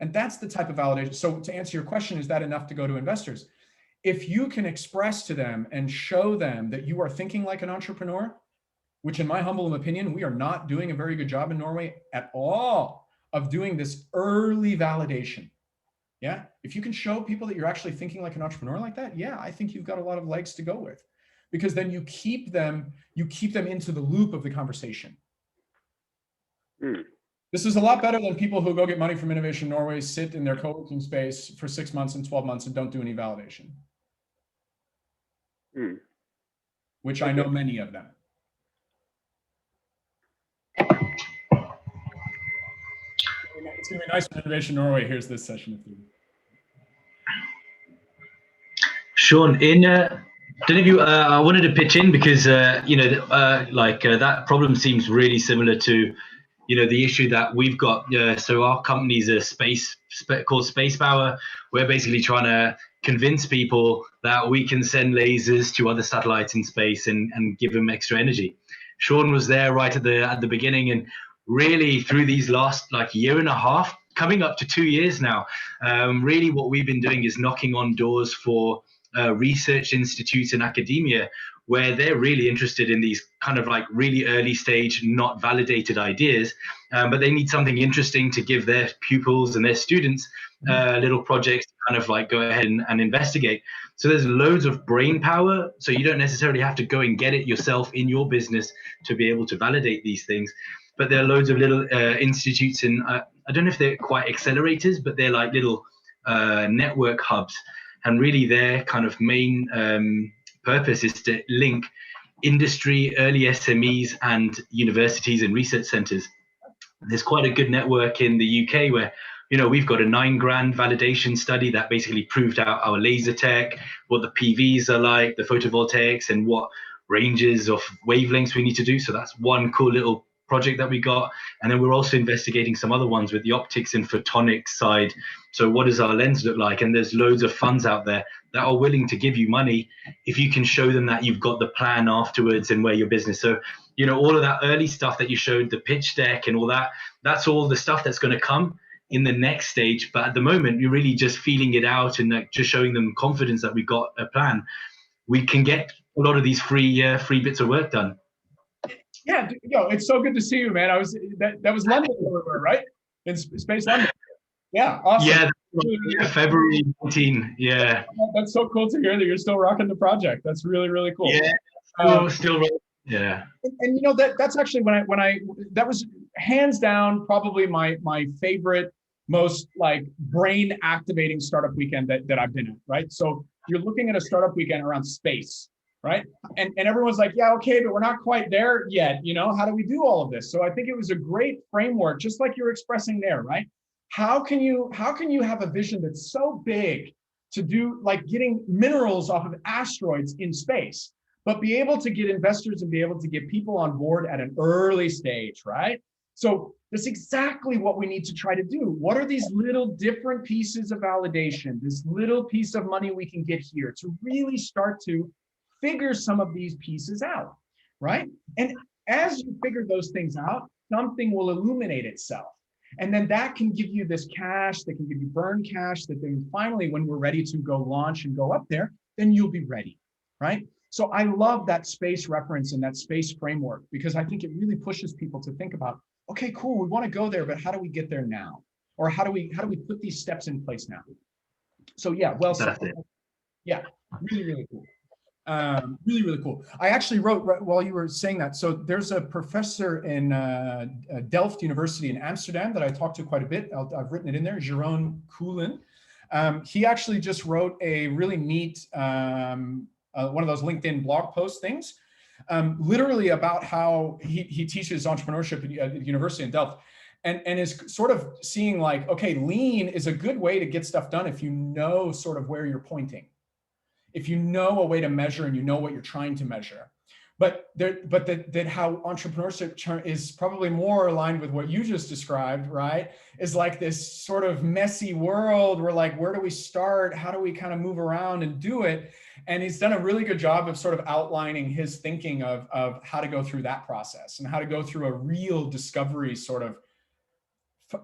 And that's the type of validation. So to answer your question, is that enough to go to investors? If you can express to them and show them that you are thinking like an entrepreneur, which in my humble opinion, we are not doing a very good job in Norway at all of doing this early validation. Yeah, if you can show people that you're actually thinking like an entrepreneur like that, yeah, I think you've got a lot of legs to go with, because then you keep them into the loop of the conversation. This is a lot better than people who go get money from Innovation Norway, sit in their co-working space for 6 months and 12 months and don't do any validation. Which I know many of them. It's gonna be nice when Innovation Norway hears this session of food. Sean, I wanted to pitch in because that problem seems really similar to the issue that we've got. So our company's called Space Power. We're basically trying to convince people that we can send lasers to other satellites in space and give them extra energy. Sean was there right at the beginning, and really through these last year and a half, coming up to 2 years now, really what we've been doing is knocking on doors for research institutes and academia, where they're really interested in these kind of really early stage, not validated ideas, but they need something interesting to give their pupils and their students little projects to kind of go ahead and investigate. So there's loads of brain power. So you don't necessarily have to go and get it yourself in your business to be able to validate these things. But there are loads of little institutes, and I don't know if they're quite accelerators, but they're like little network hubs. And really their kind of main purpose is to link industry, early SMEs, and universities and research centers. There's quite a good network in the UK where, we've got a $9,000 validation study that basically proved out our laser tech, what the PVs are like, the photovoltaics, and what ranges of wavelengths we need to do. So that's one cool little project that we got. And then we're also investigating some other ones with the optics and photonics side. So what does our lens look like? And there's loads of funds out there that are willing to give you money if you can show them that you've got the plan afterwards and where your business. So, all of that early stuff that you showed, the pitch deck and all that, that's all the stuff that's going to come in the next stage. But at the moment, you're really just feeling it out and just showing them confidence that we've got a plan. We can get a lot of these free bits of work done. Yeah, it's so good to see you, man. That was London where we were, right? In Space London. Yeah, awesome. Yeah, February 19. Yeah. That's so cool to hear that you're still rocking the project. That's really, really cool. Yeah, still. Yeah. And that's actually when I that was hands down probably my favorite most like brain activating startup weekend that I've been at, right? So you're looking at a startup weekend around space, right? And everyone's like, yeah, okay, but we're not quite there yet. You know, how do we do all of this? So I think it was a great framework, just like you're expressing there, right? How can you have a vision that's so big to do like getting minerals off of asteroids in space, but be able to get investors and be able to get people on board at an early stage, right? So that's exactly what we need to try to do. What are these little different pieces of validation, this little piece of money we can get here to really start to figure some of these pieces out, right? And as you figure those things out, something will illuminate itself. And then that can give you this cash, that can give you burn cash, that then finally, when we're ready to go launch and go up there, then you'll be ready, right? So I love that space reference and that space framework, because I think it really pushes people to think about, okay, cool, we want to go there, but how do we get there now? Or how do we put these steps in place now? So yeah, well said. Yeah, really, really cool. Really, really cool. I actually wrote while you were saying that. So there's a professor in Delft University in Amsterdam that I talked to quite a bit. I've written it in there, Jeroen Koelen. He actually just wrote a really neat, one of those LinkedIn blog post things, literally about how he teaches entrepreneurship at the university in Delft. And is sort of seeing like, okay, lean is a good way to get stuff done if you know sort of where you're pointing. If you know a way to measure and you know what you're trying to measure. But that how entrepreneurship is probably more aligned with what you just described, right? Is like this sort of messy world where like, where do we start? How do we kind of move around and do it? And he's done a really good job of sort of outlining his thinking of how to go through that process and how to go through a real discovery sort of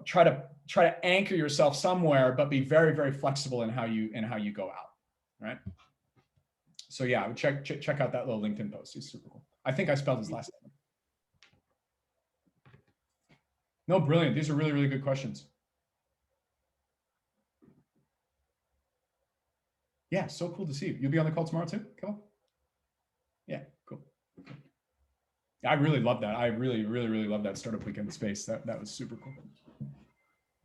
try to anchor yourself somewhere, but be very, very flexible in how you go out, right? So yeah, I would check out that little LinkedIn post. He's super cool. I think I spelled his last name. No, brilliant. These are really, really good questions. Yeah, so cool to see you. You'll be on the call tomorrow too? Come on. Yeah, cool. I really love that. I really, really, really love that startup weekend space. That was super cool.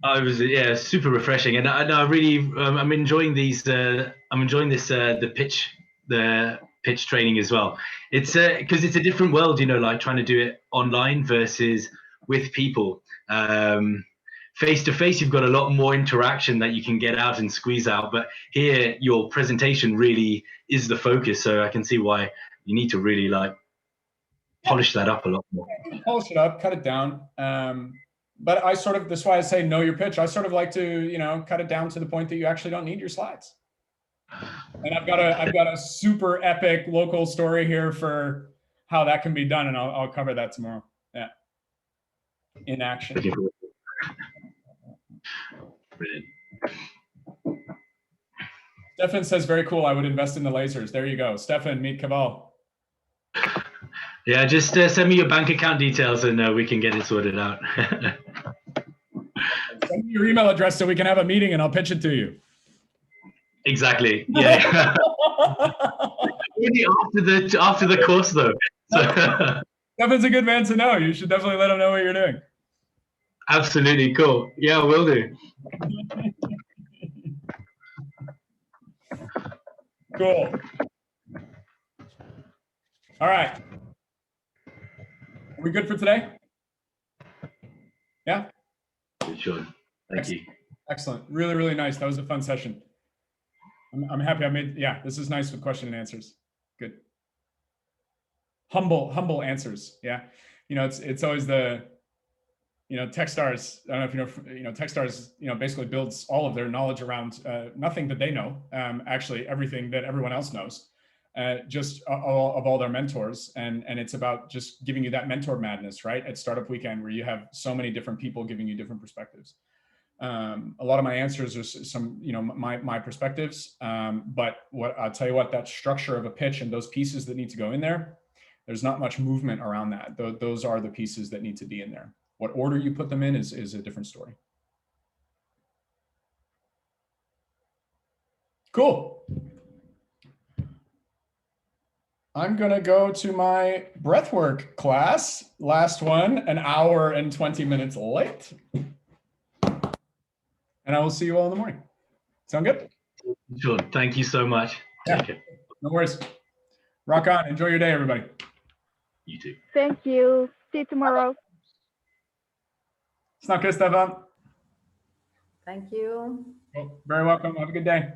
It was, yeah, super refreshing, and I really I'm enjoying these. I'm enjoying this the pitch training as well. It's because it's a different world, you know, like trying to do it online versus with people. Face to face, you've got a lot more interaction that you can get out and squeeze out. But here, your presentation really is the focus. So I can see why you need to really like polish that up a lot more. Polish it up, cut it down. But I sort of, that's why I say know your pitch. I sort of like to, you know, cut it down to the point that you actually don't need your slides. And I've got a super epic local story here for how that can be done, and I'll cover that tomorrow. Yeah, in action. Brilliant. Stefan says, very cool. I would invest in the lasers. There you go. Stefan, meet Kaval. Yeah, just send me your bank account details and we can get it sorted out. Send me your email address so we can have a meeting and I'll pitch it to you. Exactly. Yeah. Only after the course though. So. Stefan's a good man to know. You should definitely let him know what you're doing. Absolutely. Cool. Yeah, will do. Cool. All right. Are we good for today? Yeah? Sure. Thank you. Excellent. Really, really nice. That was a fun session. I'm happy I made, yeah, this is nice with question and answers. Good. Humble answers. Yeah. You know, it's always the, you know, Techstars, I don't know if you know, Techstars, you know, basically builds all of their knowledge around nothing that they know, actually everything that everyone else knows, just all their mentors. And it's about just giving you that mentor madness, right? At Startup Weekend, where you have so many different people giving you different perspectives. A lot of my answers are some, you know, my perspectives, but what I'll tell you what, that structure of a pitch and those pieces that need to go in there, there's not much movement around that. Those are the pieces that need to be in there. What order you put them in is a different story. Cool. I'm gonna go to my breathwork class. Last one, an hour and 20 minutes late. and I will see you all in the morning. Sound good? Sean, thank you so much. Yeah. Take care. No worries. Rock on. Enjoy your day, everybody. You too. Thank you. See you tomorrow. Snakkes, Stefan. Thank you. Well, very welcome. Have a good day.